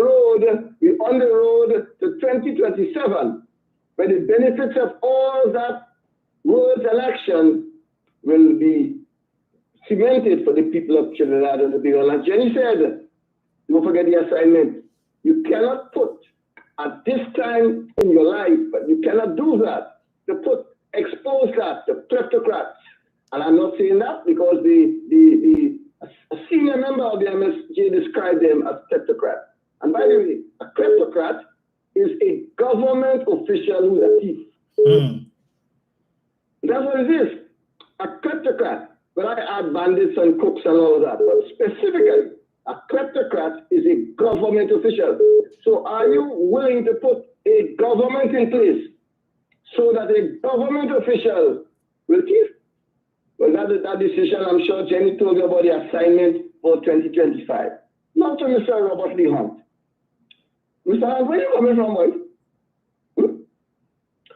road to 2027, where the benefits of all that words and action will be cemented for the people of Trinidad and Tobago. And as Jenny said, don't forget the assignment. You cannot put at this time in your life, but you cannot do that, to expose that to kleptocrats. And I'm not saying that because a senior member of the MSJ described them as kleptocrats. And by the way, a kleptocrat is a government official who's a thief. That's what it is. A kleptocrat. But I add bandits and crooks and all of that. But specifically, a kleptocrat is a government official. So are you willing to put a government in place so that a government official will thief? Well, that decision, I'm sure Jenny told you about the assignment for 2025. Not to Mr. Robert Lee Hunt. Mr. Hunt, where are you coming from, boy?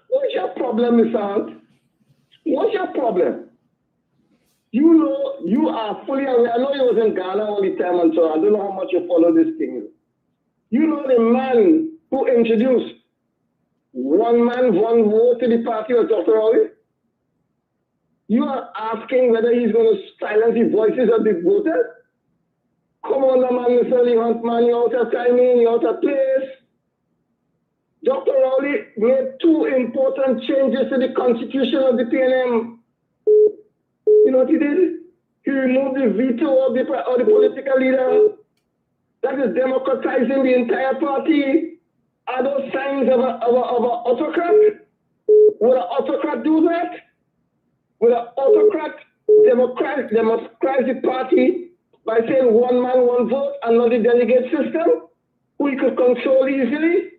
What's your problem, Mr. Hunt? What's your problem? You know, you are fully aware. I know you was in Ghana all the time and so on. I don't know how much you follow this thing. You know the man who introduced one man, one vote to the party of Dr. Rowley? You are asking whether he's going to silence the voices of the voters? Come on, man, Mr. Lee Hunt, man, you're out of timing, you're out of place. Dr. Rowley made 2 important changes to the constitution of the PNM. You know what he did? He removed the veto of the political leader. That is democratizing the entire party. Are those signs of an autocrat? Would an autocrat do that? Would an autocrat democratize the party by saying one man, one vote and not the delegate system? Who he could control easily?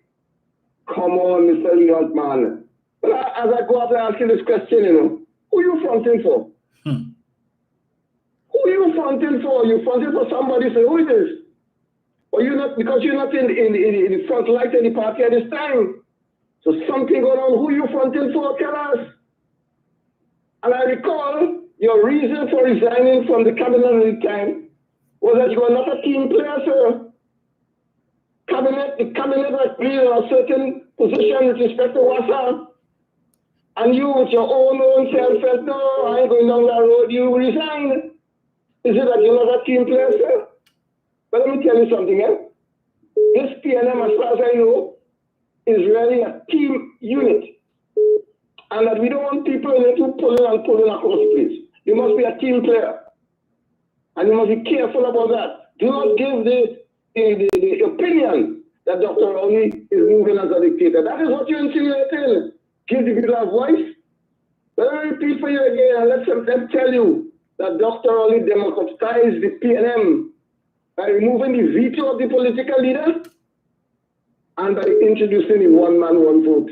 Come on, Mr. Lee Hunt, man. But as I go out and ask you this question, you know, who are you fronting for? Who are you fronting for? You fronting for somebody, say, who is this? Or you not, because you're not in the front light of the party at this time. So something going on, who are you fronting for? Tell us. And I recall your reason for resigning from the cabinet at the time was that you were not a team player, sir. The cabinet agreed on a certain position with respect to WASA. And you, with your own self, said, no, I ain't going down that road. You resigned. Is it that you're not a team player, sir? But let me tell you something, eh? This PNM, as far as I know, is really a team unit. And that we don't want people in it who pulling across the place. You must be a team player. And you must be careful about that. Do not give the opinion that Dr. Rowley is moving as a dictator. That is what you're insinuating. Give the people a voice. Let me repeat for you again and let them tell you that Dr. Rowley democratized the PNM by removing the veto of the political leader and by introducing the one man, one vote.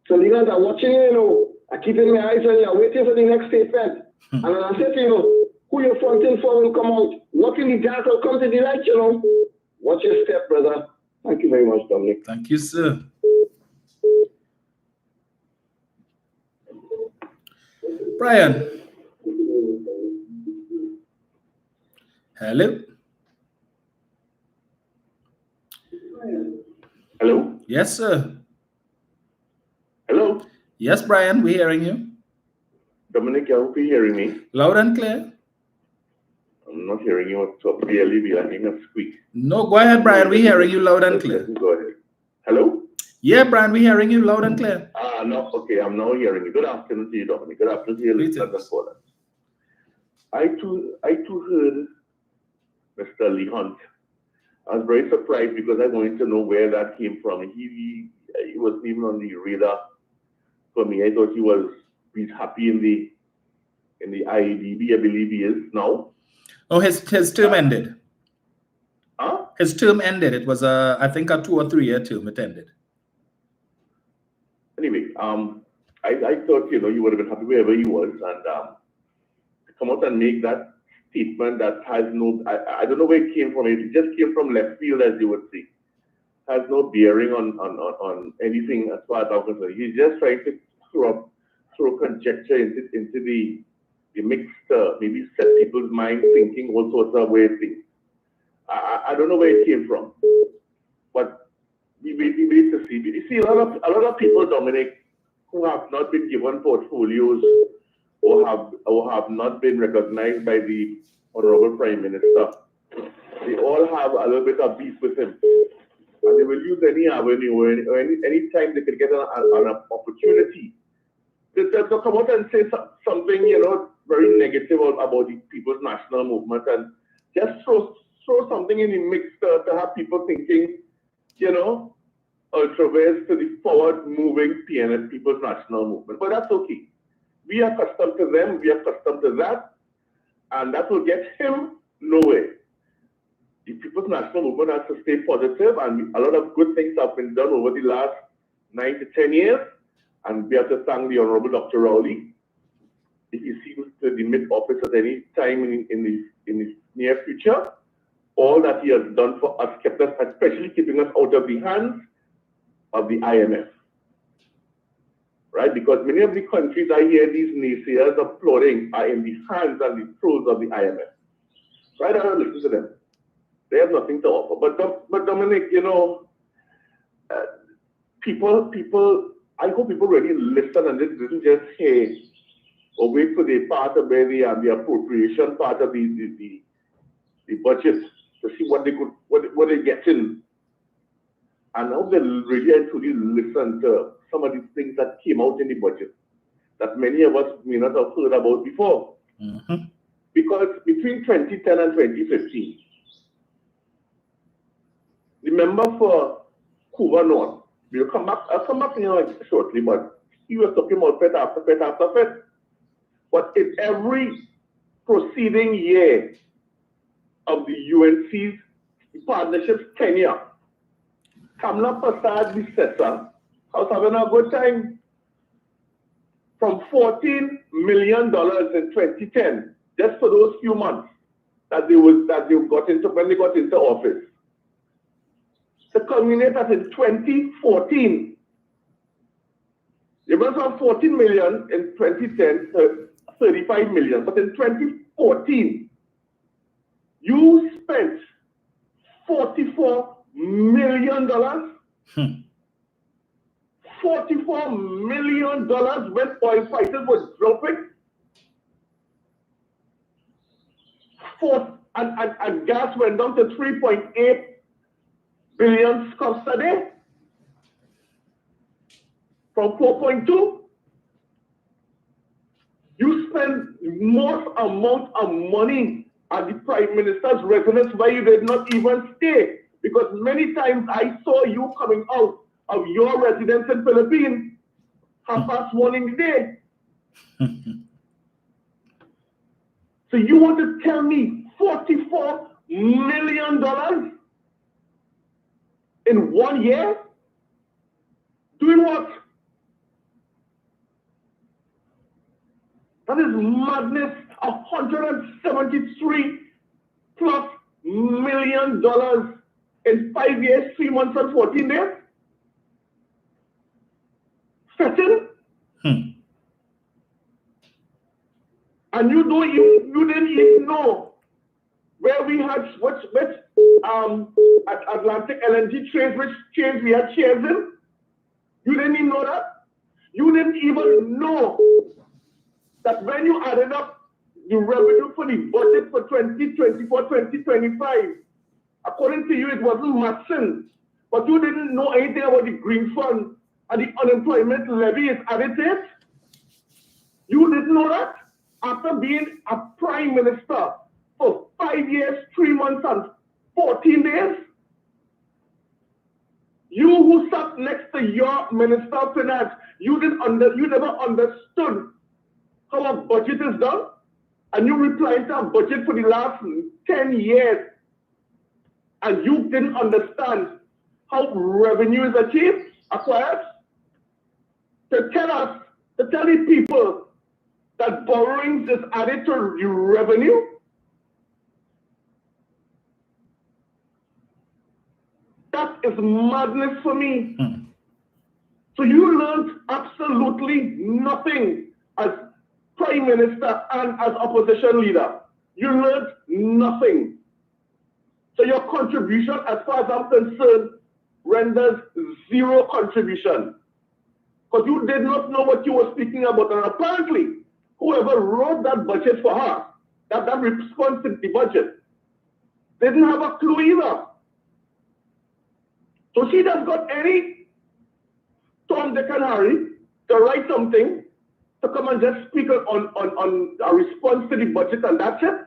So leaders are watching you, you know, are keeping my eyes on you, are waiting for the next statement. And when I say to you, who you're fronting for will come out. What in the dark will come to the light, you know. Watch your step, brother. Thank you very much, Dominic. Thank you, sir. Brian. Hello. Hello? Yes, sir. Hello? Yes, Brian, we're hearing you. Dominic, I hope you're hearing me. Loud and clear. I'm not hearing you so clearly. I think a squeak. No, go ahead, Brian. We're hearing you loud and clear. Go ahead. Hello? Yeah, Brian, we're hearing you loud and clear. No, okay, I'm now hearing you. Good afternoon to you, Dominic. Good afternoon to you, listeners and callers. I too heard Mr. Lee Hunt. I was very surprised because I wanted to know where that came from. He wasn't even on the radar for me. I thought he's happy in the IADB, I believe he is now. Oh, his term ended. Huh? His term ended. It was I think a 2 or 3 year term. It ended. Anyway, I thought he would have been happy wherever he was, and to come out and make that statement that has no, I don't know where it came from. It just came from left field, as you would see. Has no bearing on anything as far as I'm concerned. He's just trying to throw conjecture into the mix, maybe set people's mind thinking all sorts of weird things. I don't know where it came from, but we need to see. You see, a lot of people, Dominic, who have not been given portfolios or have not been recognized by the Honorable Prime Minister, they all have a little bit of beef with him. And they will use any avenue or any time they can get an opportunity to come out and say something, very negative about the People's National Movement, and just throw something in the mix to have people thinking, ultraverse to the forward-moving PNS, People's National Movement. But that's okay. We are accustomed to them. We are accustomed to that, and that will get him nowhere. The People's National Movement has to stay positive, and a lot of good things have been done over the last 9 to 10 years, and we have to thank the Honorable Dr. Rowley. If he seems to demit office at any time in the near future, all that he has done for us, kept us, especially keeping us out of the hands of the IMF. Right? Because many of the countries I hear these naysayers applauding are in the hands and the throes of the IMF. Right? I don't listen to them. They have nothing to offer. But Dominic, people, I hope people really listen and didn't just hear or wait for the part of where the appropriation part of the budget to see what they get in. And I hope they really and truly listen to some of these things that came out in the budget that many of us may not have heard about before. Mm-hmm. Because between 2010 and 2015, remember for Cuba North, I'll come back shortly, but he was talking about pet after pet after pet. But in every preceding year of the UNC's partnership's tenure, Kamla Prasad Bissessa was having a good time. From $14 million in 2010, just for those few months that they got into when they got into office, to culminate that in 2014, it went from 14 million in 2010 to 35 million. But in 2014, you spent $44 million. $44 million when oil prices were dropping. And gas went down to 3.8 billion scopes a day from 4.2. You spend most amount of money at the Prime Minister's residence where you did not even stay, because many times I saw you coming out of your residence in Philippines 1:30 in the day. So you want to tell me $44 million in 1 year? Doing what? That is madness. $173+ million in 5 years, 3 months, and 14 days. Fetching. And you didn't even know where we had which Atlantic LNG trains, which trains we had shares in. You didn't even know that. You didn't even know that when you added up the revenue for the budget for 2024-2025. According to you, it wasn't matching, but you didn't know anything about the Green Fund and the unemployment levy is added to it. You didn't know that? After being a prime minister for 5 years, 3 months, and 14 days? You who sat next to your Minister of Finance, you never understood how a budget is done, and you replied to a budget for the last 10 years, and you didn't understand how revenue is achieved, acquired. To tell the people that borrowings is added to the revenue. That is madness for me. So you learned absolutely nothing as Prime Minister and as opposition leader. You learned nothing. So your contribution, as far as I'm concerned, renders zero contribution. Because you did not know what you were speaking about. And apparently, whoever wrote that budget for her, that response to the budget, didn't have a clue either. So she just got any Tom, Dick, and Harry to write something, to come and just speak on a response to the budget, and that's it.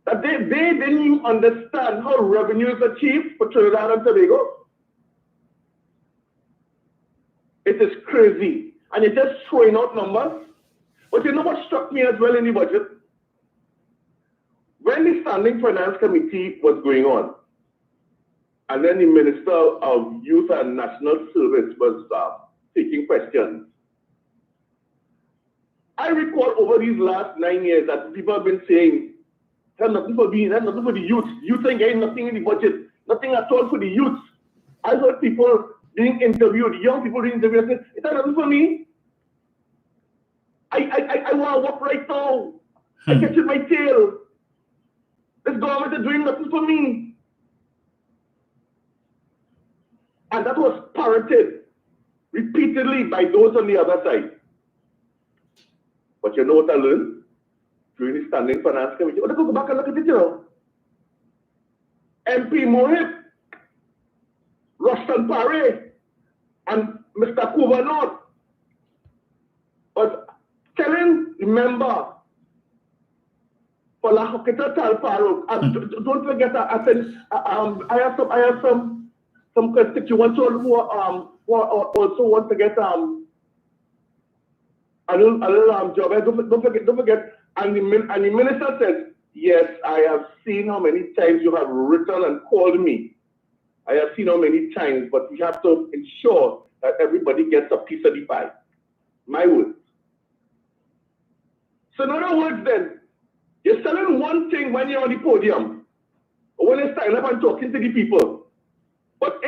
That they didn't even understand how revenue is achieved for Trinidad and Tobago. It is crazy. And you're just throwing out numbers. But you know what struck me as well in the budget? When the Standing Finance Committee was going on, and then the Minister of Youth and National Service was taking questions, I recall over these last 9 years that people have been saying, there's nothing for me, there's nothing for the youth. Youth ain't getting nothing in the budget, nothing at all for the youth. I heard people being interviewed, young people being interviewed, saying, it's nothing for me. I want to work right now. I catch in my tail. This government is doing nothing for me. And that was parroted repeatedly by those on the other side. But you know what I learned? During the Standing Finance Committee, let's go back and look at it, you know. MP Mohit, Rushton Paré, and Mr. Kubanot was telling the member for La Hoketa Talparo, don't forget that I have some constituents who also want to get a little job. Don't forget. And the minister said, yes, I have seen how many times you have written and called me. I have seen how many times, but we have to ensure that everybody gets a piece of the pie. My words. So in other words then, you're selling one thing when you're on the podium, or when you're standing up and talking to the people. But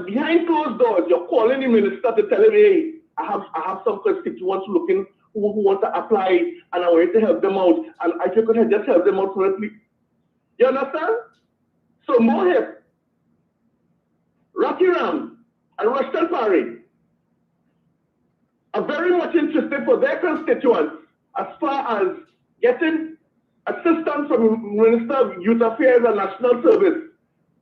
behind closed doors, you're calling the minister to tell him, hey, I have some constituents looking who want to apply, and I want to help them out. And if you could just help them out for it, please. You understand? So Mohib, Rocky Ram, and Rushton Paré are very much interested for their constituents as far as getting assistance from the Minister of Youth Affairs and National Service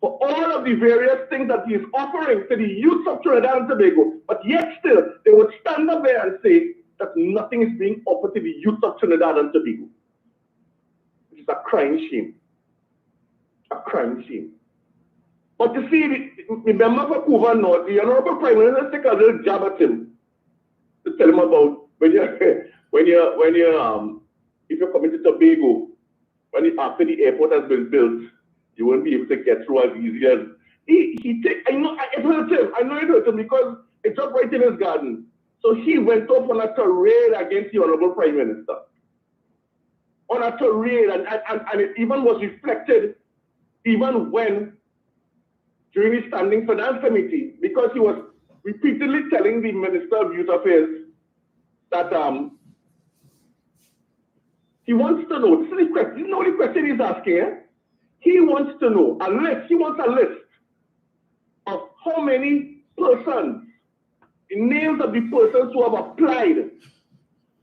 for all of the various things that he is offering to the youth of Trinidad and Tobago. But yet still, they would stand up there and say that nothing is being offered to the youth of Trinidad and Tobago. It is a crying shame. A crying shame. But you see, the member for Cuba North, the Honorable Prime Minister, take a little jab at him to tell him about if you're coming to Tobago, after the airport has been built, you won't be able to get through as easy as I know it hurt him. I know it hurt him because it's up right in his garden. So he went off on a tirade against the Honorable Prime Minister. On a tirade, and it even was reflected even when during the Standing Finance Committee, because he was repeatedly telling the Minister of Youth Affairs that he wants to know, this is the question, you know the question he's asking, eh? He wants to know, he wants a list of how many persons, the names of the persons who have applied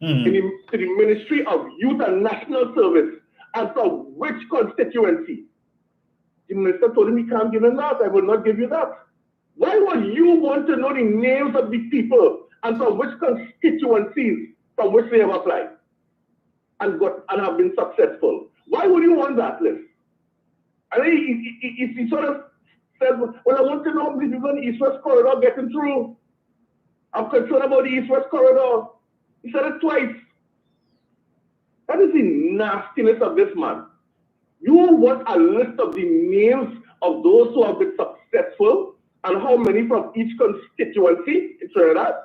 to the Ministry of Youth and National Service, and from which constituency? The minister told him he can't give him that. I will not give you that. Why would you want to know the names of the people and from which constituencies from which they have applied and have been successful? Why would you want that list? And then he sort of said, well, I want to know how many people in the East-West corridor getting through. I'm concerned about the East-West corridor. He said it twice. That is the nastiness of this man. You want a list of the names of those who have been successful and how many from each constituency in Trinidad?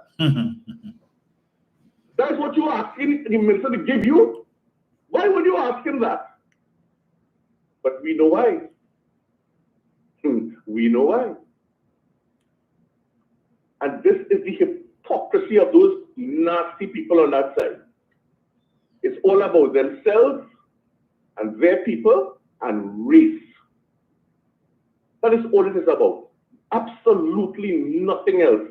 That is what you are asking the minister to give you? Why would you ask him that? But we know why. We know why. And this is the hypocrisy of those nasty people on that side. It's all about themselves and their people and race. That is all it is about. Absolutely nothing else.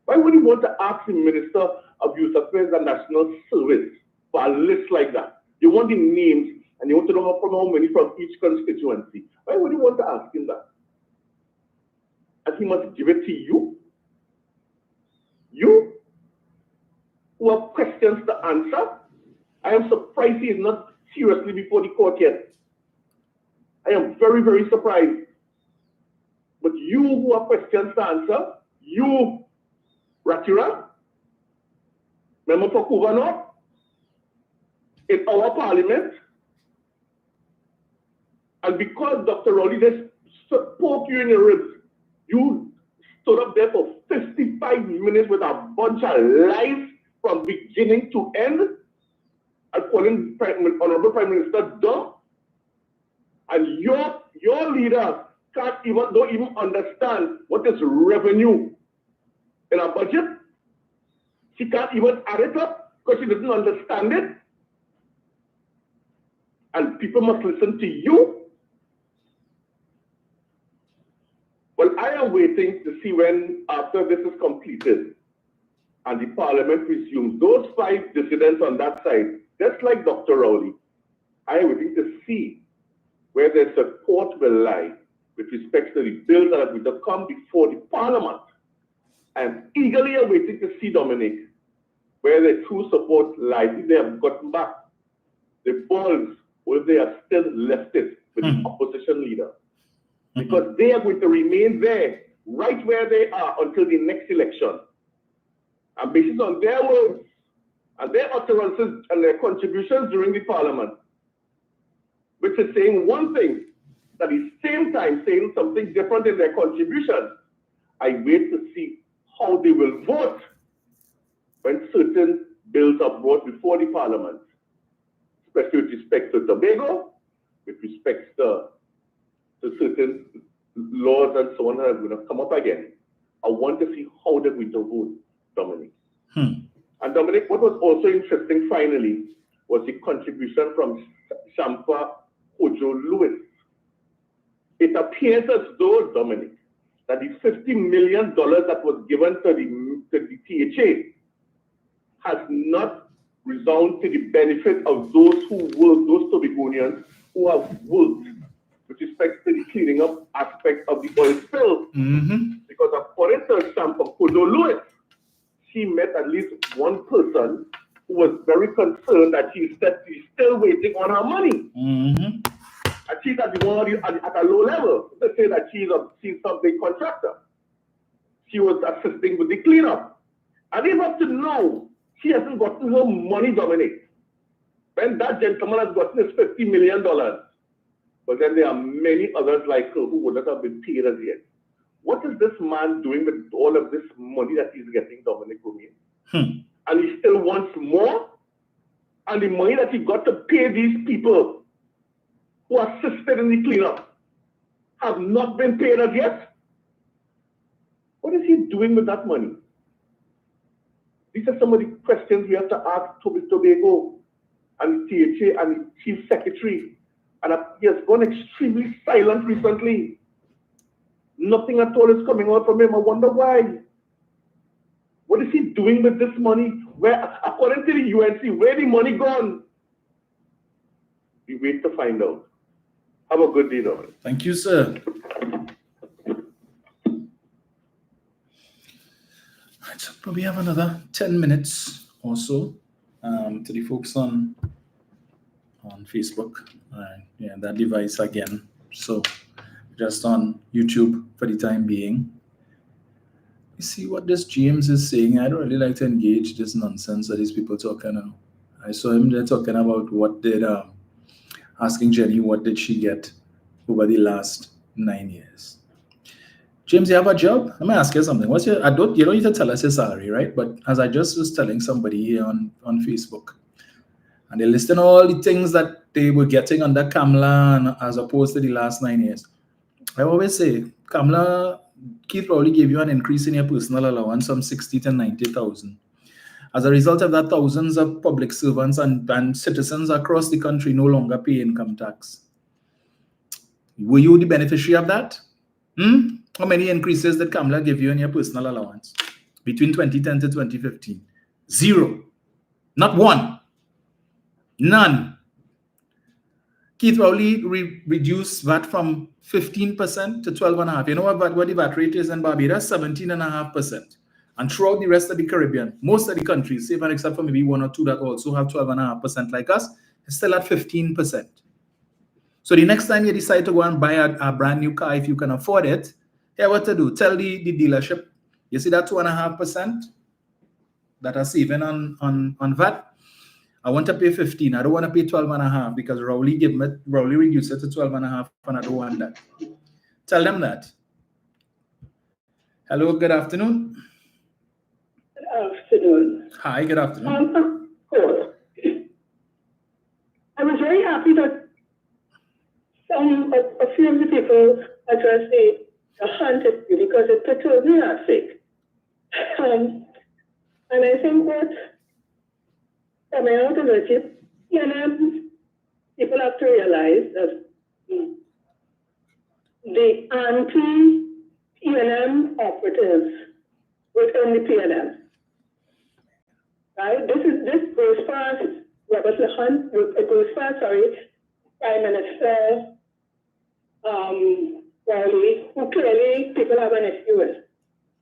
Why would you want to ask the Minister of Youth Affairs and National Service for a list like that? You want the names and you want to know how many from each constituency. Why would you want to ask him that? And he must give it to you? You who have questions to answer? I am surprised he is not seriously before the court yet. I am very, very surprised. But you who have questions to answer, you, Ratira, member for Kuvano, in our parliament, and because Dr. Rowley just spoke you in the ribs, you stood up there for 55 minutes with a bunch of lies from beginning to end, and calling Honorable Prime Minister dumb, and your leader don't even understand what is revenue in a budget. She can't even add it up because she doesn't understand it. And people must listen to you. Well, I am waiting to see when, after this is completed and the parliament resumes, those 5 dissidents on that side, just like Dr. Rowley, I am waiting to see where their support will lie with respect to the bills that are going to come before the parliament. I am eagerly awaiting to see, Dominic, where their true support lies. If they have gotten back the balls, or if they have still left it with the opposition leader. Because they are going to remain there, right where they are until the next election. And based on their words and their utterances and their contributions during the parliament, which is saying one thing, at the same time saying something different in their contribution, I wait to see how they will vote when certain bills are brought before the parliament, especially with respect to Tobago, with respect to certain laws and so on that are going to come up again. I want to see how they're going to vote, Dominic. And Dominic, what was also interesting finally was the contribution from Shampa Ojo Lewis. It appears as though, Dominic, that the $50 million that was given to the THA has not resounded to the benefit of those who work, those Tobagonians who have worked with respect to the cleaning up aspect of the oil spill. Because according to Shampa Ojo Lewis, she met at least one person who was very concerned that she's still waiting on her money. And she's at a low level. They say that she's some big contractor. She was assisting with the cleanup. And even up to now, she hasn't gotten her money, Dominic. When that gentleman has gotten his $50 million. But then there are many others like her who would not have been paid as yet. What is this man doing with all of this money that he's getting, Dominic Romain? And he still wants more? And the money that he got to pay these people who assisted in the cleanup have not been paid as yet? What is he doing with that money? These are some of the questions we have to ask Tobago and the THA and the Chief Secretary. And he has gone extremely silent recently. Nothing at all is coming out from him. I wonder why. What is he doing with this money? Where, according to the UNC, where the money gone? We wait to find out. Have a good day, Norman. Thank you, sir. Right, so probably have another 10 minutes or so to the folks on Facebook. Yeah, that device again. So just on YouTube for the time being. You see what this James is saying. I don't really like to engage this nonsense that these people talking about. I saw him there talking about what did asking Jenny what did she get over the last 9 years. James, you have a job? Let me ask you something. What's your? You don't need to tell us your salary, right? But as I just was telling somebody here on Facebook, and they're listing all the things that they were getting under Kamala and as opposed to the last 9 years. I always say, Kamala, Keith Rowley gave you an increase in your personal allowance from 60 to 90,000. As a result of that, thousands of public servants and citizens across the country no longer pay income tax. Were you the beneficiary of that? How many increases did Kamala give you in your personal allowance between 2010 to 2015? Zero. Not one. None. Keith Rowley reduced VAT from 15% to 12.5%. You know what the VAT rate is in Barbados? 17.5%. And throughout the rest of the Caribbean, most of the countries, save and except for maybe one or two that also have 12.5% like us, it's still at 15%. So the next time you decide to go and buy a brand new car, if you can afford it, here what to do? Tell the dealership, you see that 2.5% that are saving on VAT? I want to pay 15. I don't want to pay 12.5 because Rowley reduced it to 12.5 and I don't want that. Tell them that. Hello, good afternoon. Good afternoon. Hi, good afternoon. I was very happy that a few of the people addressed the hunt issue because it perturbed me last week. And I think what coming out of it, people have to realize that the anti-PNM operatives within the PNM, right? This goes past Robert Hunt, it goes past, Prime Minister Rowley, who clearly people have an issue with.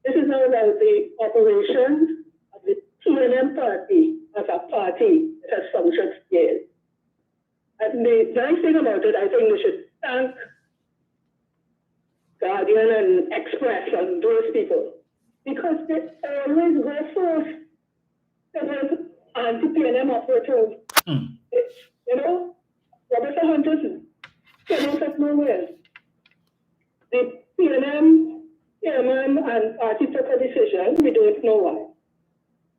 This is now about the operations of the PNM party as a party that has functioned scale. And the nice thing about it, I think we should thank Guardian and Express and those people, because they always go first to those anti-PNM operatives. You know, Robert Hunters came out of nowhere. The PNM chairman and party took a decision, we don't know why.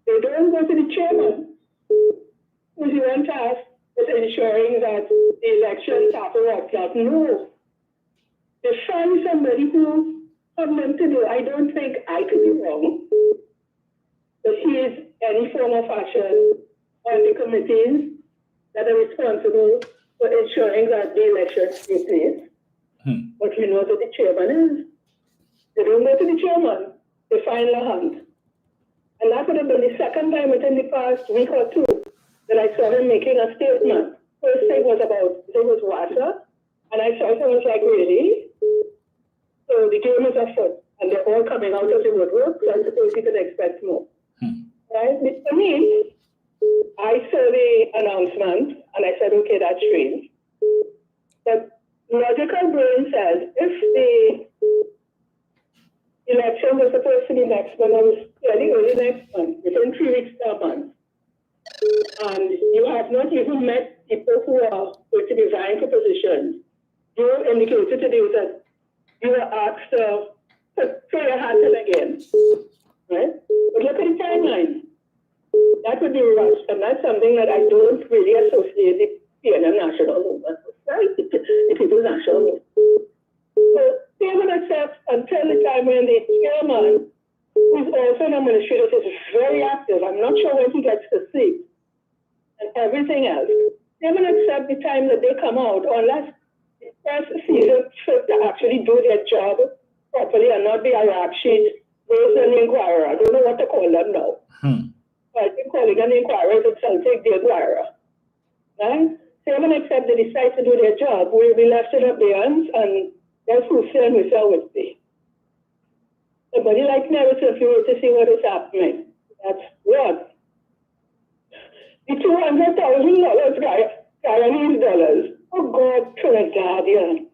They don't go to the chairman, who's the one tasked with ensuring that the elections happen or not. No. They find somebody who have nothing to do. I don't think I could be wrong, but he is any form of action on the committees that are responsible for ensuring that the elections take place. But you know that the chairman is. They don't go to the chairman, they find the hunt. And that would have been the second time within the past week or two that I saw him making a statement. First thing was about, it was water, and I saw it and was like, really? So the game is afoot, and they're all coming out of the woodwork, so I suppose you can expect more. Right? For me, I saw the announcement, and I said, okay, that's strange. But logical brain says, if the election was supposed to be next month, it was fairly early next month, within 3 weeks to a month, and you have not even met people who are going to be vying for positions, you indicated today that you were asked to throw your hat in again, right? But look at the timeline. That would be rushed, and that's something that I don't really associate the PNM national movement with, right? The People's National Movement. So they would accept until the time when the chairman, who's also an administrator, is very active. I'm not sure when he gets to sleep and everything else. They would accept the time that they come out unless the press sees it fit to actually do their job properly and not be a rap sheet There's an inquirer. I don't know what to call them now. I think calling an inquirer is insulting the inquirer. Right? So even except they decide to do their job, we'll be left in abeyance and that's who's saying we sell with me. Somebody like me, I was confused to see what is happening. That's what? The $200,000 Guyanese dollars. Oh God, Trinidadian.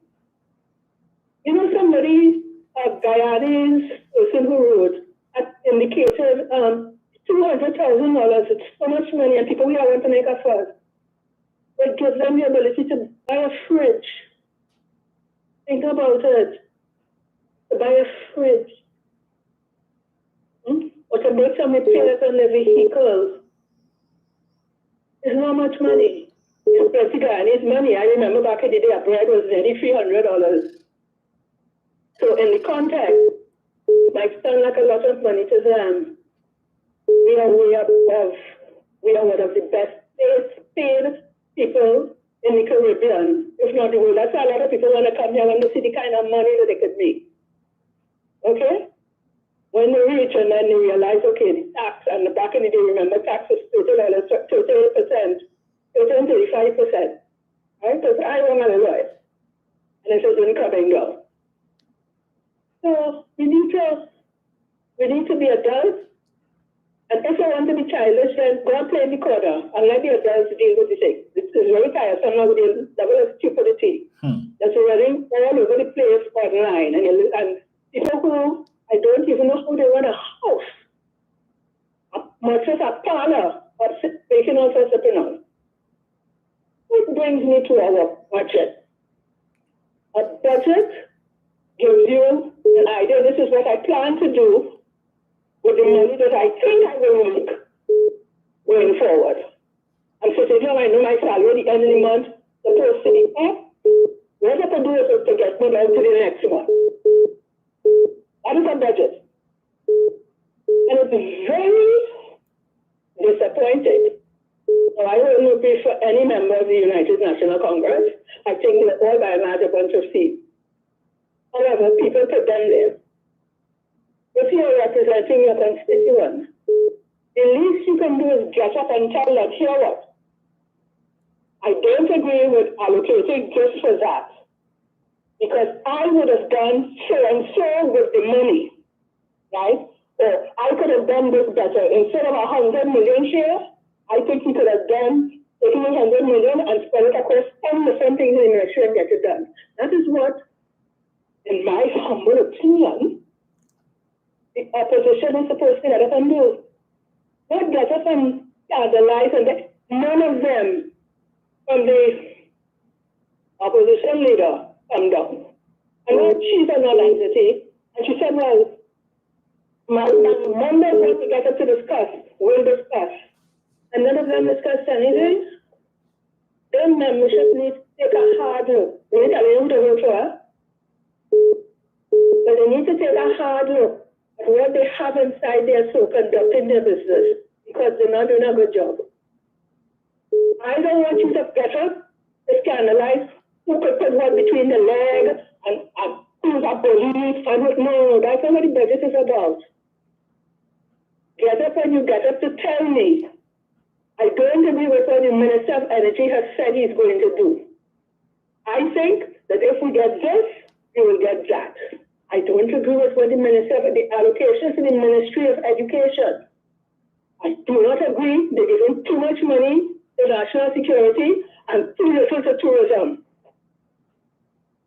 You know, somebody, a Guyanese person who wrote, indicated $200,000. It's so much money, and people here want to make a fuss. It gives them the ability to buy a fridge. Think about it. To buy a fridge. Or to make some repairs on their vehicles. It's not much money. It's plenty Guyanese money. I remember back in the day, a bread was nearly $300. So in the context, it might sound like a lot of money to them. We are one of the best paid people in the Caribbean, if not the world. That's why a lot of people want to come here when they see the kind of money that they could make. Okay? When they reach and then they realize, okay, the tax, and back in the day, remember, tax was 30%, 35%, right? Because I want to know it. And it isn't coming down. So we need to be adults. And if I want to be childish, then go and play in the corner and let the adults deal with the thing. It's very tiresome now with the level of stupidity. That's running all over the place online. And people who, I don't even know who they want a house, much as a parlor, or making all sorts of things. Which brings me to our budget. A budget gives you an idea. This is what I plan to do with the money that I think I will make going forward. I'm sitting here, I know my salary at the end of the month, supposed to be up. What I have to do is to get me down to the next one. That is a budget. And it's very disappointing. So I will not be for any member of the United National Congress. I think they're all by and large a bunch of seats. However, people put them there. If you're representing your constituents, the least you can do is get up and tell them, hear what? I don't agree with allocating just for that. Because I would have done so and so with the money, right? Or I could have done this better. Instead of 100 million shares, I think we could have done 100 million and spend it across 10 different things in the ministry and get it done. That is what, in my humble opinion, the opposition is supposed to get up and do. Not get up and scandalize, and none of them from the opposition leader come down. And now she's a non-entity, and she said, well, my members want to get up to discuss, we'll discuss. And none of them discussed anything. Their membership needs to take a hard look. We need to tell them to vote for her. But they need to take a hard look at what they have inside their soul conducting their business, because they're not doing a good job. I don't want you to get up to scandalize who could put one between the leg and who's a police. No, that's not what the budget is about. Get up when you get up to tell me, I don't agree with what the Minister of Energy has said he's going to do. I think that if we get this, we will get that. I don't agree with what the Minister of the allocation to the Ministry of Education. I do not agree. They're giving too much money to national security and too little to tourism.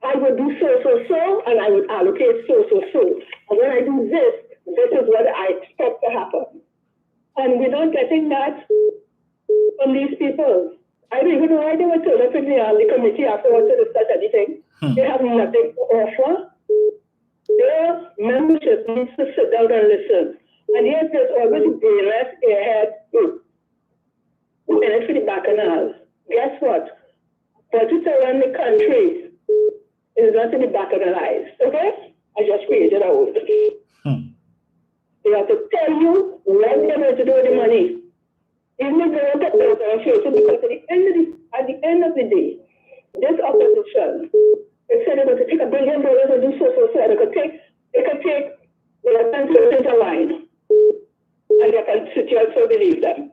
I would do so, and I would allocate so. And when I do this is what I expect to happen. And we're not getting that from these people. I don't even know why they were told up in the committee afterwards to discuss anything. They have nothing to offer. Their membership needs to sit down and listen. And yet there's always a brainless airhead group who in it for the bacchanals. Guess what? Budgets around the country is not to be bacchanalized, okay? I just created a word. They have to tell you what they're going to do with the money. Even if they don't get those because at the end of the day, this opposition, they said they're going to take $1 billion and do so. They could take their constituents align, and their constituents will believe them.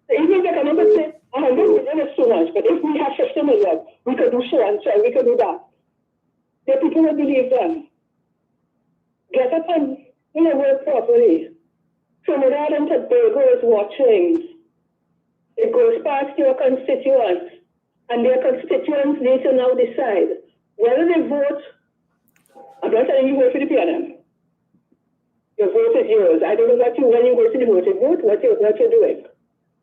So even if they come up and say, 100 million is too much, but if we have 50 million, we could do so and so, we could do that. The people will believe them. Get up and work properly. Trinidad and Tobago is watching. It goes past your constituents, and their constituents need to now decide whether they vote. I'm not telling you vote for the PNM. Your vote is yours. I don't know what you, when you go to the voting booth, what you're doing.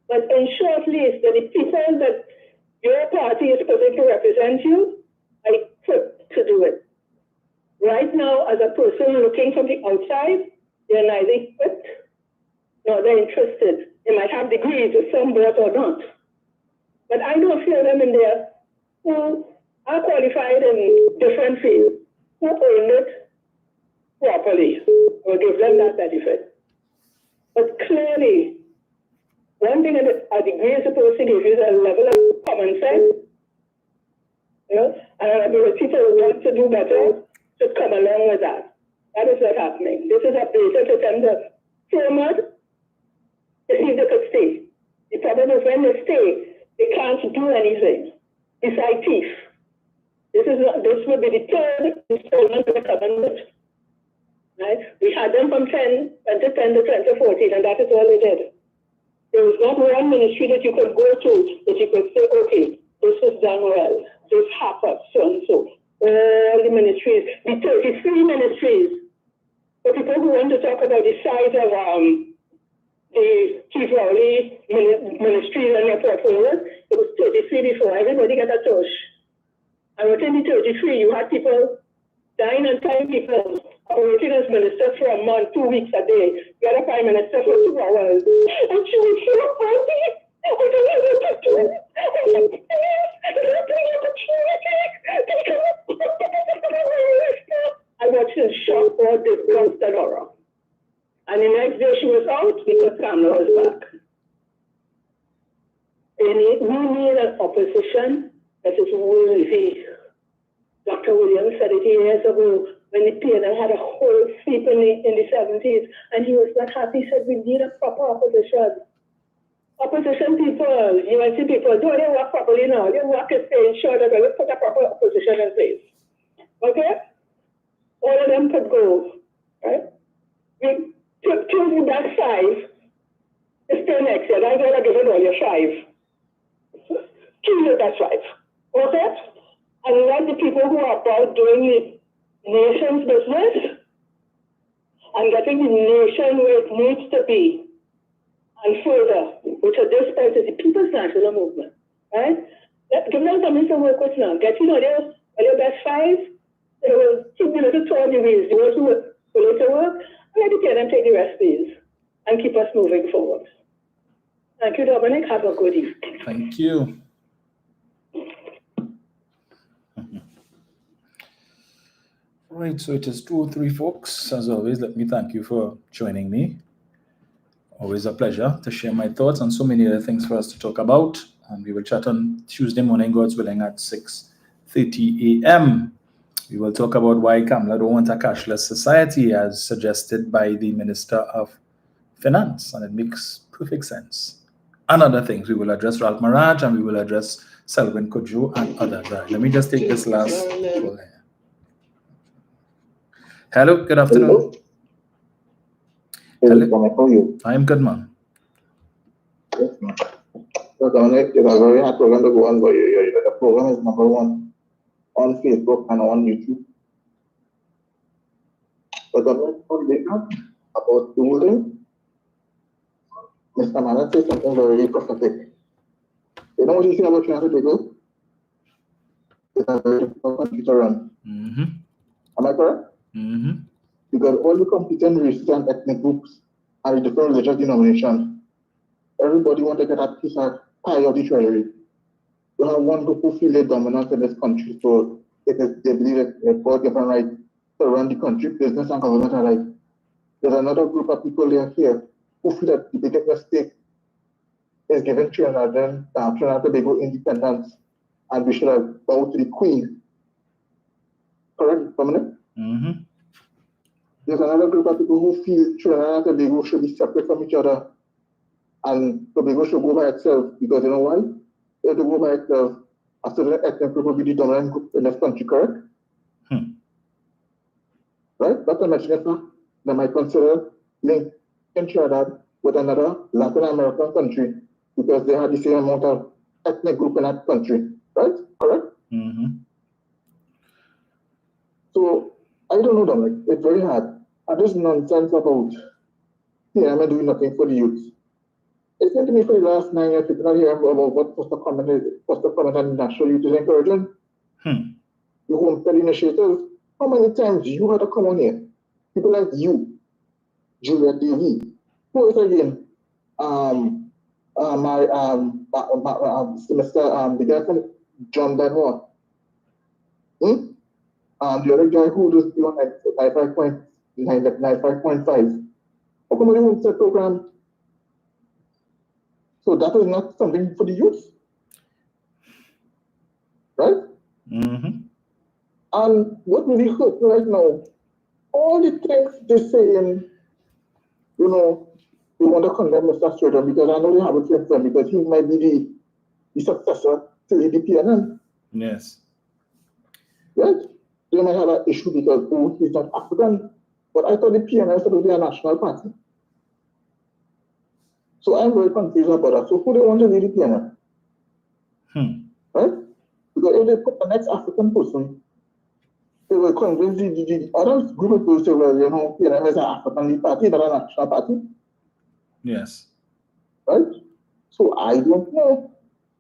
But in short list, that the people that your party is supposed to represent you are equipped to do it. Right now, as a person looking from the outside, they're neither equipped nor they're interested. They might have degrees, some both or not. But I know a few of them in there who are qualified in different fields, who earn it properly. We'll give them that benefit. But clearly, one thing that a degree is supposed to give you is a level of common sense, and an ability to want to do better should come along with that. That is not happening. This is a basic attempt to throw mud to see if they could stay. The problem is when they stay, they can't do anything besides thief. This will be the third installment of the government. Right? We had them from 2010 to 2014, and that is all they did. There was not one ministry that you could go to that you could say, okay, this was done well, this happened, so and so. All the ministries, the 33 ministries. For people who want to talk about the size of the Chief Rowley ministry and their portfolio, it was 33 before. Everybody got a touch. And within the 33, you had people, 9 and 10 people operating as ministers for a month, 2 weeks a day. You had a prime minister for 2 hours. And she was so happy. I don't know what to do. I watched in shock or disgust and horror. And the next day she was out because Kamala was back. And we need an opposition that is worthy. Dr. Williams said it years ago when the PNL had a whole sweep in the 70s, and he was not happy. He said, we need a proper opposition. Opposition people, UNC people, don't they work properly now? They work is saying, sure, they're going to put a proper opposition in place. Okay? All of them could go. Right? We choose the best 5. Stay next year. I'm going to give it all your 5. Choose the best 5. Okay? And let the people who are about doing the nation's business and getting the nation where it needs to be. And further, which at this point is the People's National Movement, right? Give them something to work with now. Get your best 5. They will keep the little 20 wheels. They will do a little work, and let them take the rest, please, and keep us moving forward. Thank you, Dominic. Have a good evening. Thank you. Right, so it is 2:03, folks. As always, let me thank you for joining me. Always a pleasure to share my thoughts on so many other things for us to talk about. And we will chat on Tuesday morning, God's willing, at 6:30 a.m. We will talk about why Kamala don't want a cashless society as suggested by the Minister of Finance. And it makes perfect sense. And other things. We will address Ralph Maraj and we will address Selwyn Kojo and others. Right, let me just take this last call here. Hello, good afternoon. Hello. How are you? I am good, man. Yes, man. So, Dominic, it's a very hard program to go on, but the program is #1 on Facebook and on YouTube. But Dominic, about building, Mr. Manat said something very prophetic. You know what he said about Trinidad and Tobago? It's a very difficult country to run. Am I correct? Because all the competent races and ethnic groups and the different religious denominations, everybody wants to get a piece of pie of the treasury. You have one group who feel they're dominant in this country, so they believe they've got different rights to run the country, business and government alike. There's another group of people here who feel that the biggest mistake is giving Trinidad and Tobago independence, and we should have bowed to the Queen. Correct, Dominic? There's another group of people who feel Trinidad and Tobago should be separate from each other, and Tobago should go by itself, because you know why? If they go by itself, a certain ethnic group will be the dominant group in this country, correct? Right? That's a mention that they might consider link in Trinidad with another Latin American country because they have the same amount of ethnic group in that country, right? Correct? So I don't know, Dominic. It's very hard. And this nonsense about PMA doing nothing for the youth. It seems to me for the last 9 years, people are hearing about what foster comment and national youth is encouraging. The homestead initiatives. How many times you had to come on here? People like you, Juliet Davy, who is again? Mr. The guy from John Benoit. The other guy who does beyond 95.5. How come you won't set program? So that is not something for the youth, right? And what really hurts right now, all the things they're saying, you know, they want to condemn Mr. Strader because I know they have a friend for him because he might be the successor to the PNM. Yes. Right? They might have an issue because, oh, he's not African. But I thought the PNM is supposed to be a national party. So I'm very confused about that. So who they want to lead the PNM? Right? Because if they put the next African person, they will convince the other group of people to say, well, you know, PNM is an African lead party, not a national party. Yes. Right? So I don't know.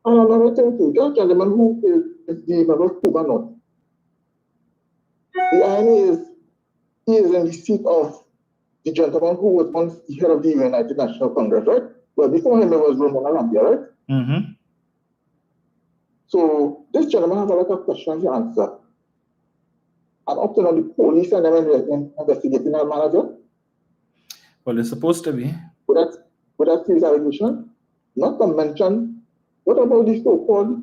And another thing too, that gentleman who is the member of Cuba North. The irony is, he is in the seat of the gentleman who was once the head of the United National Congress, right? Well, before him, it was Ramon Arambia, right? So this gentleman has a lot of questions to answer. And up to now, the police and them investigating our manager. Well, they're supposed to be. Would that serious allegation? Not to mention, what about the so-called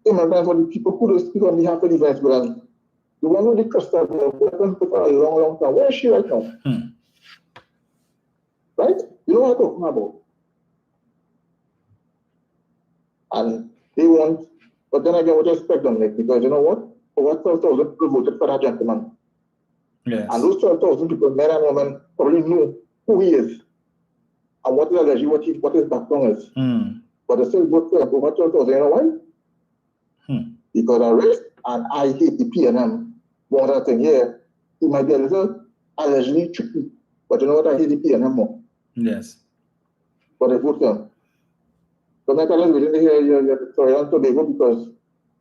immigrants or the people who don't speak on behalf of the Venezuelans? The one with the crystal ball, for a long, long time. Where is she right now? Right? You know what I'm talking about? And they want, but then again, what I expect them, like, because you know what? Over 12,000 people voted for that gentleman. Yes. And those 12,000 people, men and women, probably know who he is and what is alleged, what his background is. But they still vote for him over 12,000. You know why? Because I race and I hate the PNM. One other thing here, he might be a little allegedly tricky, but you know what? I hate the PNM more. Yes. But I vote for him. So my colleagues, we didn't hear your story on Tobago because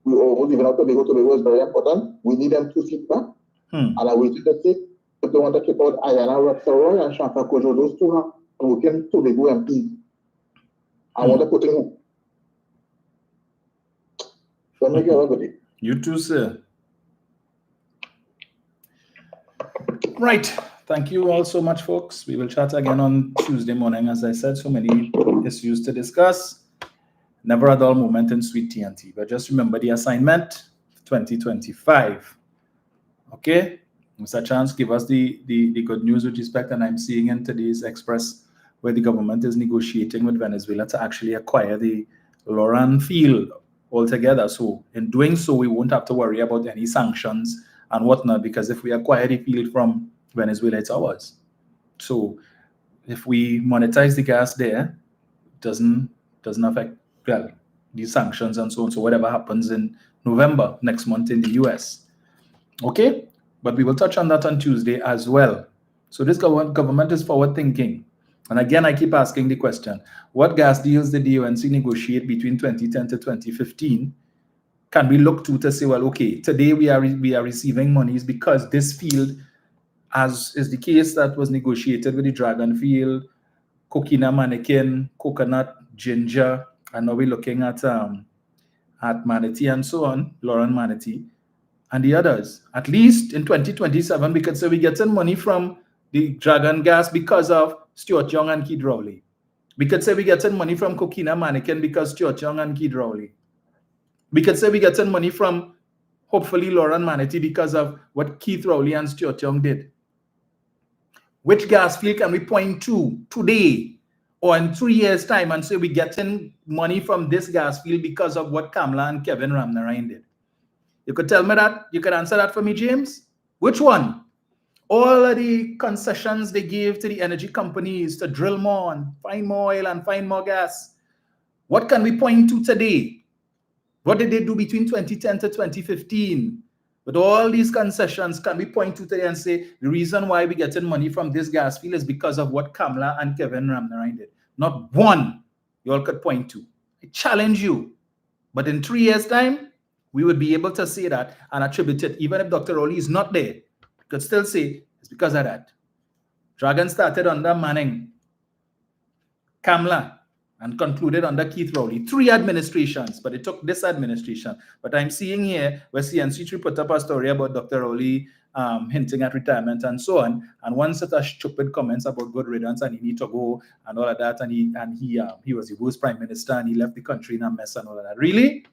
we almost even out Tobago. Tobago is very important. We need them to sit back. And I waited to see if they want to keep out Ayana Roy and Shanta Kojo. Those two are working Tobago MPs. I want to put in who? Don't make it everybody. You too, sir. Right. Thank you all so much, folks. We will chat again on Tuesday morning. As I said, so many issues to discuss. Never a dull moment in Sweet TNT. But just remember the assignment, 2025. Okay? Mr. Chance, give us the good news with respect, and I'm seeing in today's Express where the government is negotiating with Venezuela to actually acquire the Loran field altogether. So in doing so, we won't have to worry about any sanctions and whatnot, because if we acquire the field from Venezuela, it's ours. So if we monetize the gas there, it doesn't affect, well, these sanctions and so on. So whatever happens in November next month in the US. Okay? But we will touch on that on Tuesday as well. So this government is forward thinking. And again, I keep asking the question, what gas deals did the UNC negotiate between 2010 to 2015? Can we look to say, well, okay, today we are receiving monies because this field, as is the case that was negotiated with the Dragon Field, Coquina Mannequin, Coconut, Ginger, and now we're looking at Manatee and so on, Lauren Manatee, and the others. At least in 2027, we could say we get some money from the Dragon Gas because of Stuart Young and Keith Rowley. We could say we get some money from Coquina Mannequin because Stuart Young and Keith Rowley. We could say we get some money from, hopefully, Lauren Manatee because of what Keith Rowley and Stuart Young did. Which gas field can we point to today or in 3 years' time and say we're getting money from this gas field because of what Kamala and Kevin Ramnarine did? You could tell me that? You could answer that for me, James? Which one? All of the concessions they gave to the energy companies to drill more and find more oil and find more gas. What can we point to today? What did they do between 2010 to 2015? With all these concessions, can we point to today and say the reason why we're getting money from this gas field is because of what Kamala and Kevin Ramnarine did? Not one you all could point to. I challenge you. But in 3 years' time, we would be able to say that and attribute it, even if Dr. Rowley is not there. Could still say it's because of that. Dragon started under Manning, Kamala, and concluded under Keith Rowley. 3 administrations, but it took this administration. But I'm seeing here where CNC3 put up a story about Dr. Rowley hinting at retirement and so on, and one set of stupid comments about good riddance and he need to go and all of that, and he was the worst prime minister and he left the country in a mess and all of that. Really?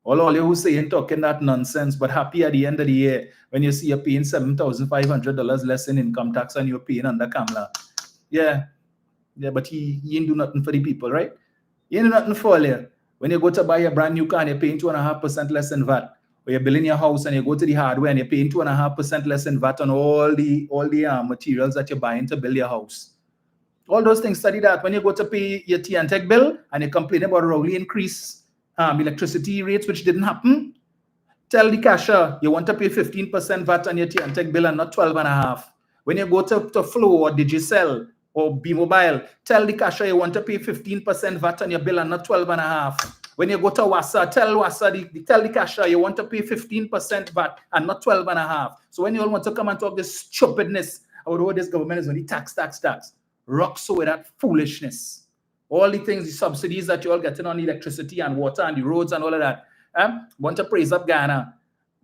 All you who saying talking that nonsense, but happy at the end of the year when you see you're paying $7,500 less in income tax and you're paying under Kamala. Yeah, but he ain't do nothing for the people, right? He ain't do nothing for you. When you go to buy a brand new car and you're paying 2.5% less in VAT, or you're building your house and you go to the hardware and you're paying 2.5% less in VAT on all the materials that you're buying to build your house. All those things, study that. When you go to pay your tea and tech bill and you complain about Rowley increase electricity rates, which didn't happen, tell the cashier you want to pay 15% VAT on your tea and tech bill and not 12.5%. When you go to Flow or Digicel or B-Mobile, tell the cashier you want to pay 15% VAT on your bill and not 12.5%. When you go to Wassa, tell the cashier you want to pay 15% VAT and not 12.5%. So when you all want to come and talk this stupidness about what this government is only tax, rock so with that foolishness. All the things, the subsidies that you're all getting on electricity and water and the roads and all of that. Want to praise up Ghana,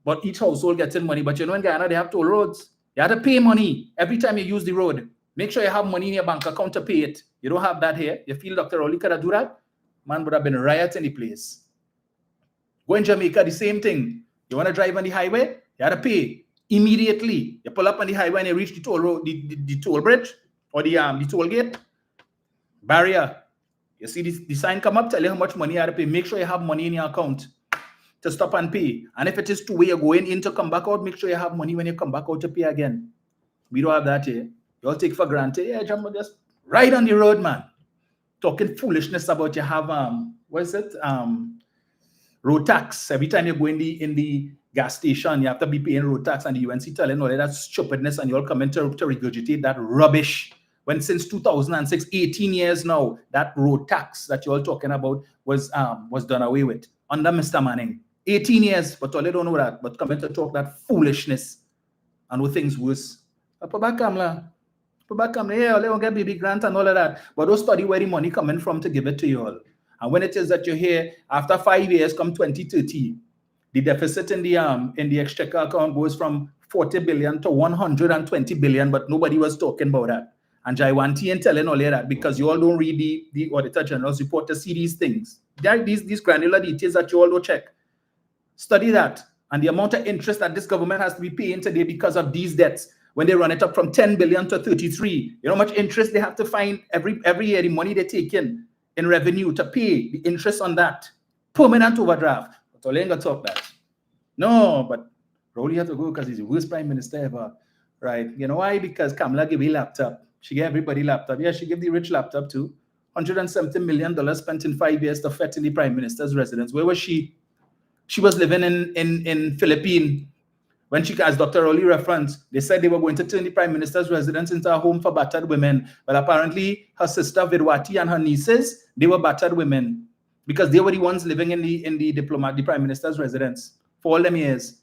but each household getting money. But you know in Ghana, they have toll roads. You have to pay money every time you use the road. Make sure you have money in your bank account to pay it. You don't have that here. You feel Dr. Rowley could do that? Man would have been a riot in the place. Go in Jamaica, the same thing. You want to drive on the highway? You have to pay immediately. You pull up on the highway and you reach the toll road, the toll bridge or the toll gate. Barrier. You see the sign come up, tell you how much money you have to pay. Make sure you have money in your account to stop and pay. And if it is 2 way you're going in to come back out, make sure you have money when you come back out to pay again. We don't have that here. You all take for granted. Yeah, Jumbo, just ride on the road, man. Talking foolishness about you have road tax. Every time you go in the gas station, you have to be paying road tax, and the UNC telling all that stupidness, and you all come in to regurgitate that rubbish. When since 2006, 18 years now, that road tax that you're all talking about was done away with under Mr. Manning. 18 years, but all they don't know that, but coming to talk that foolishness and with things worse. Put back Kamala, yeah, they won't get baby grant and all of that. But don't study where the money coming from to give it to you all. And when it is that you're here, after 5 years, come 2030, the deficit in the exchequer account goes from 40 billion to 120 billion, but nobody was talking about that. And Jaiwanti ain't telling all of that because you all don't read the Auditor General's report to see these things. There are these granular details that you all don't check. Study that. And the amount of interest that this government has to be paying today because of these debts, when they run it up from 10 billion to 33, you know how much interest they have to find every year, the money they take in revenue to pay the interest on that. Permanent overdraft. But all ain't gonna talk that. No, but Rowley had to go because he's the worst prime minister ever. Right? You know why? Because Kamala gave a laptop. She gave everybody laptop. Yeah, she gave the rich laptop too. $170 million spent in 5 years to fet in the prime minister's residence. Where was she? She was living in Philippines. When she, as Dr. Rowley referenced, they said they were going to turn the prime minister's residence into a home for battered women. But apparently her sister Vidwati and her nieces, they were battered women because they were the ones living in the prime minister's residence for all them years.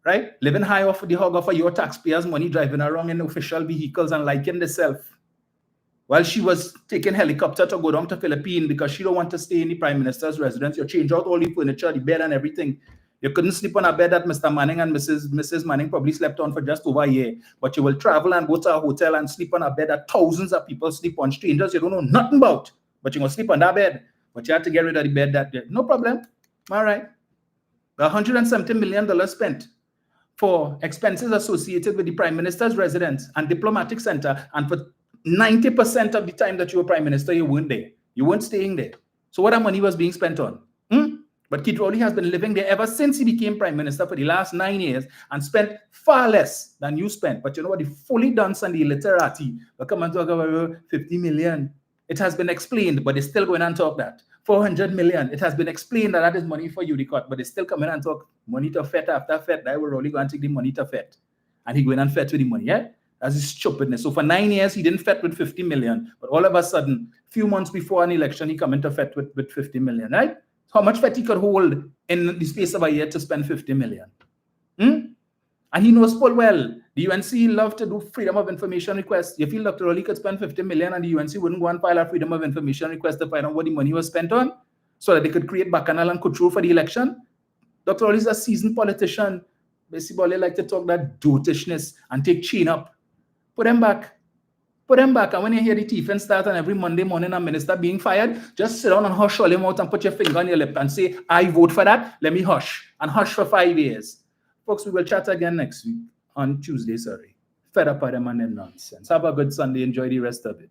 Right? Living high off the hog of your taxpayers' money, driving around in official vehicles and liking themselves. While she was taking helicopter to go down to Philippines because she don't want to stay in the prime minister's residence. You change out all the furniture, the bed and everything. You couldn't sleep on a bed that Mr. Manning and Mrs. Manning probably slept on for just over a year. But you will travel and go to a hotel and sleep on a bed that thousands of people sleep on, strangers you don't know nothing about. But you're going to sleep on that bed. But you have to get rid of the bed that day. No problem. All right. $170 million spent. for expenses associated with the Prime Minister's residence and diplomatic center, and for 90% of the time that you were Prime Minister, you weren't there. You weren't staying there. So what that money was being spent on? But Keith Rowley has been living there ever since he became Prime Minister for the last 9 years and spent far less than you spent. But you know what? The fully dunce and the illiterati will come and talk about 50 million. It has been explained, but they're still going and talk that. 400 million. It has been explained that that is money for UDOT, but they still come in and talk money to FET after FET. That will Rowley go and take the money to FET. And he go in and FET with the money, yeah? That's his stupidness. So for 9 years, he didn't FET with 50 million. But all of a sudden, few months before an election, he come into FET with 50 million, right? How much FET he could hold in the space of a year to spend 50 million? And he knows full well, the UNC love to do freedom of information requests. You feel Dr. Rowley could spend 50 million and the UNC wouldn't go and file a freedom of information request to find out what the money was spent on so that they could create bacchanal and control for the election? Dr. Rowley is a seasoned politician. Basically, like to talk that dotishness and take chain up. Put them back. Put them back. And when you hear the thief and start and every Monday morning a minister being fired, just sit down and hush all your mouth and put your finger on your lip and say, I vote for that. Let me hush. And hush for 5 years. Folks, we will chat again next week on Tuesday, sorry. Fed up with them and their nonsense. Have a good Sunday. Enjoy the rest of it.